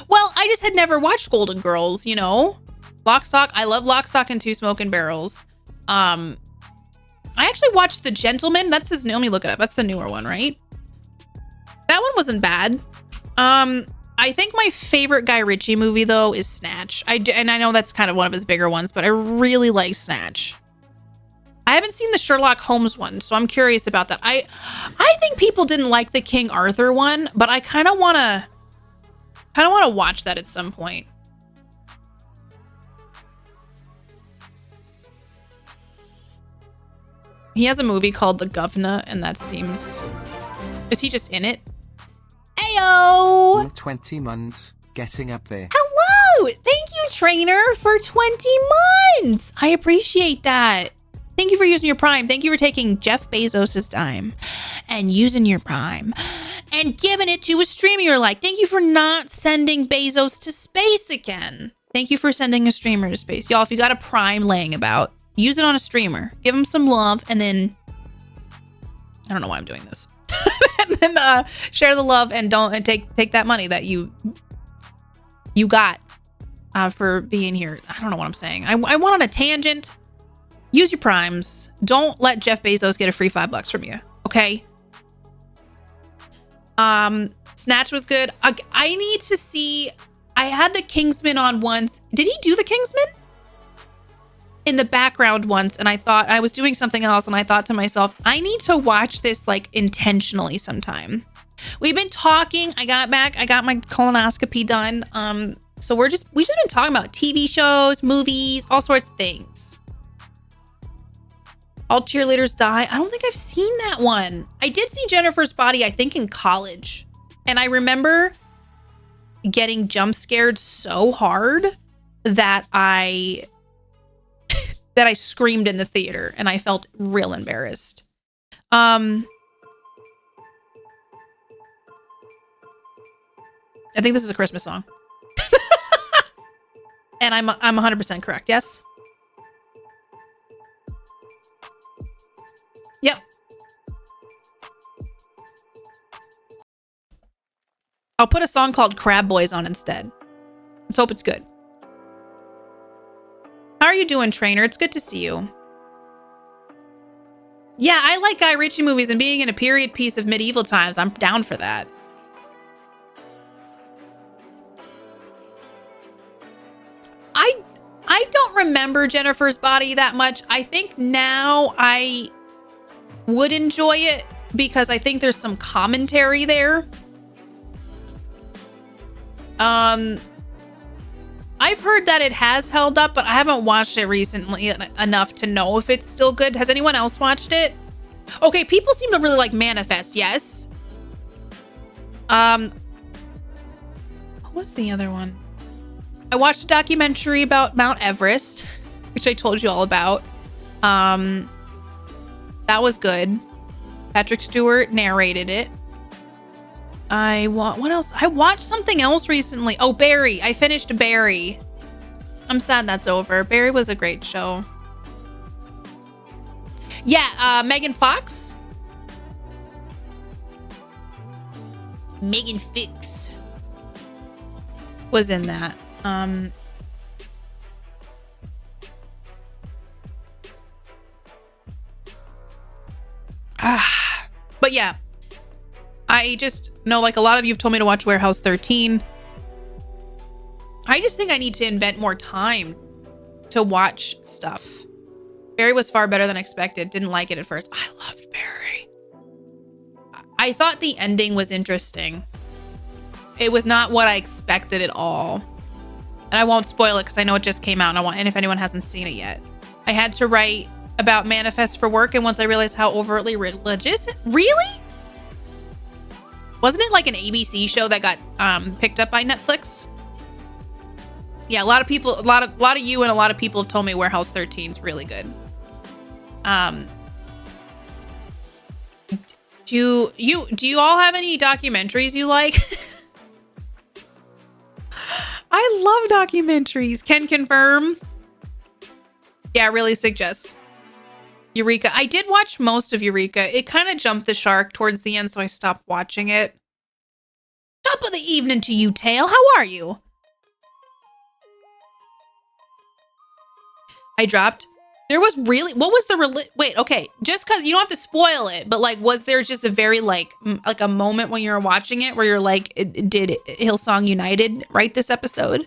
Well, I just had never watched Golden Girls, you know? Lock, Stock. I love Lock, Stock, and Two Smoking Barrels. I actually watched The Gentleman. That's his new. Let me look it up. That's the newer one, right? That one wasn't bad. I think my favorite Guy Ritchie movie, though, is Snatch. And I know that's kind of one of his bigger ones, but I really like Snatch. I haven't seen the Sherlock Holmes one, so I'm curious about that. I think people didn't like the King Arthur one, but I kind of want to watch that at some point. He has a movie called The Governor, and that seems... Is he just in it? Ayo! 20 months, getting up there. Hello! Thank you, trainer, for 20 months! I appreciate that. Thank you for using your Prime. Thank you for taking Jeff Bezos' time and using your Prime and giving it to a streamer you're like. Thank you for not sending Bezos to space again. Thank you for sending a streamer to space. Y'all, if you got a Prime laying about, use it on a streamer. Give them some love, and then... I don't know why I'm doing this. And then share the love and take that money that you got for being here. I don't know what I'm saying. I went on a tangent. Use your Primes. Don't let Jeff Bezos get a free $5 from you. Okay. Snatch was good. I need to see. I had the Kingsman on once. Did he do the Kingsman? In the background once, and I thought I was doing something else, and I thought to myself, I need to watch this like intentionally sometime. We've been talking. I got back. I got my colonoscopy done. So we've just been talking about TV shows, movies, all sorts of things. All Cheerleaders Die. I don't think I've seen that one. I did see Jennifer's Body, I think, in college, and I remember getting jump scared so hard that I screamed in the theater, and I felt real embarrassed. I think this is a Christmas song. And I'm 100% correct, yes? Yep. I'll put a song called Crab Boys on instead. Let's hope it's good. How are you doing, trainer? It's good to see you. Yeah, I like Guy Ritchie movies, and being in a period piece of medieval times, I'm down for that. I don't remember Jennifer's Body that much. I think now I would enjoy it because I think there's some commentary there. I've heard that it has held up, but I haven't watched it recently enough to know if it's still good. Has anyone else watched it? Okay, people seem to really like Manifest, yes. What was the other one? I watched a documentary about Mount Everest, which I told you all about. That was good. Patrick Stewart narrated it. What else? I watched something else recently. Oh, Barry. I finished Barry. I'm sad that's over. Barry was a great show. Yeah, Megan Fox. Megan Fox was in that. But yeah. I just know, like, a lot of you have told me to watch Warehouse 13. I just think I need to invent more time to watch stuff. Barry was far better than expected. Didn't like it at first. I loved Barry. I thought the ending was interesting. It was not what I expected at all. And I won't spoil it because I know it just came out, and if anyone hasn't seen it yet. I had to write about Manifest for work, and once I realized how overtly religious... Really? Wasn't it like an ABC show that got picked up by Netflix? Yeah, a lot of people, a lot of you and a lot of people have told me Warehouse 13 is really good. Do you all have any documentaries you like? I love documentaries. Can confirm. Yeah, really suggest Eureka. I did watch most of Eureka. It kind of jumped the shark towards the end, so I stopped watching it. Top of the evening to you, Tail. How are you? I dropped. There was really, what was the, wait, okay. Just because you don't have to spoil it, but like, was there just a very like a moment when you were watching it where you're like, did Hillsong United write this episode?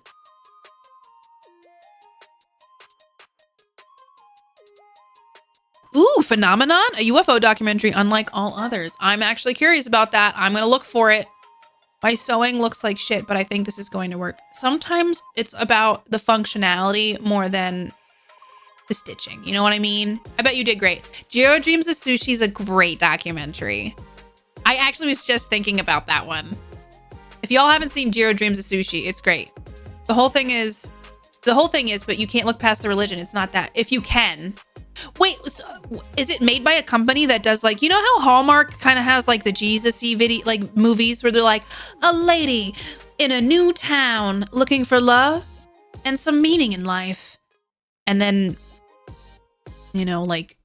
Ooh, Phenomenon, a UFO documentary unlike all others. I'm actually curious about that. I'm going to look for it. My sewing looks like shit, but I think this is going to work. Sometimes it's about the functionality more than the stitching. You know what I mean? I bet you did great. Jiro Dreams of Sushi is a great documentary. I actually was just thinking about that one. If y'all haven't seen Jiro Dreams of Sushi, it's great. The whole thing is, but you can't look past the religion. It's not that. If you can. Wait, so is it made by a company that does like, you know how Hallmark kind of has like the Jesus-y video, like movies where they're like a lady in a new town looking for love and some meaning in life. And then, you know, like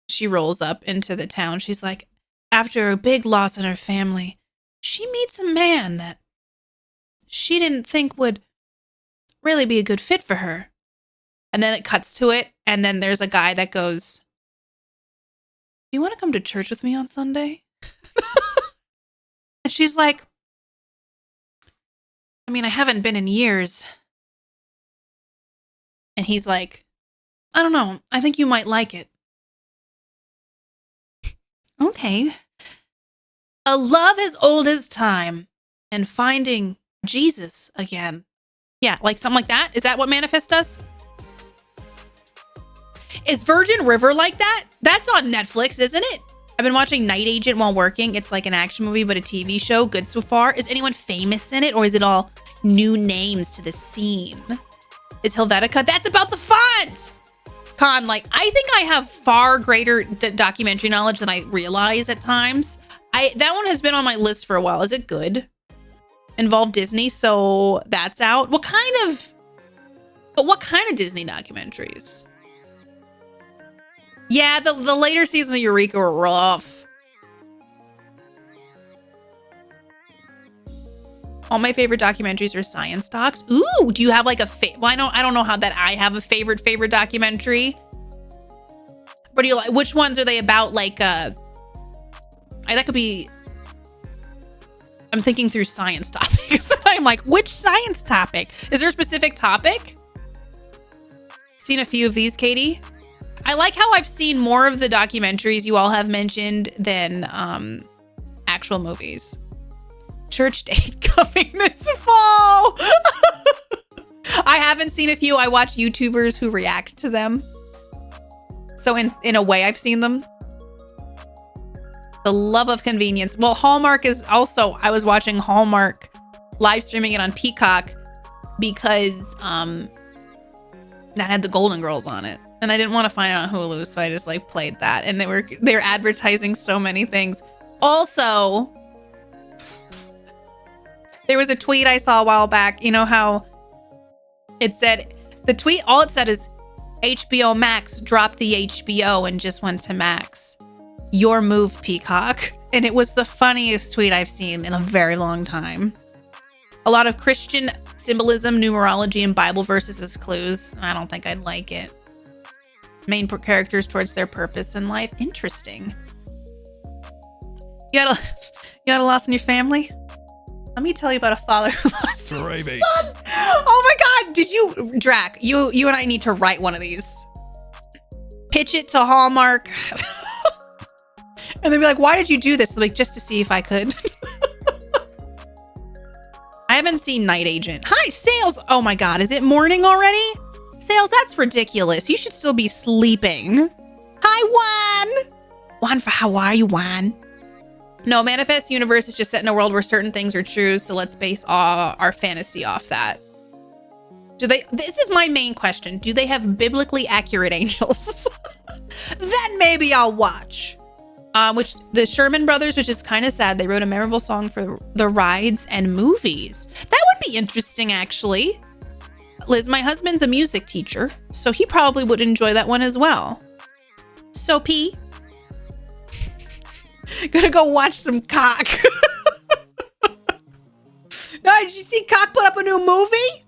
she rolls up into the town. She's like, after a big loss in her family, she meets a man that she didn't think would really be a good fit for her. And then it cuts to it. And then there's a guy that goes, do you want to come to church with me on Sunday? And she's like, I mean, I haven't been in years. And he's like, I don't know. I think you might like it. Okay. A love as old as time and finding Jesus again. Yeah, like something like that. Is that what Manifest does? Is Virgin River like that? That's on Netflix, isn't it? I've been watching Night Agent while working. It's like an action movie, but a TV show. Good so far. Is anyone famous in it, or is it all new names to the scene? Is Helvetica? That's about the font! Con, like, I think I have far greater documentary knowledge than I realize at times. That one has been on my list for a while. Is it good? Involve Disney, so that's out. What kind of Disney documentaries? Yeah, the later seasons of Eureka were rough. All my favorite documentaries are science docs. Ooh, do you have like a well, I don't know how that I have a favorite documentary. What do you like? Which ones are they about? Like, that could be. I'm thinking through science topics. I'm like, which science topic? Is there a specific topic? Seen a few of these, Katie. I like how I've seen more of the documentaries you all have mentioned than actual movies. Church date coming this fall. I haven't seen a few. I watch YouTubers who react to them. So in a way, I've seen them. The love of convenience. Well, Hallmark is also, I was watching Hallmark, live streaming it on Peacock because that had the Golden Girls on it. And I didn't want to find it on Hulu, so I just like played that. And they're advertising so many things. Also, there was a tweet I saw a while back. You know how it said, the tweet, all it said is HBO Max dropped the HBO and just went to Max. Your move, Peacock. And it was the funniest tweet I've seen in a very long time. A lot of Christian symbolism, numerology, and Bible verses as clues. I don't think I'd like it. Main characters towards their purpose in life. Interesting. You got a loss in your family? Let me tell you about a father who lost his son. Oh my God! Did you, Drac? You and I need to write one of these. Pitch it to Hallmark, and they'd be like, "Why did you do this?" I'm like, just to see if I could. I haven't seen Night Agent. Hi, Sales. Oh my God, is it morning already? Sales, that's ridiculous. You should still be sleeping. Hi, Juan. Juan, for how are you, Juan? No, Manifest Universe is just set in a world where certain things are true, so let's base our fantasy off that. This is my main question. Do they have biblically accurate angels? Then maybe I'll watch. Which the Sherman Brothers, which is kind of sad. They wrote a memorable song for the rides and movies. That would be interesting, actually. Liz, my husband's a music teacher, so he probably would enjoy that one as well. So, P, gonna go watch some Cock. Did you see Cock put up a new movie?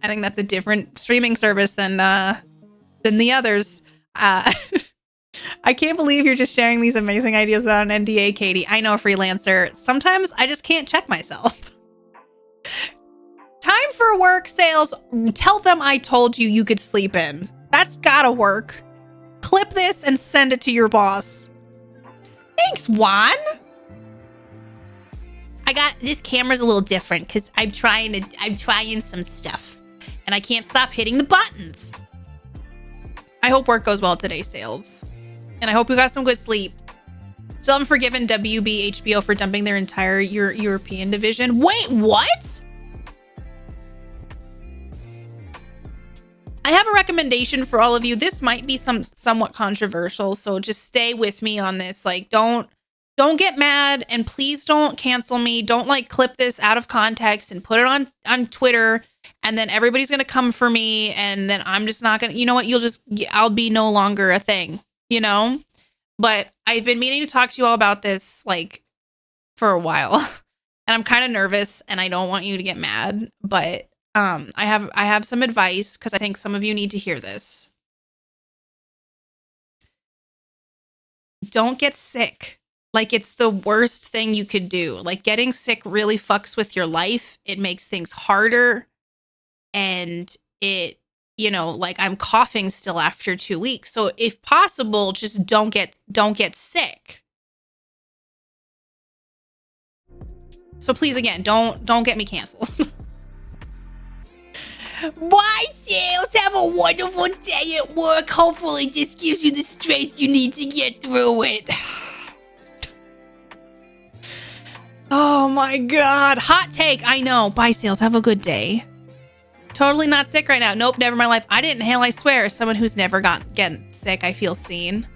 I think that's a different streaming service than the others. I can't believe you're just sharing these amazing ideas without an NDA, Katie. I know, freelancer. Sometimes I just can't check myself. Time for work, sales. Tell them I told you could sleep in. That's gotta work. Clip this and send it to your boss. Thanks, Juan. This camera's a little different because I'm trying some stuff and I can't stop hitting the buttons. I hope work goes well today, sales. And I hope you got some good sleep. Still haven't forgiven WB HBO for dumping their entire European division. Wait, what? I have a recommendation for all of you. This might be somewhat controversial, so just stay with me on this. Like, don't get mad, and please don't cancel me. Don't like clip this out of context and put it on Twitter, and then everybody's gonna come for me, and then I'm just not gonna. You know what? I'll be no longer a thing. You know. But I've been meaning to talk to you all about this like for a while, and I'm kind of nervous, and I don't want you to get mad, but. I have some advice because I think some of you need to hear this. Don't get sick. Like, it's the worst thing you could do. Like, getting sick really fucks with your life. It makes things harder. And it, like I'm coughing still after 2 weeks. So if possible, just don't get sick. So please, again, don't get me canceled. Bye, sales. Have a wonderful day at work. Hopefully this gives you the strength you need to get through it. Oh my God. Hot take. I know. Bye, sales. Have a good day. Totally not sick right now. Nope, never in my life. I didn't inhale, I swear. As someone who's never gotten sick, I feel seen.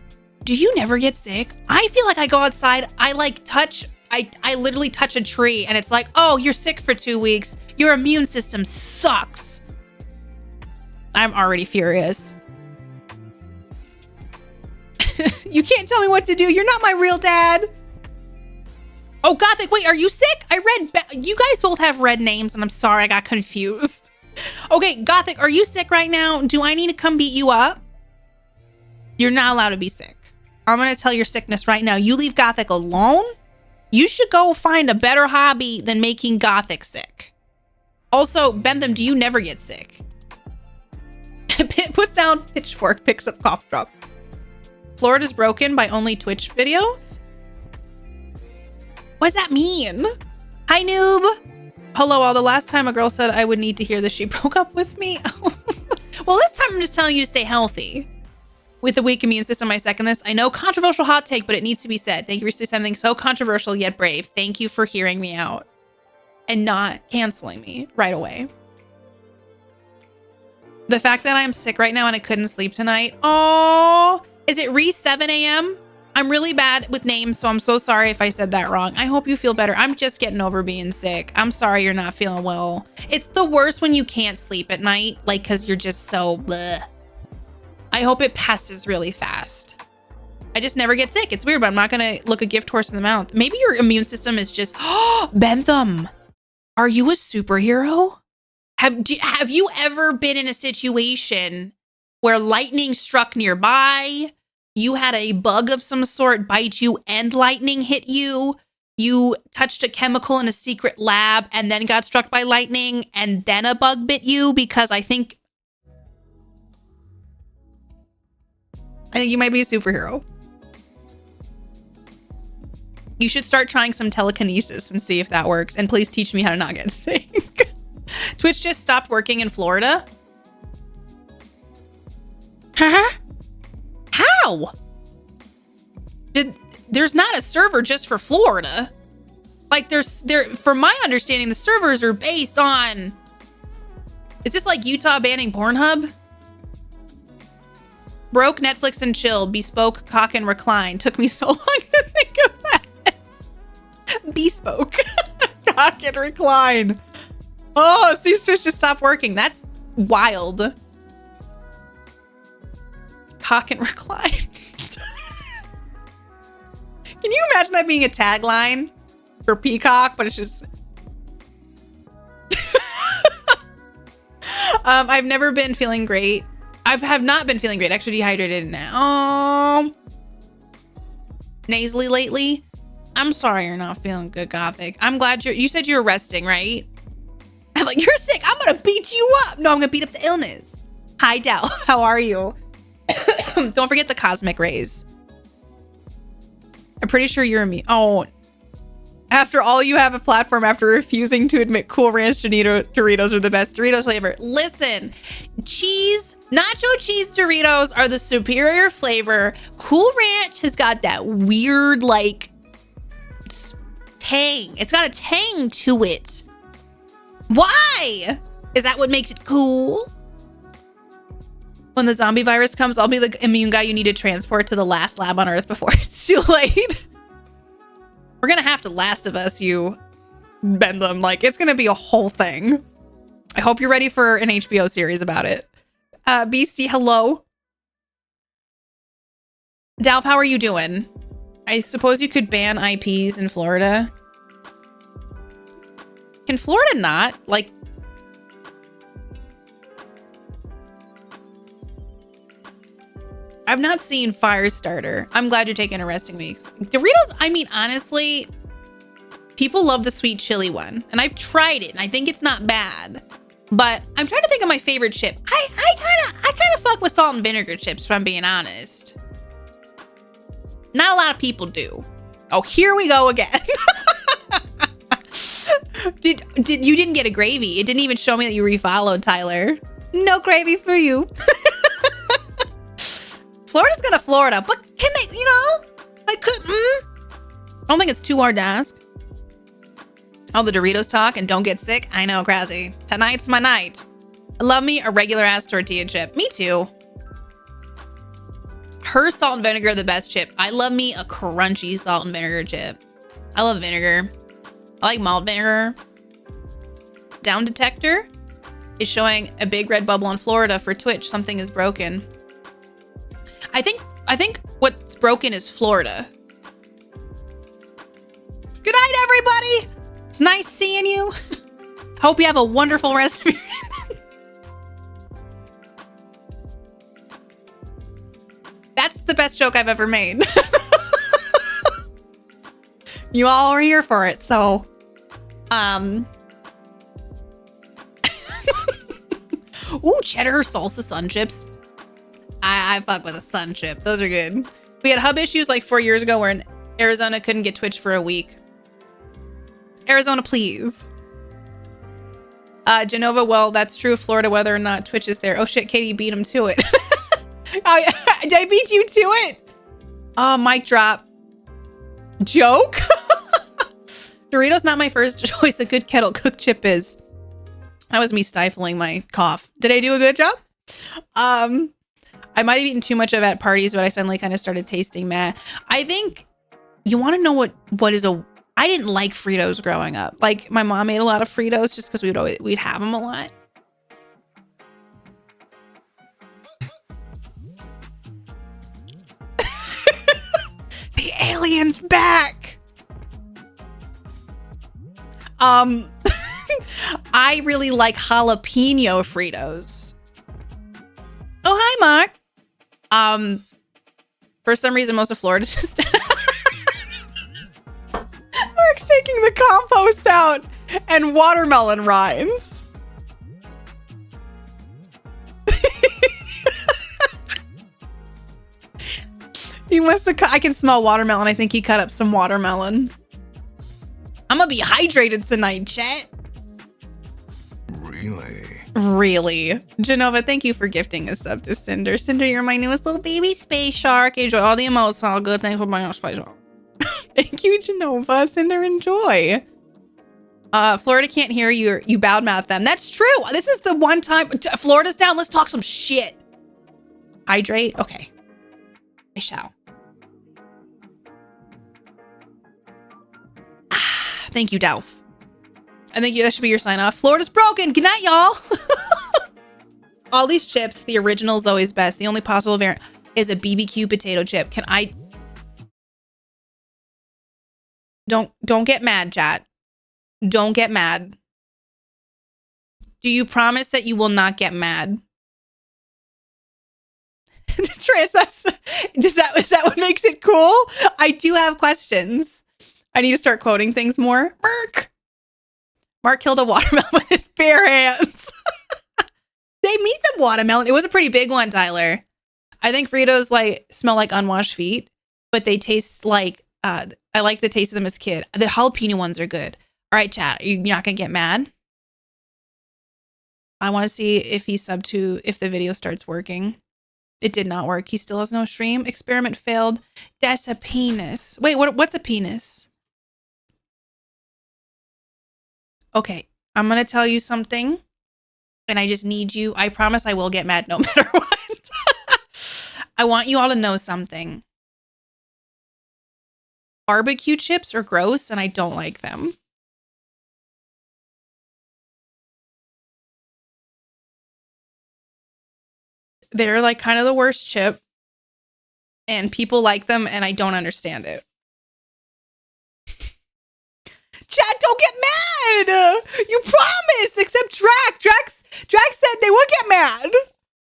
Do you never get sick? I feel like I go outside. I literally touch a tree and it's like, oh, you're sick for 2 weeks. Your immune system sucks. I'm already furious. You can't tell me what to do. You're not my real dad. Oh, Gothic, wait, are you sick? You guys both have red names and I'm sorry, I got confused. Okay, Gothic, are you sick right now? Do I need to come beat you up? You're not allowed to be sick. I'm going to tell your sickness right now. You leave Gothic alone. You should go find a better hobby than making Gothic sick. Also, Bentham, do you never get sick? Puts down pitchfork, picks up cough drop. Florida's broken by only Twitch videos? What does that mean? Hi, noob. Hello, all. The last time a girl said I would need to hear this, she broke up with me. Well, this time I'm just telling you to stay healthy. With a weak immune system, I second this. I know, controversial hot take, but it needs to be said. Thank you for saying something so controversial yet brave. Thank you for hearing me out and not canceling me right away. The fact that I'm sick right now and I couldn't sleep tonight. Oh, is it re 7 a.m.? I'm really bad with names, so I'm so sorry if I said that wrong. I hope you feel better. I'm just getting over being sick. I'm sorry you're not feeling well. It's the worst when you can't sleep at night, like, because you're just so bleh. I hope it passes really fast. I just never get sick. It's weird, but I'm not going to look a gift horse in the mouth. Maybe your immune system is just, oh, Bentham, are you a superhero? Have you ever been in a situation where lightning struck nearby? You had a bug of some sort bite you and lightning hit you. You touched a chemical in a secret lab and then got struck by lightning and then a bug bit you, because I think you might be a superhero. You should start trying some telekinesis and see if that works. And please teach me how to not get sick. Twitch just stopped working in Florida. Huh? How? There's not a server just for Florida. Like, from my understanding, the servers are based on Is this like Utah banning Pornhub? Broke Netflix and chill. Bespoke cock and recline. Took me so long to think of that. Bespoke cock and recline. Oh, C-Switch just stopped working. That's wild. Cock and recline. Can you imagine that being a tagline for Peacock? But it's just... I've never been feeling great. I have not been feeling great. Actually dehydrated now. Nasally lately. I'm sorry you're not feeling good, Gothic. I'm glad you said you were resting, right? I'm like, you're sick. I'm going to beat you up. No, I'm going to beat up the illness. Hi, Dal. How are you? Don't forget the cosmic rays. I'm pretty sure you're immune. Oh, after all, you have a platform after refusing to admit Cool Ranch Doritos are the best Doritos flavor. Listen, nacho cheese Doritos are the superior flavor. Cool Ranch has got that weird, like, tang. It's got a tang to it. Why? Is that what makes it cool? When the zombie virus comes, I'll be the immune guy you need to transport to the last lab on Earth before it's too late. We're gonna have to Last of Us you, Bedlam. Like, it's gonna be a whole thing. I hope you're ready for an HBO series about it. BC, hello. Dalf, how are you doing? I suppose you could ban IPs in Florida. Can Florida not? Like, I've not seen Firestarter. I'm glad you're taking a resting weeks. Doritos, I mean, honestly, people love the sweet chili one. And I've tried it, and I think it's not bad. But I'm trying to think of my favorite chip. I kind of fuck with salt and vinegar chips, if I'm being honest. Not a lot of people do. Oh, here we go again. You didn't get a gravy. It didn't even show me that you refollowed, Tyler. No gravy for you. Florida's gonna Florida, but can they, I don't think it's too hard to ask. All the Doritos talk and don't get sick. I know, Krasy. Tonight's my night. I love me a regular ass tortilla chip. Me too. Her salt and vinegar, the best chip. I love me a crunchy salt and vinegar chip. I love vinegar. I like malt vinegar. Down detector is showing a big red bubble in Florida for Twitch. Something is broken. I think what's broken is Florida. Good night, everybody. It's nice seeing you. Hope you have a wonderful rest of your That's the best joke I've ever made. You all are here for it, so ooh, cheddar salsa sun chips. I fuck with a sun chip. Those are good. We had hub issues like 4 years ago where in Arizona couldn't get Twitch for a week. Arizona, please. Genova, well, that's true of Florida, whether or not Twitch is there. Oh shit, Katie beat him to it. Did I beat you to it? Oh, mic drop. Joke? Doritos not my first choice. A good kettle cooked chip is. That was me stifling my cough. Did I do a good job? I might have eaten too much of it at parties, but I suddenly kind of started tasting meh. I think you want to know what is a... I didn't like Fritos growing up. Like, my mom made a lot of Fritos just because we'd have them a lot. The alien's back! I really like jalapeno Fritos. Oh, hi, Mark. For some reason, most of Florida just... Mark's taking the compost out and watermelon rinds. He must have I can smell watermelon. I think he cut up some watermelon. I'm gonna be hydrated tonight, chat. Really? Genova, thank you for gifting a sub to Cinder. Cinder, you're my newest little baby space shark. Enjoy all the emotes. All good. Thanks for buying our space shark. Thank you, Genova. Cinder, enjoy. Florida can't hear you. You bad mouth them. That's true. This is the one time Florida's down. Let's talk some shit. Hydrate. Okay. I shall. Thank you, Dolph. I think that should be your sign off. Florida's broken. Good night, y'all. All these chips, the original is always best. The only possible variant is a BBQ potato chip. Can I? Don't get mad, chat. Don't get mad. Do you promise that you will not get mad? Trace, is that what makes it cool? I do have questions. I need to start quoting things more. Mark killed a watermelon with his bare hands. They made some watermelon. It was a pretty big one, Tyler. I think Fritos like smell like unwashed feet, but they taste like I like the taste of them as a kid. The jalapeno ones are good. All right, chat. You're not gonna get mad. I want to see if he subbed to if the video starts working. It did not work. He still has no stream. Experiment failed. That's a penis. Wait, what's a penis? Okay, I'm gonna tell you something, and I just need you. I promise I will get mad no matter what. I want you all to know something. Barbecue chips are gross, and I don't like them. They're like kind of the worst chip, and people like them, and I don't understand it. Chat, don't get mad. You promised, except Drac. Drac said they would get mad.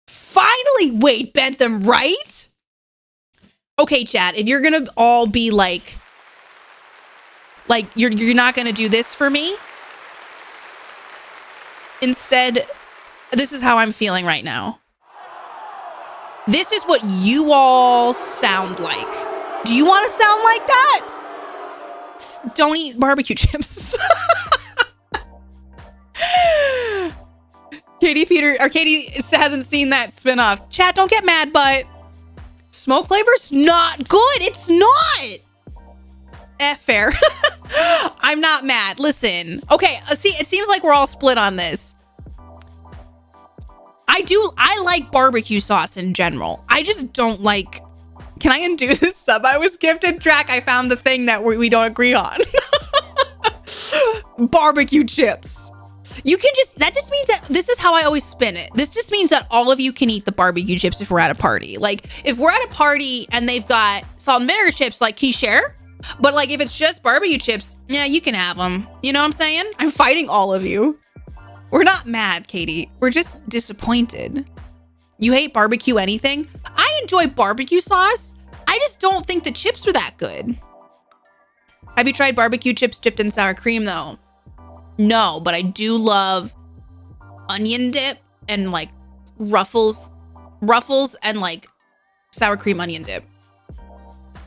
Finally, wait, Bentham, right? Okay, chat, if you're gonna all be like you're not gonna do this for me. Instead, this is how I'm feeling right now. This is what you all sound like. Do you want to sound like that? Don't eat barbecue chips. Katie hasn't seen that spinoff. Chat, don't get mad, but smoke flavor's not good. It's not. Fair. I'm not mad. Listen. Okay, see, it seems like we're all split on this. I like barbecue sauce in general. I just don't like... Can I undo this sub I was gifted? Drac, I found the thing that we don't agree on. Barbecue chips. You can just... That just means that... This is how I always spin it. This just means that all of you can eat the barbecue chips if we're at a party. Like, if we're at a party and they've got salt and vinegar chips, like, can you share? But, like, if it's just barbecue chips, yeah, you can have them. You know what I'm saying? I'm fighting all of you. We're not mad, Katie. We're just disappointed. You hate barbecue anything? I enjoy barbecue sauce. I just don't think the chips are that good. Have you tried barbecue chips dipped in sour cream, though? No, but I do love onion dip and, like, Ruffles and, like, sour cream onion dip.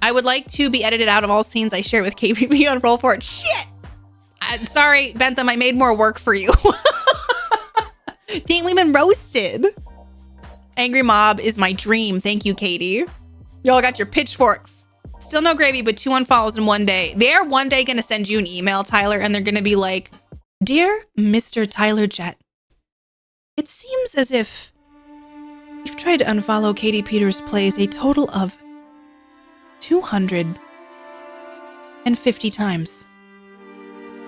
I would like to be edited out of all scenes I share with KPP on Roll For It. Shit! Sorry, Bentham, I made more work for you. Dang, we've been roasted. Angry Mob is my dream. Thank you, Katie. Y'all got your pitchforks. Still no gravy, but 2 unfollows in one day. They're one day going to send you an email, Tyler, and they're going to be like, Dear Mr. Tyler Jet, it seems as if you've tried to unfollow Katie Peters Plays a total of 250 times.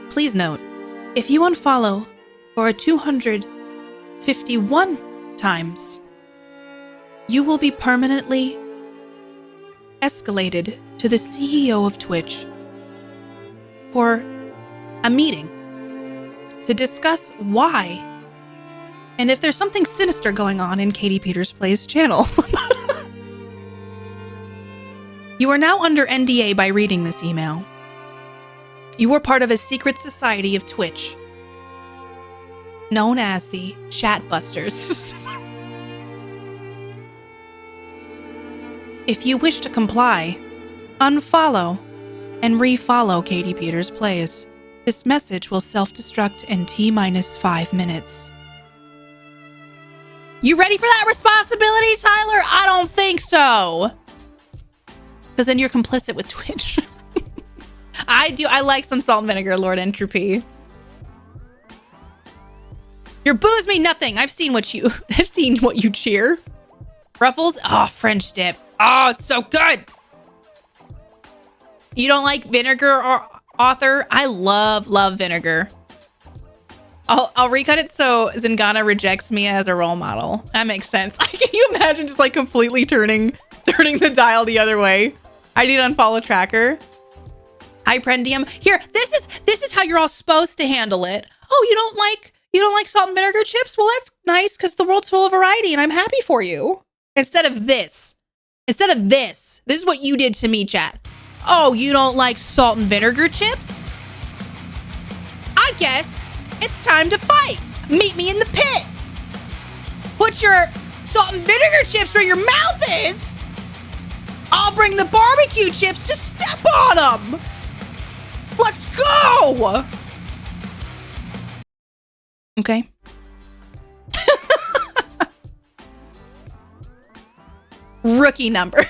Please note, if you unfollow for 251 times, you will be permanently escalated to the CEO of Twitch for a meeting to discuss why and if there's something sinister going on in Katie Peters Plays channel. You are now under NDA by reading this email. You were part of a secret society of Twitch, known as the Chat Busters. If you wish to comply, unfollow and refollow Katie Peters Plays. This message will self-destruct in T-5 minutes. You ready for that responsibility, Tyler? I don't think so. Because then you're complicit with Twitch. I like some salt and vinegar, Lord Entropy. Your booze mean nothing. I've seen what you cheer. Ruffles? Oh, French dip. Oh, it's so good. You don't like vinegar or author? I love vinegar. I'll recut it so Zingana rejects me as a role model. That makes sense. Can you imagine just like completely turning the dial the other way? I need to unfollow tracker. Hi, Prendium. Here, this is how you're all supposed to handle it. Oh, you don't like salt and vinegar chips? Well, that's nice because the world's full of variety and I'm happy for you. Instead of this is what you did to me, chat. Oh, you don't like salt and vinegar chips? I guess it's time to fight. Meet me in the pit. Put your salt and vinegar chips where your mouth is. I'll bring the barbecue chips to step on them. Let's go. Okay. Rookie numbers.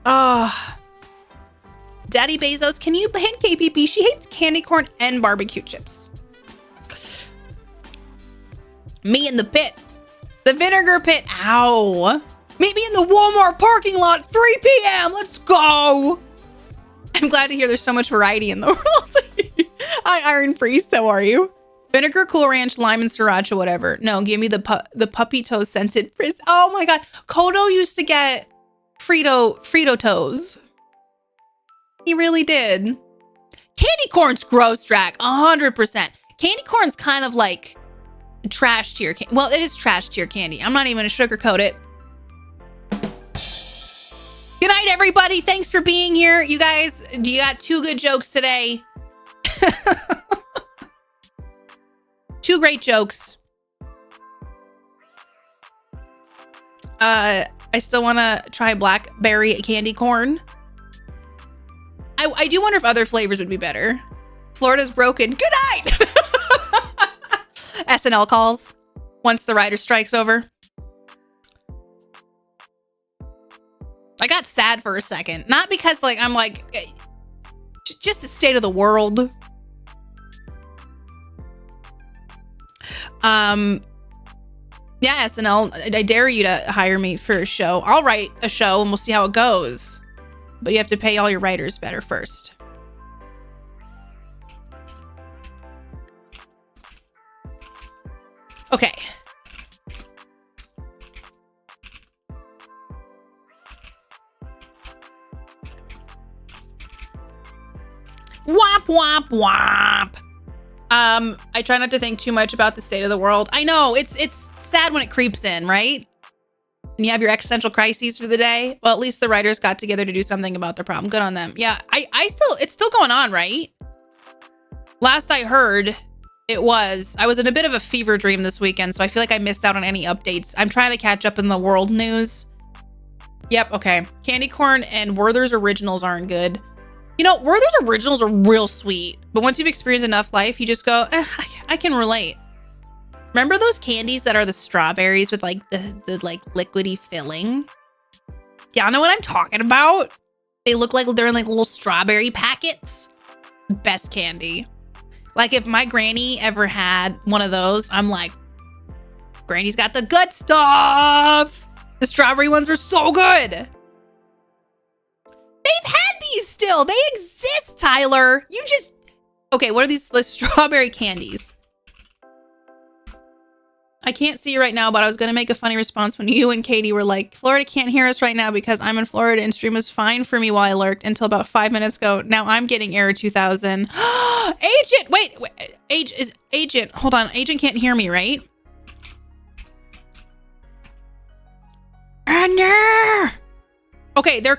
Oh. Daddy Bezos, can you ban KPP? She hates candy corn and barbecue chips. Me in the pit. The vinegar pit. Ow. Meet me in the Walmart parking lot, 3 p.m. Let's go. I'm glad to hear there's so much variety in the world. Hi, Iron Priest. How are you? Vinegar, Cool Ranch, lime, and sriracha, whatever. No, give me the puppy toe scented frizz. Oh my god. Kodo used to get Frito toes. He really did. Candy corn's gross, Drac. 100%. Candy corn's kind of like trash tier. Well, it is trash tier candy. I'm not even gonna sugarcoat it. Good night, everybody. Thanks for being here. You guys, you got 2 good jokes today. 2 great jokes. I still want to try blackberry candy corn. I do wonder if other flavors would be better. Florida's broken. Good night. SNL calls once the writer strike's over. I got sad for a second. Not because like I'm like just the state of the world. Yeah, SNL, I dare you to hire me for a show. I'll write a show and we'll see how it goes. But you have to pay all your writers better first. Okay. Womp, womp, womp. I try not to think too much about the state of the world. I know, it's sad when it creeps in, right? And you have your existential crises for the day. Well, at least the writers got together to do something about the problem. Good on them. Yeah, it's still going on, right? Last I heard, I was in a bit of a fever dream this weekend, so I feel like I missed out on any updates. I'm trying to catch up in the world news. Yep, okay. Candy corn and Werther's Originals aren't good. You know, Werther's Originals are real sweet, but once you've experienced enough life, you just go, I can relate. Remember those candies that are the strawberries with like the like liquidy filling? Y'all know what I'm talking about? They look like they're in like little strawberry packets. Best candy. Like if my granny ever had one of those, I'm like, Granny's got the good stuff. The strawberry ones were so good. They've had these still. They exist, Tyler. You just... Okay, what are these? The strawberry candies. I can't see you right now, but I was going to make a funny response when you and Katie were like, Florida can't hear us right now because I'm in Florida and stream was fine for me while I lurked until about 5 minutes ago. Now I'm getting error 2000. Agent! Wait. Agent. Hold on. Agent can't hear me, right? No. Okay, they're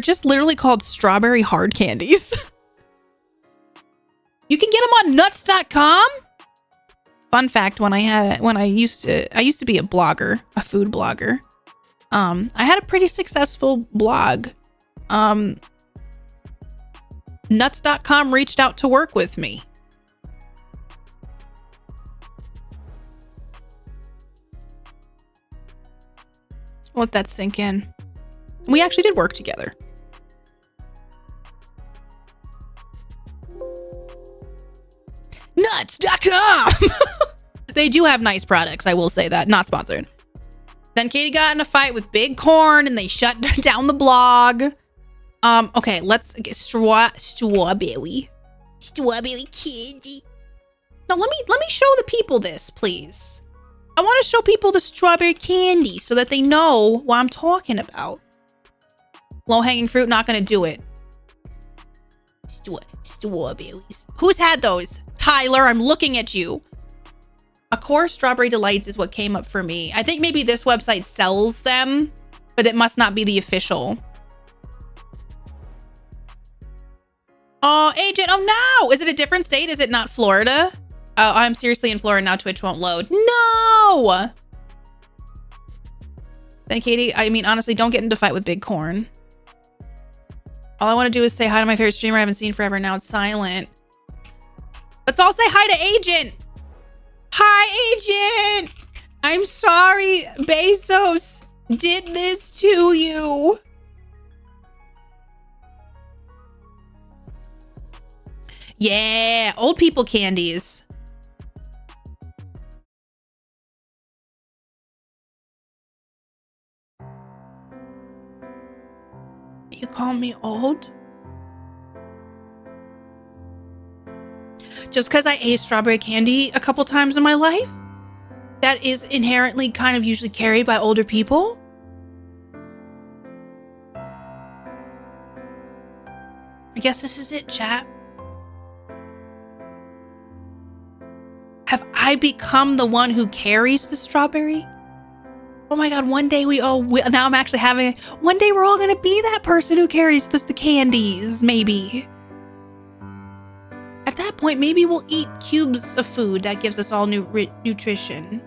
just literally called strawberry hard candies. You can get them on nuts.com. Fun fact, I used to be a blogger, a food blogger. I had a pretty successful blog. Nuts.com reached out to work with me. Let that sink in. We actually did work together. Nuts! They do have nice products, I will say that. Not sponsored. Then Katie got in a fight with Big Corn and they shut down the blog. Okay, let's get strawberry candy. Now let me show the people this, please. I want to show people the strawberry candy so that they know what I'm talking about. Low-hanging fruit, not gonna do it. Strawberries. Who's had those? Tyler, I'm looking at you. Accor Strawberry Delights is what came up for me. I think maybe this website sells them, but it must not be the official. Oh, agent. Oh, no. Is it a different state? Is it not Florida? Oh, I'm seriously in Florida now. Twitch won't load. No. Then Katie, I mean, honestly, don't get into a fight with Big Corn. All I want to do is say hi to my favorite streamer I haven't seen forever. Now it's silent. Let's all say hi to Agent. Hi, Agent. I'm sorry Bezos did this to you. Yeah, old people candies. You call me old? Just because I ate strawberry candy a couple times in my life? That is inherently kind of usually carried by older people? I guess this is it, chat. Have I become the one who carries the strawberry? Oh my god, one day now I'm actually having, one day we're all gonna be that person who carries the candies, maybe. At that point, maybe we'll eat cubes of food that gives us all nutrition.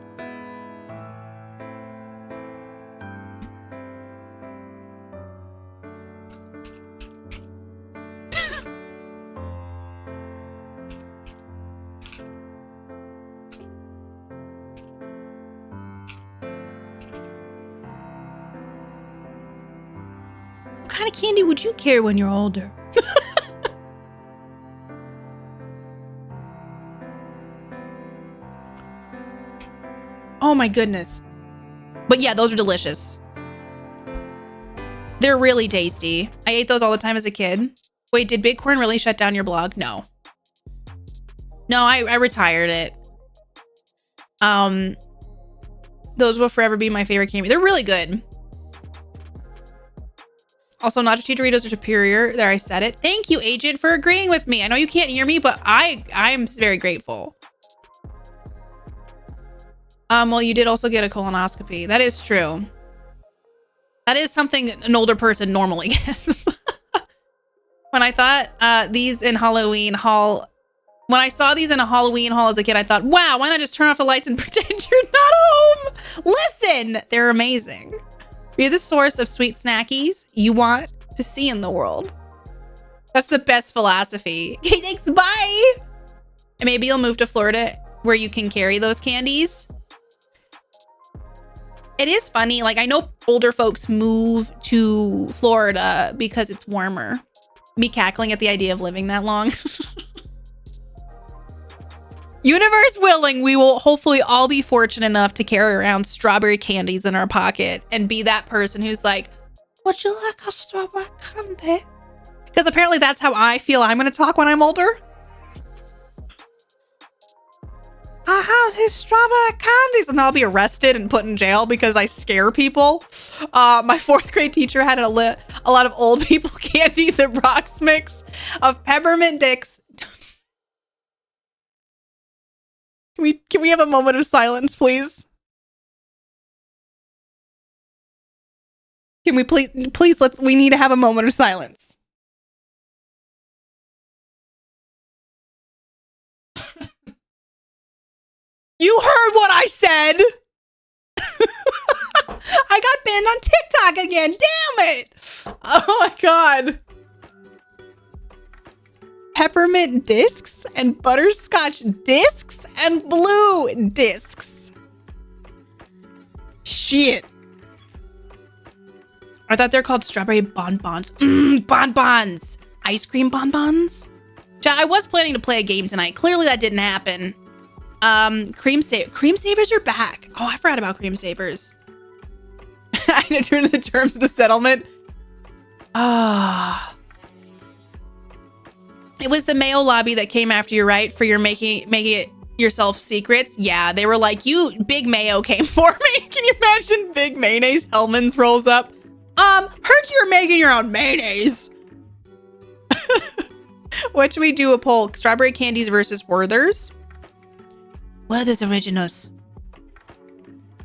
What kind of candy would you carry when you're older? Oh my goodness. But yeah, those are delicious. They're really tasty. I ate those all the time as a kid. Wait, did Big Corn really shut down your blog? No. No, I retired it. Those will forever be my favorite candy. They're really good. Also, nacho cheese Doritos are superior. There, I said it. Thank you, Agent, for agreeing with me. I know you can't hear me, but I'm very grateful. Well, you did also get a colonoscopy. That is true. That is something an older person normally gets. When I thought these in Halloween haul, when I saw these in a Halloween haul as a kid, I thought, wow, why not just turn off the lights and pretend you're not home? Listen, they're amazing. You're the source of sweet snackies you want to see in the world. That's the best philosophy. Okay, thanks, bye. And maybe you'll move to Florida where you can carry those candies. It is funny, like I know older folks move to Florida because it's warmer. Me cackling at the idea of living that long. Universe willing, we will hopefully all be fortunate enough to carry around strawberry candies in our pocket and be that person who's like, would you like a strawberry candy? Because apparently that's how I feel I'm going to talk when I'm older. I have these strawberry candies, and then I'll be arrested and put in jail because I scare people. My 4th grade teacher had a lot of old people candy, the rocks mix of peppermint dicks. Can we have a moment of silence, please? Can we please we need to have a moment of silence. You heard what I said. I got banned on TikTok again. Damn it. Oh my god. Peppermint discs and butterscotch discs and blue discs. Shit. I thought they're called strawberry bonbons. Bonbons. Ice cream bonbons. Chat, I was planning to play a game tonight. Clearly that didn't happen. Cream savers are back. Oh, I forgot about cream savers. I had to turn to the terms of the settlement. Ah. It was the Mayo lobby that came after you, right? For your making it yourself secrets. Yeah, they were like, you, Big Mayo came for me. Can you imagine Big Mayonnaise Hellman's rolls up? Heard you're making your own mayonnaise. What should we do? A poll? Strawberry candies versus Werther's? Werther's Originals.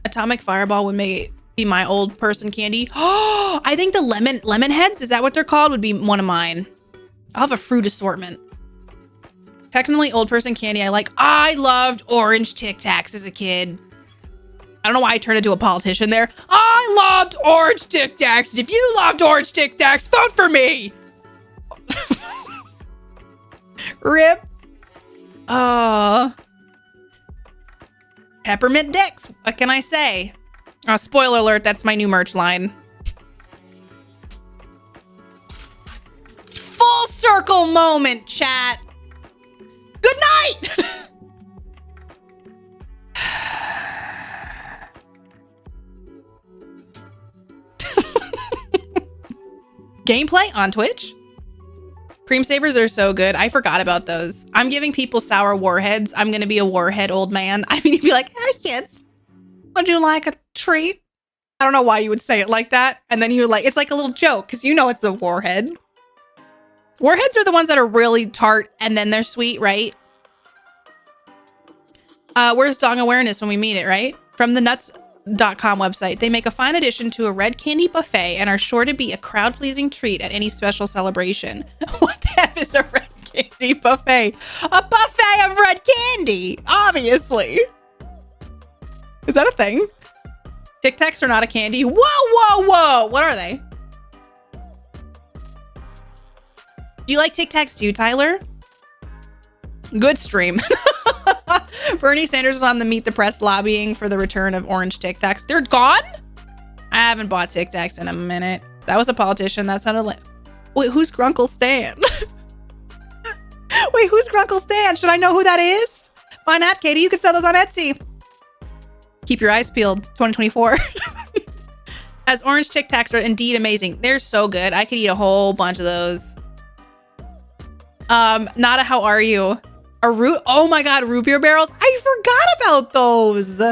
Atomic Fireball would be my old person candy. Oh, I think the lemon heads, is that what they're called? Would be one of mine. I'll have a fruit assortment. Technically old person candy I loved orange Tic Tacs as a kid. I don't know why I turned into a politician there. I loved orange Tic Tacs. If you loved orange Tic Tacs, vote for me. Rip. Peppermint Dicks. What can I say? Spoiler alert, that's my new merch line. Full circle moment, chat. Good night. Gameplay on Twitch. Cream savers are so good. I forgot about those. I'm giving people sour warheads. I'm gonna be a warhead old man. I mean, you'd be like, hey kids, would you like a treat? I don't know why you would say it like that. And then you it's like a little joke because you know it's a warhead. Warheads are the ones that are really tart and then they're sweet, right? Where's Dong Awareness when we meet it, right? From the nuts.com website. They make a fine addition to a red candy buffet and are sure to be a crowd-pleasing treat at any special celebration. What the heck is a red candy buffet? A buffet of red candy, obviously. Is that a thing? Tic Tacs are not a candy. Whoa, whoa, whoa. What are they? Do you like Tic Tacs too, Tyler? Good stream. Bernie Sanders was on the Meet the Press lobbying for the return of orange Tic Tacs. They're gone? I haven't bought Tic Tacs in a minute. That was a politician. That sounded like... Wait, who's Grunkle Stan? Wait, who's Grunkle Stan? Should I know who that is? Find out, Katie. You can sell those on Etsy. Keep your eyes peeled. 2024. As orange Tic Tacs are indeed amazing. They're so good. I could eat a whole bunch of those. Nada, how are you? Oh my god, root beer barrels. I forgot about those.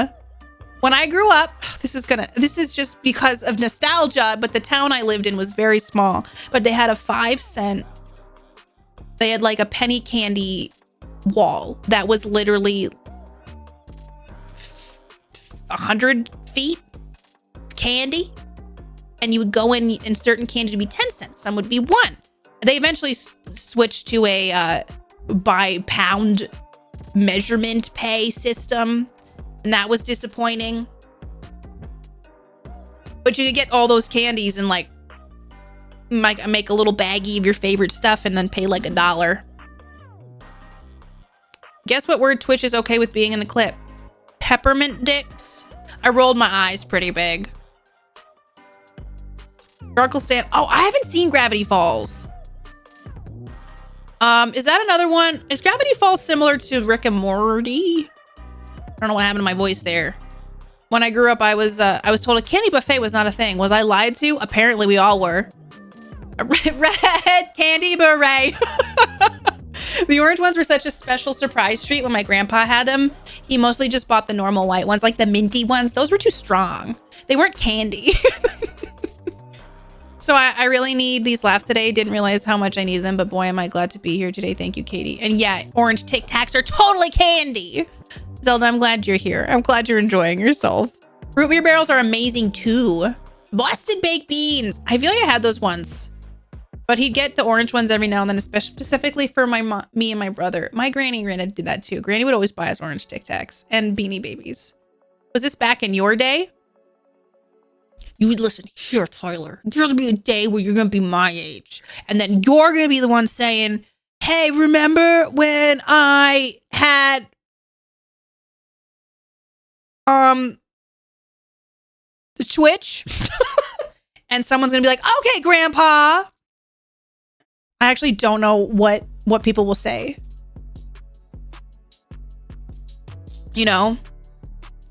When I grew up, this is just because of nostalgia, but the town I lived in was very small, but they had a 5-cent, they had like a penny candy wall that was literally 100 feet candy. And you would go in and certain candies would be 10 cents. Some would be 1. They eventually switched to a by pound measurement pay system, and that was disappointing. But you could get all those candies and like make a little baggie of your favorite stuff and then pay like $1. Guess what word Twitch is okay with being in the clip? Peppermint Dicks. I rolled my eyes pretty big. Grunkle Stan. Oh, I haven't seen Gravity Falls. Is that another one? Is Gravity Falls similar to Rick and Morty? I don't know what happened to my voice there. When I grew up, I was told a candy buffet was not a thing. Was I lied to? Apparently we all were. A red candy beret. The orange ones were such a special surprise treat when my grandpa had them. He mostly just bought the normal white ones, like the minty ones. Those were too strong. They weren't candy. So I really need these laughs today. Didn't realize how much I needed them, but boy, am I glad to be here today. Thank you, Katie. And yeah, orange Tic Tacs are totally candy. Zelda, I'm glad you're here. I'm glad you're enjoying yourself. Root beer barrels are amazing too. Boston baked beans. I feel like I had those once, but he'd get the orange ones every now and then, especially specifically for me and my brother. My granny did that too. Granny would always buy us orange Tic Tacs and Beanie Babies. Was this back in your day? You would listen here, Tyler. There's gonna be a day where you're gonna be my age, and then you're gonna be the one saying, "Hey, remember when I had the Twitch?" And someone's gonna be like, "Okay, Grandpa." I actually don't know what people will say. You know,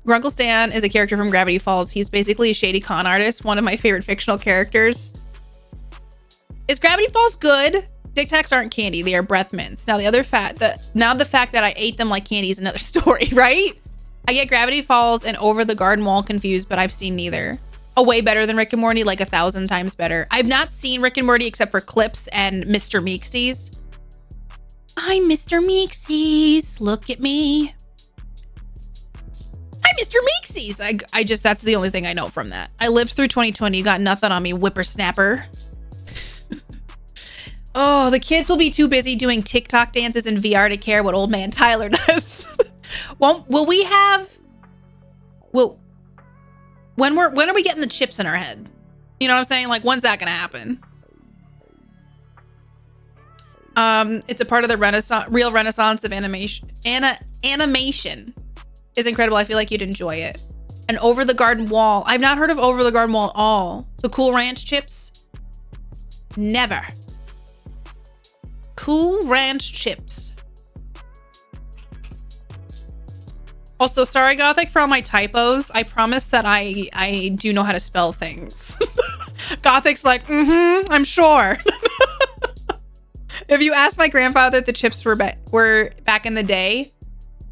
Grunkle Stan is a character from Gravity Falls. He's basically a shady con artist. One of my favorite fictional characters. Is Gravity Falls good? Tic Tacs aren't candy. They are breath mints. Now the fact that I ate them like candy is another story, right? I get Gravity Falls and Over the Garden Wall confused, but I've seen neither. Oh, way better than Rick and Morty, like 1,000 times better. I've not seen Rick and Morty except for clips and Mr. Meeksies. I'm Mr. Meeksies. Look at me. I'm Mr. Meeksies. I just, that's the only thing I know from that. I lived through 2020. You got nothing on me, whippersnapper. Oh, the kids will be too busy doing TikTok dances in VR to care what old man Tyler does. When are we getting the chips in our head? You know what I'm saying? Like, when's that gonna happen? It's a part of the real renaissance of animation. Animation is incredible. I feel like you'd enjoy it. And Over the Garden Wall. I've not heard of Over the Garden Wall at all. The Cool Ranch chips? Never. Cool Ranch chips. Also, sorry, Gothic, for all my typos. I promise that I do know how to spell things. Gothic's like, I'm sure. If you ask my grandfather if the chips were back in the day,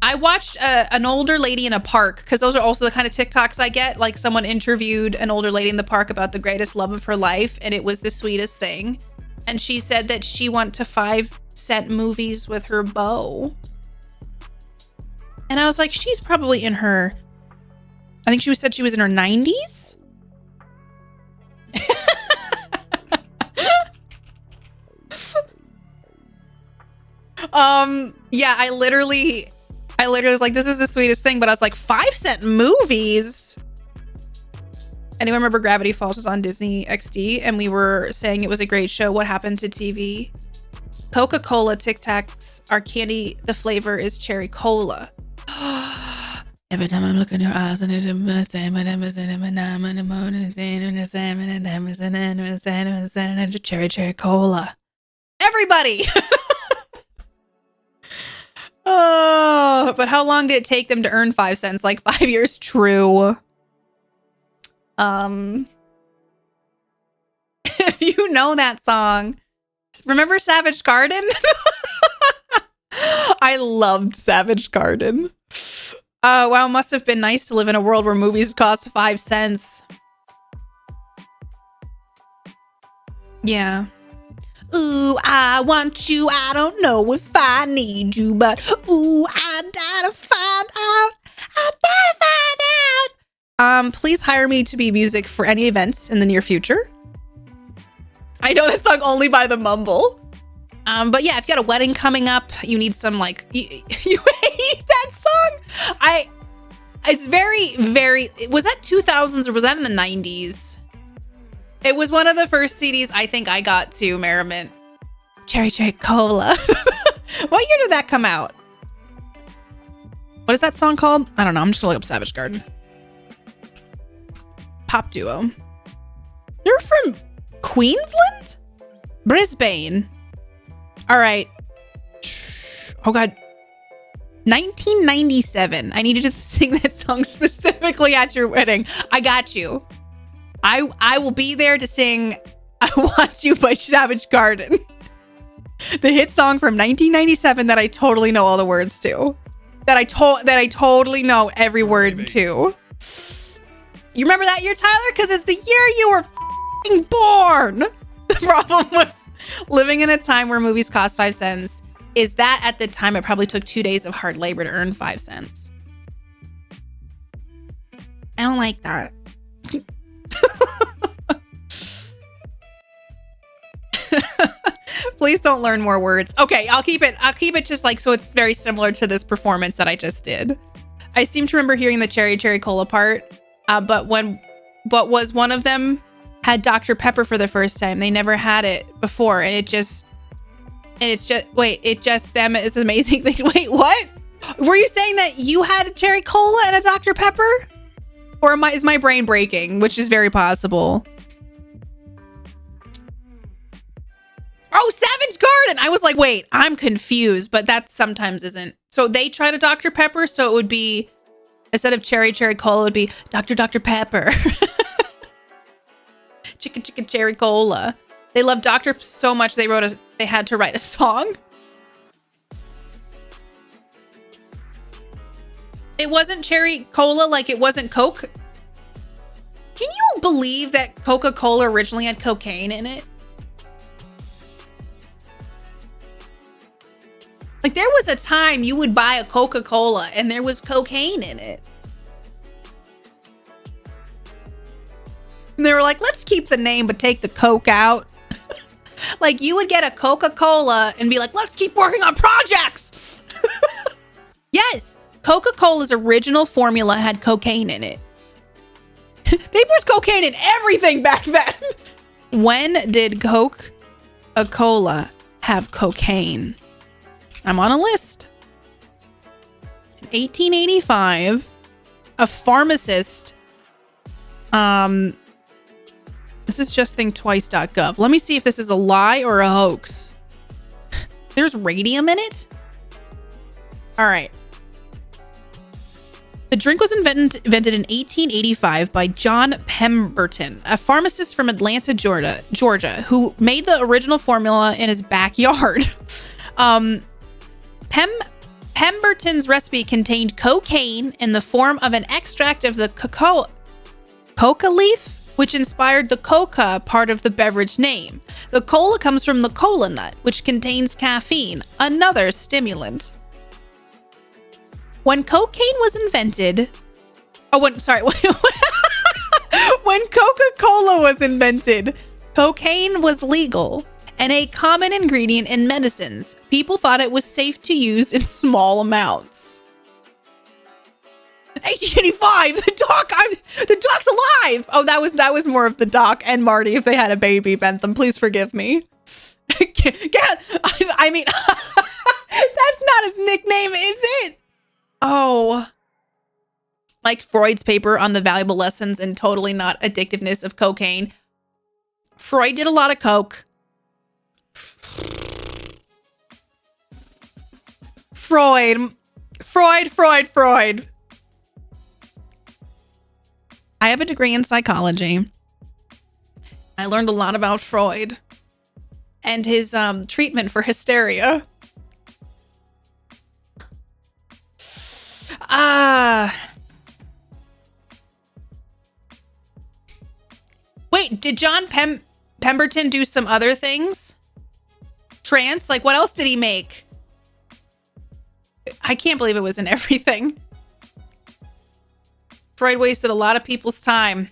I watched an older lady in a park, because those are also the kind of TikToks I get. Like, someone interviewed an older lady in the park about the greatest love of her life, and it was the sweetest thing. And she said that she went to 5-cent movies with her beau. And I was like, she's probably in her, I think she said she was in her 90s. Yeah, I literally was like, this is the sweetest thing. But I was like, 5-cent movies? Anyone remember Gravity Falls was on Disney XD and we were saying it was a great show? What happened to TV? Coca-Cola Tic Tacs are candy. The flavor is cherry cola. Every time I look in your eyes and it's cherry cola. Everybody. Oh, but how long did it take them to earn 5 cents? Like 5 years? True. If you know that song, remember Savage Garden? I loved Savage Garden. Wow, must have been nice to live in a world where movies cost 5 cents. Yeah. Ooh, I want you. I don't know if I need you, but ooh, I gotta find out. I gotta find out. Please hire me to be music for any events in the near future. I know that song only by the Mumble. But yeah, if you got a wedding coming up, you need some, like, you hate that song? It's very, very, was that 2000s or was that in the 90s? It was one of the first CDs I think I got to Merriment. Cherry Cola. What year did that come out? What is that song called? I don't know. I'm just gonna look up Savage Garden. Pop duo. They're from Queensland? Brisbane. All right. Oh God. 1997. I need you to sing that song specifically at your wedding. I got you. I will be there to sing I Want You by Savage Garden. The hit song from 1997 that I totally know all the words to. That I totally know every word to. You remember that year, Tyler? Because it's the year you were f***ing born. The problem was living in a time where movies cost 5 cents is that at the time it probably took 2 days of hard labor to earn 5 cents. I don't like that. Please don't learn more words. Okay, I'll keep it just like so it's very similar to this performance that I just did. I seem to remember hearing the cherry cola part, but was one of them had Dr. Pepper for the first time. They never had it before, and it's just them is an amazing thing. Wait, what? Were you saying that you had a cherry cola and a Dr. Pepper? Or is my brain breaking, which is very possible. Oh, Savage Garden. I was like, wait, I'm confused, but that sometimes isn't. So they tried a Dr. Pepper, so it would be, instead of cherry cola, it would be Dr. Pepper. Chicken cherry cola. They love Dr. so much they had to write a song. It wasn't cherry cola, like it wasn't Coke. Can you believe that Coca-Cola originally had cocaine in it? Like, there was a time you would buy a Coca-Cola and there was cocaine in it. And they were like, let's keep the name but take the Coke out. Like, you would get a Coca-Cola and be like, let's keep working on projects. Yes, Coca-Cola's original formula had cocaine in it. They put cocaine in everything back then. When did Coca-Cola have cocaine? I'm on a list. In 1885, a pharmacist, this is justthinktwice.gov. Let me see if this is a lie or a hoax. There's radium in it? All right. The drink was invented in 1885 by John Pemberton, a pharmacist from Atlanta, Georgia, who made the original formula in his backyard. Pemberton's recipe contained cocaine in the form of an extract of the coca leaf, which inspired the coca part of the beverage name. The cola comes from the cola nut, which contains caffeine, another stimulant. When cocaine was invented, when Coca-Cola was invented, cocaine was legal and a common ingredient in medicines. People thought it was safe to use in small amounts. 1885, the doc's alive. Oh, that was more of the Doc and Marty if they had a baby. Bentham, please forgive me. I mean, that's not his nickname, is it? Oh, like Freud's paper on the valuable lessons and totally not addictiveness of cocaine. Freud did a lot of coke. Freud. I have a degree in psychology. I learned a lot about Freud and his treatment for hysteria. Wait, did John Pemberton do some other things? Trance? Like, what else did he make? I can't believe it was in everything. Freud wasted a lot of people's time.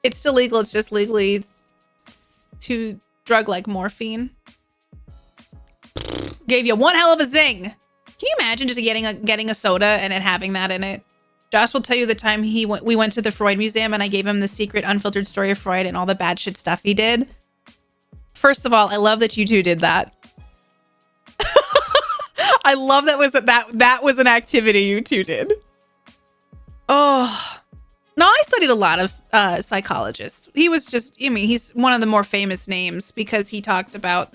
It's still legal. It's just legally to drug like morphine. Gave you one hell of a zing. Can you imagine just getting a soda and it having that in it? Josh will tell you the time we went to the Freud Museum and I gave him the secret unfiltered story of Freud and all the bad shit stuff he did. First of all, I love that you two did that. I love that was an activity you two did. Oh. No, I studied a lot of psychologists. He was just, I mean, he's one of the more famous names because he talked about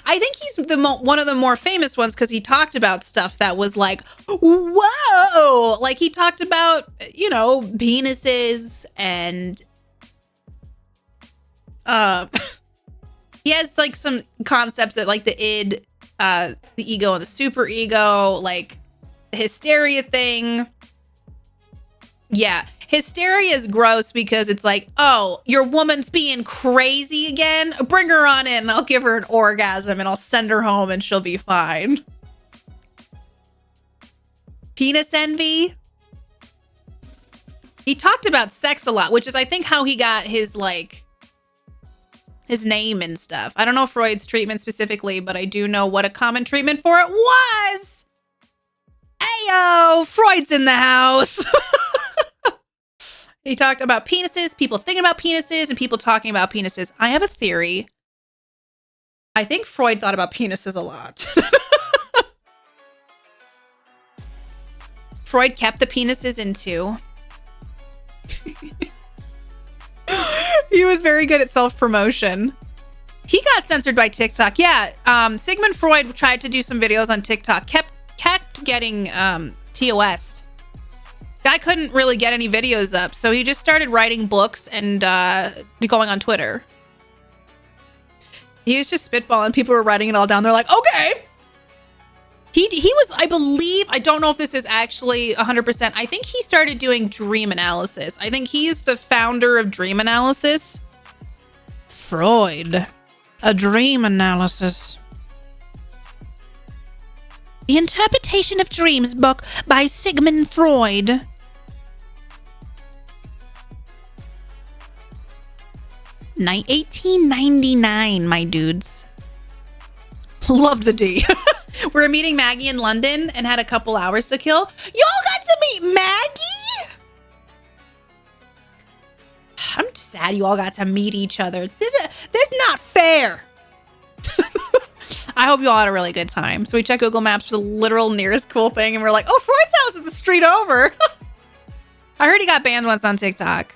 I think he's one of the more famous ones because he talked about stuff that was like, whoa! Like he talked about, penises and he has like some concepts that like the id, the ego and the super ego, like the hysteria thing. Yeah. Hysteria is gross because it's like, oh, your woman's being crazy again. Bring her on in and I'll give her an orgasm and I'll send her home and she'll be fine. Penis envy. He talked about sex a lot, which is I think how he got his name and stuff. I don't know Freud's treatment specifically, but I do know what a common treatment for it was. Ayo, Freud's in the house. He talked about penises, people thinking about penises, and people talking about penises. I have a theory. I think Freud thought about penises a lot. Freud kept the penises in too. He was very good at self-promotion. He got censored by TikTok. Yeah, Sigmund Freud tried to do some videos on TikTok. Kept getting TOS'd. Guy couldn't really get any videos up, so he just started writing books and going on Twitter. He was just spitballing. People were writing it all down. They're like, okay. He was, I believe, I don't know if this is actually 100%. I think he started doing dream analysis. I think he's the founder of dream analysis. Freud. A dream analysis. The Interpretation of Dreams book by Sigmund Freud. Night 1899, my dudes. Loved the D. We were meeting Maggie in London and had a couple hours to kill. Y'all got to meet Maggie? I'm sad you all got to meet each other. This is not fair. I hope you all had a really good time. So we checked Google Maps for the literal nearest cool thing, and we're like, oh, Freud's house is a street over. I heard he got banned once on TikTok.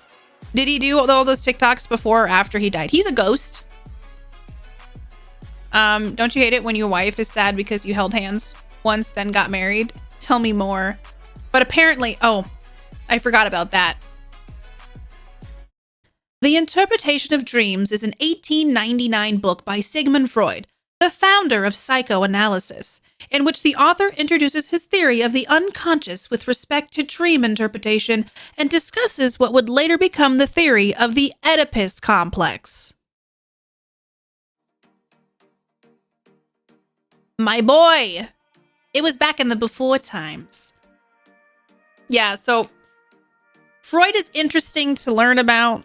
Did he do all those TikToks before or after he died? He's a ghost. Don't you hate it when your wife is sad because you held hands once, then got married? Tell me more. But apparently, oh, I forgot about that. The Interpretation of Dreams is an 1899 book by Sigmund Freud, the founder of psychoanalysis, in which the author introduces his theory of the unconscious with respect to dream interpretation and discusses what would later become the theory of the Oedipus complex. My boy, it was back in the before times. Yeah, so Freud is interesting to learn about.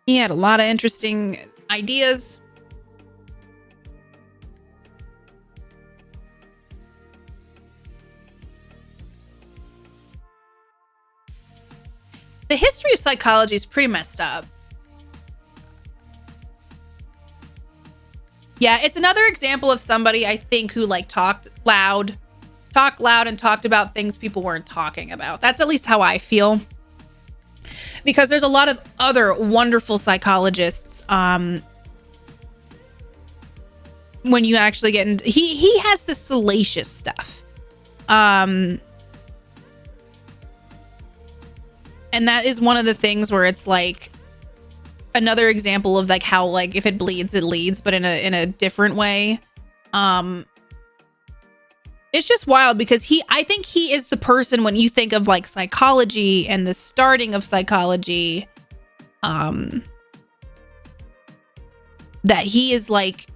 He had a lot of interesting ideas. The history of psychology is pretty messed up. Yeah, it's another example of somebody, I think, who like talked loud and talked about things people weren't talking about. That's at least how I feel. Because there's a lot of other wonderful psychologists. When you actually get into, he has the salacious stuff. And that is one of the things where it's like another example of like how like if it bleeds, it leads, but in a different way. It's just wild because I think he is the person when you think of like psychology and the starting of psychology, that he is like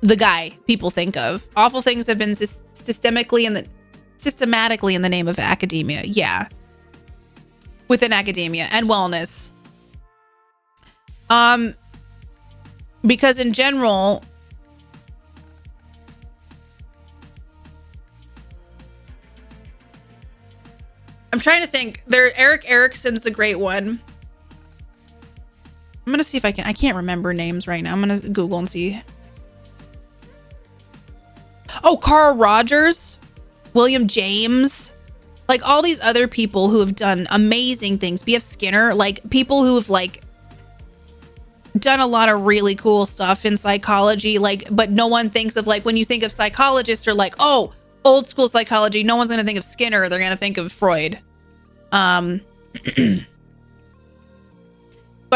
the guy people think of. Awful things have been systematically in the name of academia. Yeah. Within academia and wellness. Because in general, I'm trying to think. Eric Erickson's a great one. I'm gonna see if I can't remember names right now. I'm gonna Google and see. Oh, Carl Rogers, William James. Like all these other people who have done amazing things. B.F. Skinner, like people who have like done a lot of really cool stuff in psychology. Like, but no one thinks of like when you think of psychologists or like, oh, old school psychology. No one's gonna think of Skinner. They're gonna think of Freud. But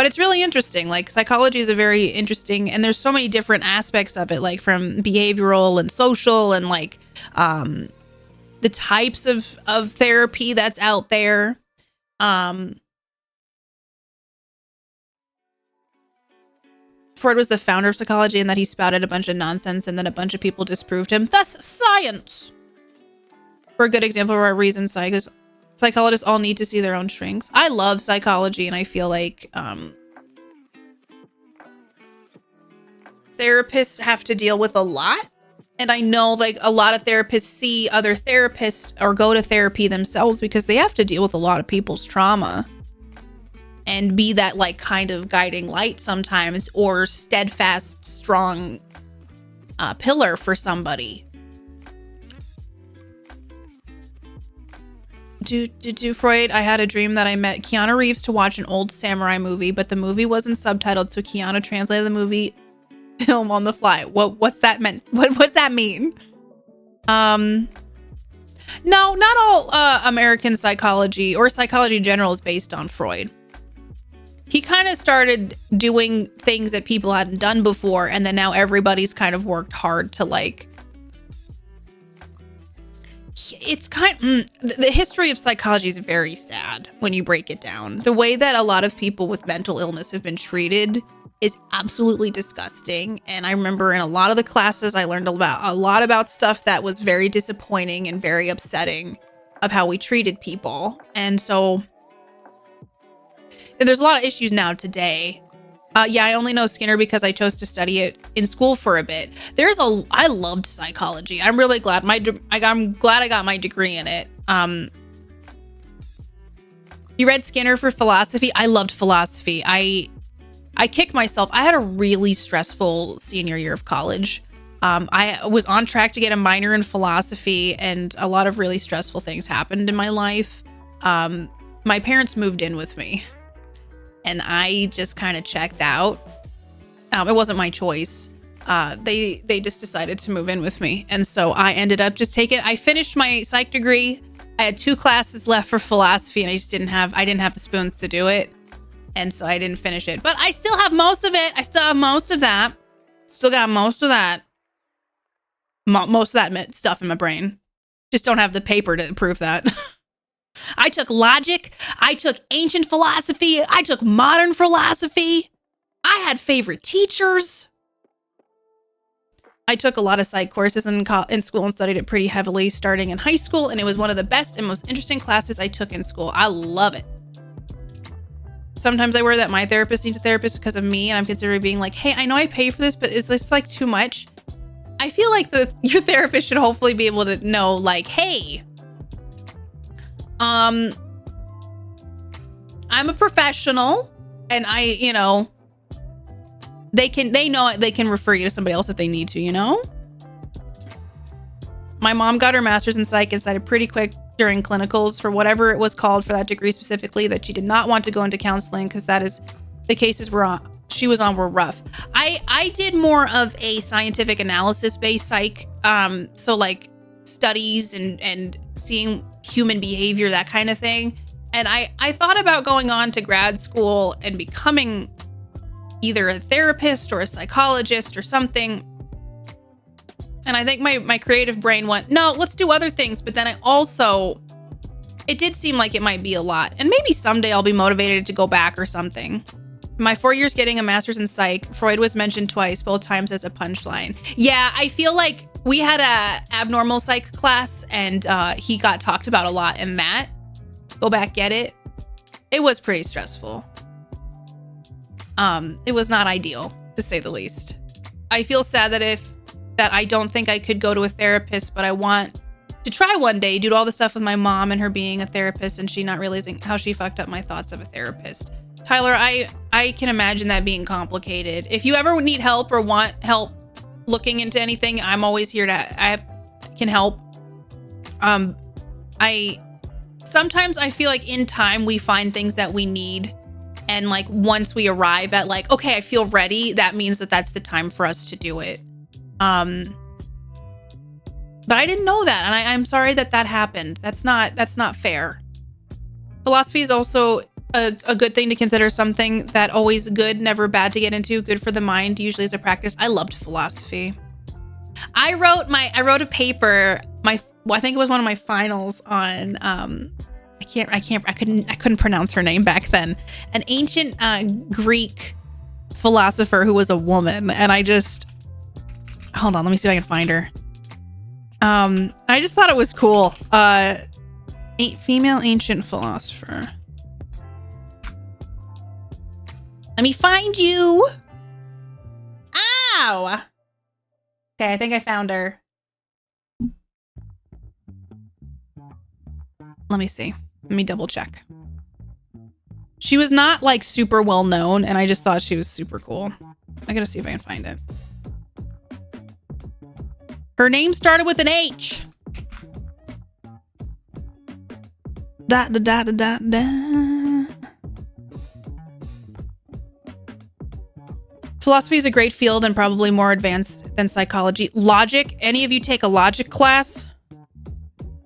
it's really interesting. Like psychology is a very interesting, and there's so many different aspects of it, like from behavioral and social and like the types of therapy that's out there. Freud was the founder of psychology and that he spouted a bunch of nonsense and then a bunch of people disproved him. Thus, science. For a good example of our reason, psychologists all need to see their own strengths. I love psychology and I feel like therapists have to deal with a lot. And I know like a lot of therapists see other therapists or go to therapy themselves because they have to deal with a lot of people's trauma and be that like kind of guiding light sometimes or steadfast, strong pillar for somebody. Freud, I had a dream that I met Keanu Reeves to watch an old samurai movie, but the movie wasn't subtitled, so Keanu translated the movie film on the fly. What's that meant? What's that mean? No, not all American psychology or psychology in general is based on Freud. He kind of started doing things that people hadn't done before, and then now everybody's kind of worked hard to like. It's the history of psychology is very sad when you break it down. The way that a lot of people with mental illness have been treated is absolutely disgusting. And I remember in a lot of the classes, I learned a lot about stuff that was very disappointing and very upsetting of how we treated people. And so there's a lot of issues now today. Yeah, I only know Skinner because I chose to study it in school for a bit. I loved psychology. I'm really glad I'm glad I got my degree in it. You read Skinner for philosophy? I loved philosophy. I kicked myself. I had a really stressful senior year of college. I was on track to get a minor in philosophy, and a lot of really stressful things happened in my life. My parents moved in with me, and I just kind of checked out. It wasn't my choice. They just decided to move in with me. And so I ended up just I finished my psych degree. I had 2 classes left for philosophy, and I didn't have the spoons to do it. And so I didn't finish it, but I still have most of it. I still have most of that. Still got most of that. Most of that stuff in my brain. Just don't have the paper to prove that. I took logic. I took ancient philosophy. I took modern philosophy. I had favorite teachers. I took a lot of psych courses in school and studied it pretty heavily starting in high school. And it was one of the best and most interesting classes I took in school. I love it. Sometimes I worry that my therapist needs a therapist because of me. And I'm considering being like, hey, I know I pay for this, but is this like too much? I feel like your therapist should hopefully be able to know like, hey, I'm a professional, and they know they can refer you to somebody else if they need to, My mom got her master's in psych and decided pretty quick during clinicals for whatever it was called for that degree specifically that she did not want to go into counseling because that is the cases she was on were rough. I did more of a scientific analysis based psych, so like studies and seeing human behavior, that kind of thing. And I thought about going on to grad school and becoming either a therapist or a psychologist or something. And I think my creative brain went, no, let's do other things. But then it did seem like it might be a lot. And maybe someday I'll be motivated to go back or something. My 4 years getting a master's in psych, Freud was mentioned twice, both times as a punchline. Yeah, I feel like we had a abnormal psych class and he got talked about a lot in that. Go back, get it. It was pretty stressful. It was not ideal, to say the least. I feel sad that I don't think I could go to a therapist, but I want to try one day due to all the stuff with my mom and her being a therapist and she not realizing how she fucked up my thoughts of a therapist. Tyler, I can imagine that being complicated. If you ever need help or want help looking into anything, I'm always here can help. Sometimes I feel like in time we find things that we need, and like once we arrive at like, okay, I feel ready, that means that that's the time for us to do it. But I didn't know that, and I'm sorry that happened. That's not fair. Philosophy is also a good thing to consider, something that always good, never bad to get into, good for the mind, usually as a practice. I loved philosophy. I wrote a paper, I think it was one of my finals on I couldn't pronounce her name back then. An ancient Greek philosopher who was a woman, and hold on, let me see if I can find her. I just thought it was cool. Female ancient philosopher. Let me find you. Ow. Okay, I think I found her. Let me see. Let me double check. She was not like super well known, and I just thought she was super cool. I gotta see if I can find it. Her name started with an H. Da da da da da da. Philosophy is a great field and probably more advanced than psychology. Logic. Any of you take a logic class?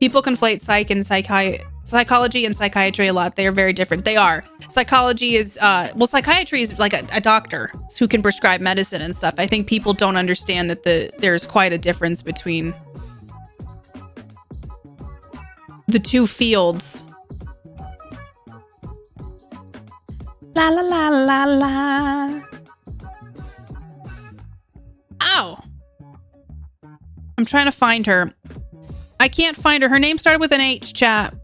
People conflate psychology and psychiatry a lot. They are very different. They are. Psychology is, psychiatry is like a doctor who can prescribe medicine and stuff. I think people don't understand that there's quite a difference between the two fields. La la la la la. Ow. I'm trying to find her. I can't find her. Her name started with an H, chat.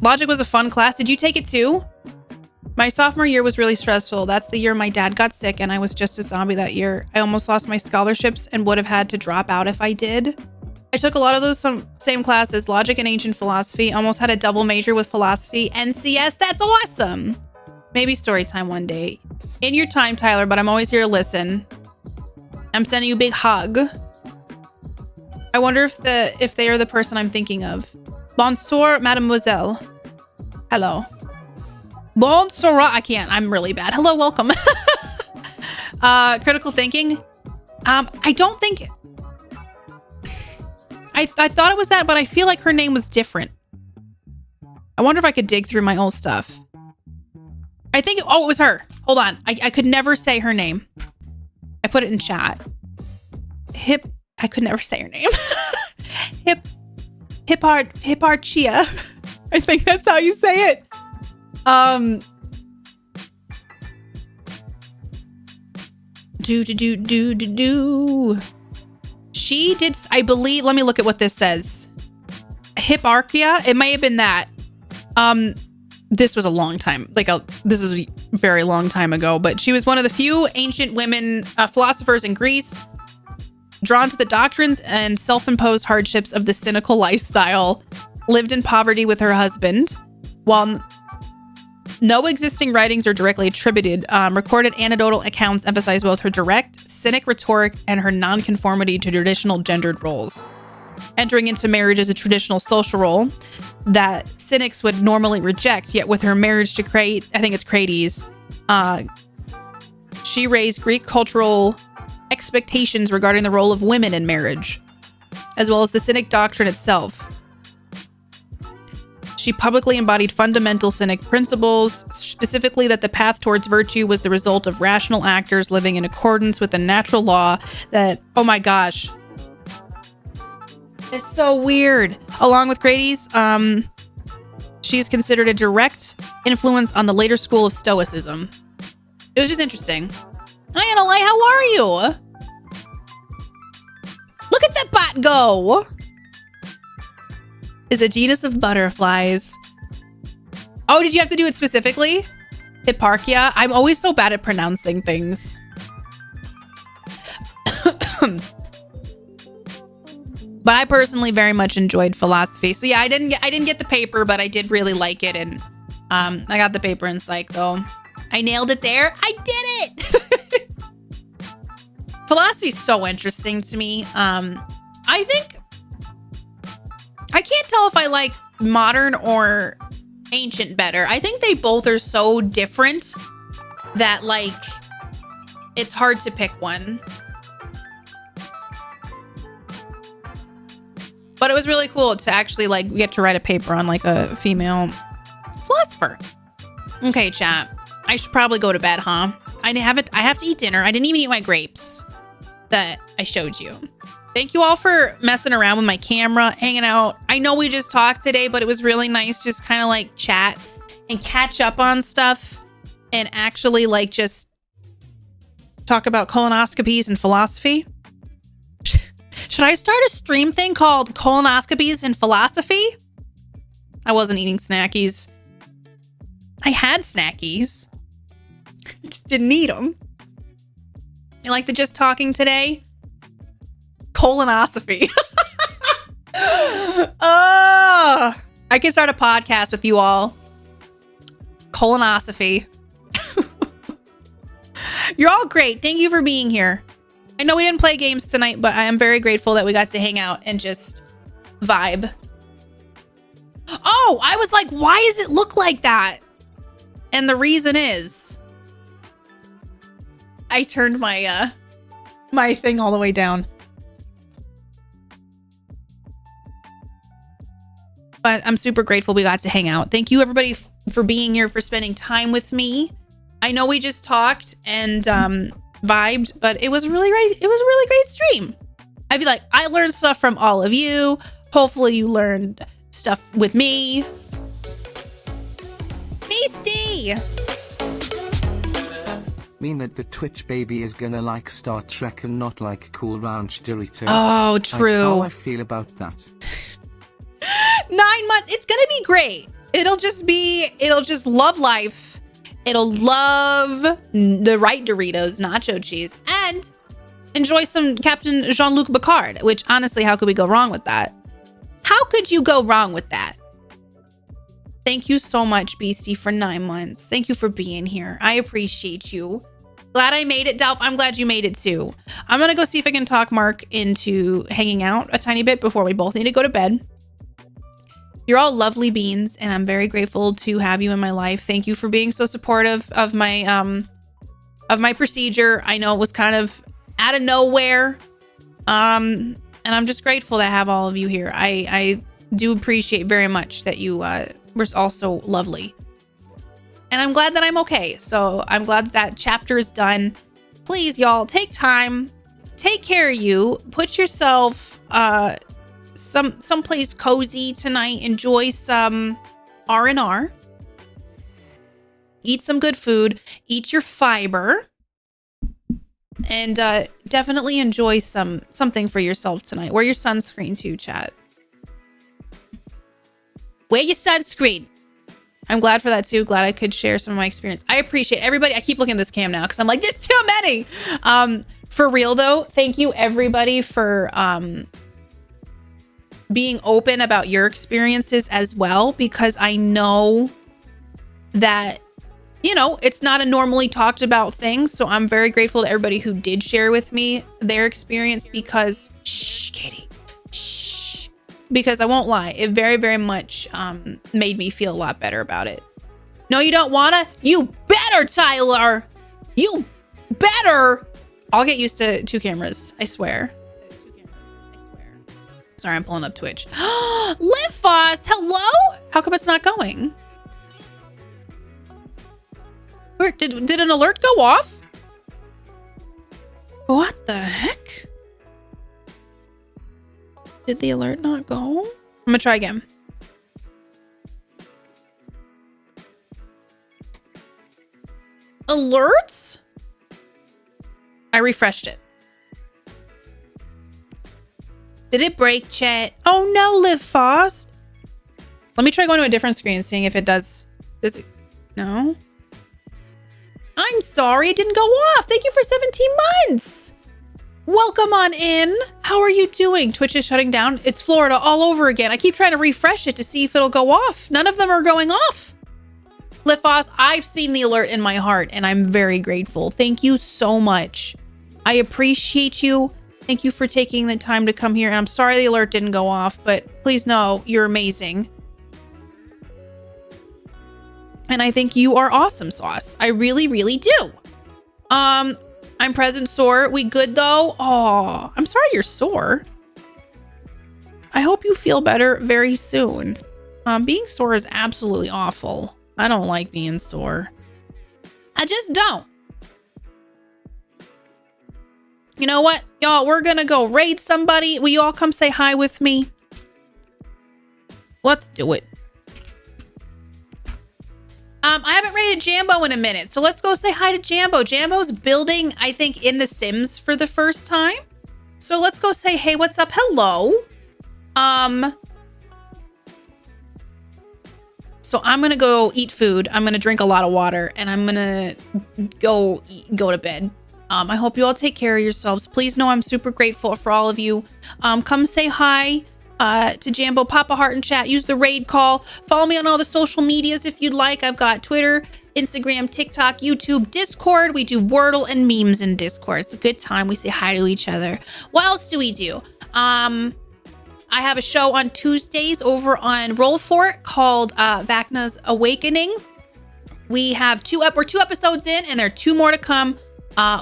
Logic was a fun class. Did you take it too? My sophomore year was really stressful. That's the year my dad got sick and I was just a zombie that year. I almost lost my scholarships and would have had to drop out if I did. I took a lot of those same classes, logic and ancient philosophy. Almost had a double major with philosophy and CS. That's awesome. Maybe story time one day. In your time, Tyler, but I'm always here to listen. I'm sending you a big hug. I wonder if they are the person I'm thinking of. Bonsoir, mademoiselle. Hello. Bonsoir. I can't. I'm really bad. Hello, welcome. Critical thinking. I don't think... I thought it was that, but I feel like her name was different. I wonder if I could dig through my old stuff. I think... Oh, it was her. Hold on. I could never say her name. I put it in chat. I could never say her name. Hipparchia. I think that's how you say it. She did, I believe, let me look at what this says. Hipparchia. It may have been that. This was a long time. This was a very long time ago, but she was one of the few ancient women philosophers in Greece, drawn to the doctrines and self-imposed hardships of the cynical lifestyle, lived in poverty with her husband. While no existing writings are directly attributed, recorded anecdotal accounts emphasize both her direct, cynic rhetoric and her nonconformity to traditional gendered roles. Entering into marriage as a traditional social role that cynics would normally reject, yet with her marriage to Crates, she raised Greek cultural expectations regarding the role of women in marriage, as well as the cynic doctrine itself. She publicly embodied fundamental cynic principles, specifically that the path towards virtue was the result of rational actors living in accordance with the natural law that, oh my gosh, it's so weird. Along with Crates, she's considered a direct influence on the later school of Stoicism. It was just interesting. Hi, Annalise, how are you? Look at that bot go! Is a genus of butterflies. Oh, did you have to do it specifically? Hipparchia? I'm always so bad at pronouncing things. But I personally very much enjoyed philosophy. So yeah, I didn't get the paper, but I did really like it. And I got the paper in psych though. I nailed it there. I did it! Philosophy is so interesting to me. I think I can't tell if I like modern or ancient better. I think they both are so different that like it's hard to pick one. But it was really cool to actually like get to write a paper on like a female philosopher. Okay, chat. I should probably go to bed, huh? I have to eat dinner. I didn't even eat my grapes that I showed you. Thank you all for messing around with my camera, hanging out. I know we just talked today, but it was really nice just kind of like chat and catch up on stuff and actually like just talk about colonoscopies and philosophy. Should I start a stream thing called colonoscopies and philosophy? I wasn't eating snackies. I had snackies. I just didn't eat them. You like the just talking today? Colonoscopy. I can start a podcast with you all. Colonoscopy. You're all great. Thank you for being here. I know we didn't play games tonight, but I am very grateful that we got to hang out and just vibe. Oh, I was like, why does it look like that? And the reason is I turned my my thing all the way down. But I'm super grateful we got to hang out. Thank you everybody for being here, for spending time with me. I know we just talked and vibed, but it was a really great stream. I feel like I learned stuff from all of you. Hopefully you learned stuff with me. Beastie! Mean that the Twitch baby is gonna like Star Trek and not like Cool Ranch Doritos. Oh, true. Like how I feel about that. 9 months. It's gonna be great. It'll just love life. It'll love the right Doritos, nacho cheese, and enjoy some Captain Jean-Luc Picard, which honestly, how could we go wrong with that? How could you go wrong with that? Thank you so much, Beastie, for 9 months. Thank you for being here. I appreciate you. Glad I made it, Delph. I'm glad you made it too. I'm gonna go see if I can talk Mark into hanging out a tiny bit before we both need to go to bed. You're all lovely beans, and I'm very grateful to have you in my life. Thank you for being so supportive of my procedure. I know it was kind of out of nowhere. And I'm just grateful to have all of you here. I do appreciate very much that you were also lovely. And I'm glad that I'm okay. So I'm glad that chapter is done. Please, y'all, take time. Take care of you. Put yourself someplace cozy tonight. Enjoy some R&R. Eat some good food. Eat your fiber. And definitely enjoy something for yourself tonight. Wear your sunscreen too, chat. Wear your sunscreen. I'm glad for that too. Glad I could share some of my experience. I appreciate everybody. I keep looking at this cam now because I'm like, there's too many. For real though, thank you everybody for being open about your experiences as well, because I know that, you know, it's not a normally talked about thing. So I'm very grateful to everybody who did share with me their experience, because shh, Katie, shh. Because I won't lie, it very, very much made me feel a lot better about it. No, you don't wanna? You better, Tyler! You better! I'll get used to 2 cameras, I swear. Sorry, I'm pulling up Twitch. Live Fast, hello? How come it's not going? Where, did an alert go off? What the heck? Did the alert not go? I'm gonna try again. Alerts? I refreshed it. Did it break, chat? Oh no, Live Fast. Let me try going to a different screen and seeing if it does. Does it? No. I'm sorry, it didn't go off. Thank you for 17 months. Welcome on in. How are you doing? Twitch is shutting down. It's Florida all over again. I keep trying to refresh it to see if it'll go off. None of them are going off. Lifos, I've seen the alert in my heart and I'm very grateful. Thank you so much. I appreciate you. Thank you for taking the time to come here. And I'm sorry the alert didn't go off, but please know you're amazing. And I think you are awesome, Sauce. I really, really do. I'm present sore. We good though? Oh, I'm sorry you're sore. I hope you feel better very soon. Being sore is absolutely awful. I don't like being sore. I just don't. You know what, y'all? We're gonna go raid somebody. Will you all come say hi with me? Let's do it. I haven't raided Jambo in a minute, so let's go say hi to Jambo. Jambo's building, I think, in The Sims for the first time. So let's go say, hey, what's up? Hello. So I'm gonna go eat food. I'm gonna drink a lot of water, and I'm gonna go to bed. I hope you all take care of yourselves. Please know I'm super grateful for all of you. Come say hi to Jambo, pop a heart in chat, use the raid call, follow me on all the social medias if you'd like. I've got Twitter, Instagram, TikTok, YouTube, Discord. We do Wordle and memes in Discord. It's a good time. We say hi to each other. What else do we do? I have a show on Tuesdays over on Roll For It called Vacna's Awakening. We're 2 episodes in, and there are 2 more to come.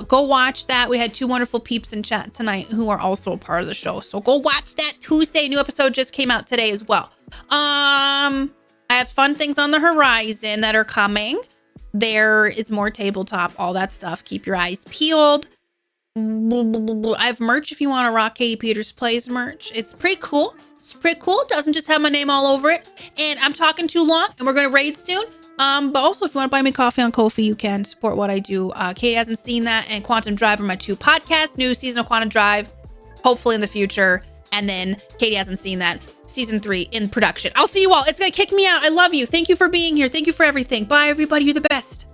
Go watch that. We had 2 wonderful peeps in chat tonight who are also a part of the show. So go watch that Tuesday. New episode just came out today as well. I have fun things on the horizon that are coming. There is more tabletop, all that stuff. Keep your eyes peeled. I have merch if you want to rock Katie Peters Plays merch. It's pretty cool. It doesn't just have my name all over it. And I'm talking too long, and we're going to raid soon. But also, if you want to buy me coffee on Ko-fi, you can support what I do. Katie Hasn't Seen That and Quantum Drive are my 2 podcasts. New season of Quantum Drive, hopefully in the future. And then Katie Hasn't Seen That, season 3 in production. I'll see you all. It's going to kick me out. I love you. Thank you for being here. Thank you for everything. Bye, everybody. You're the best.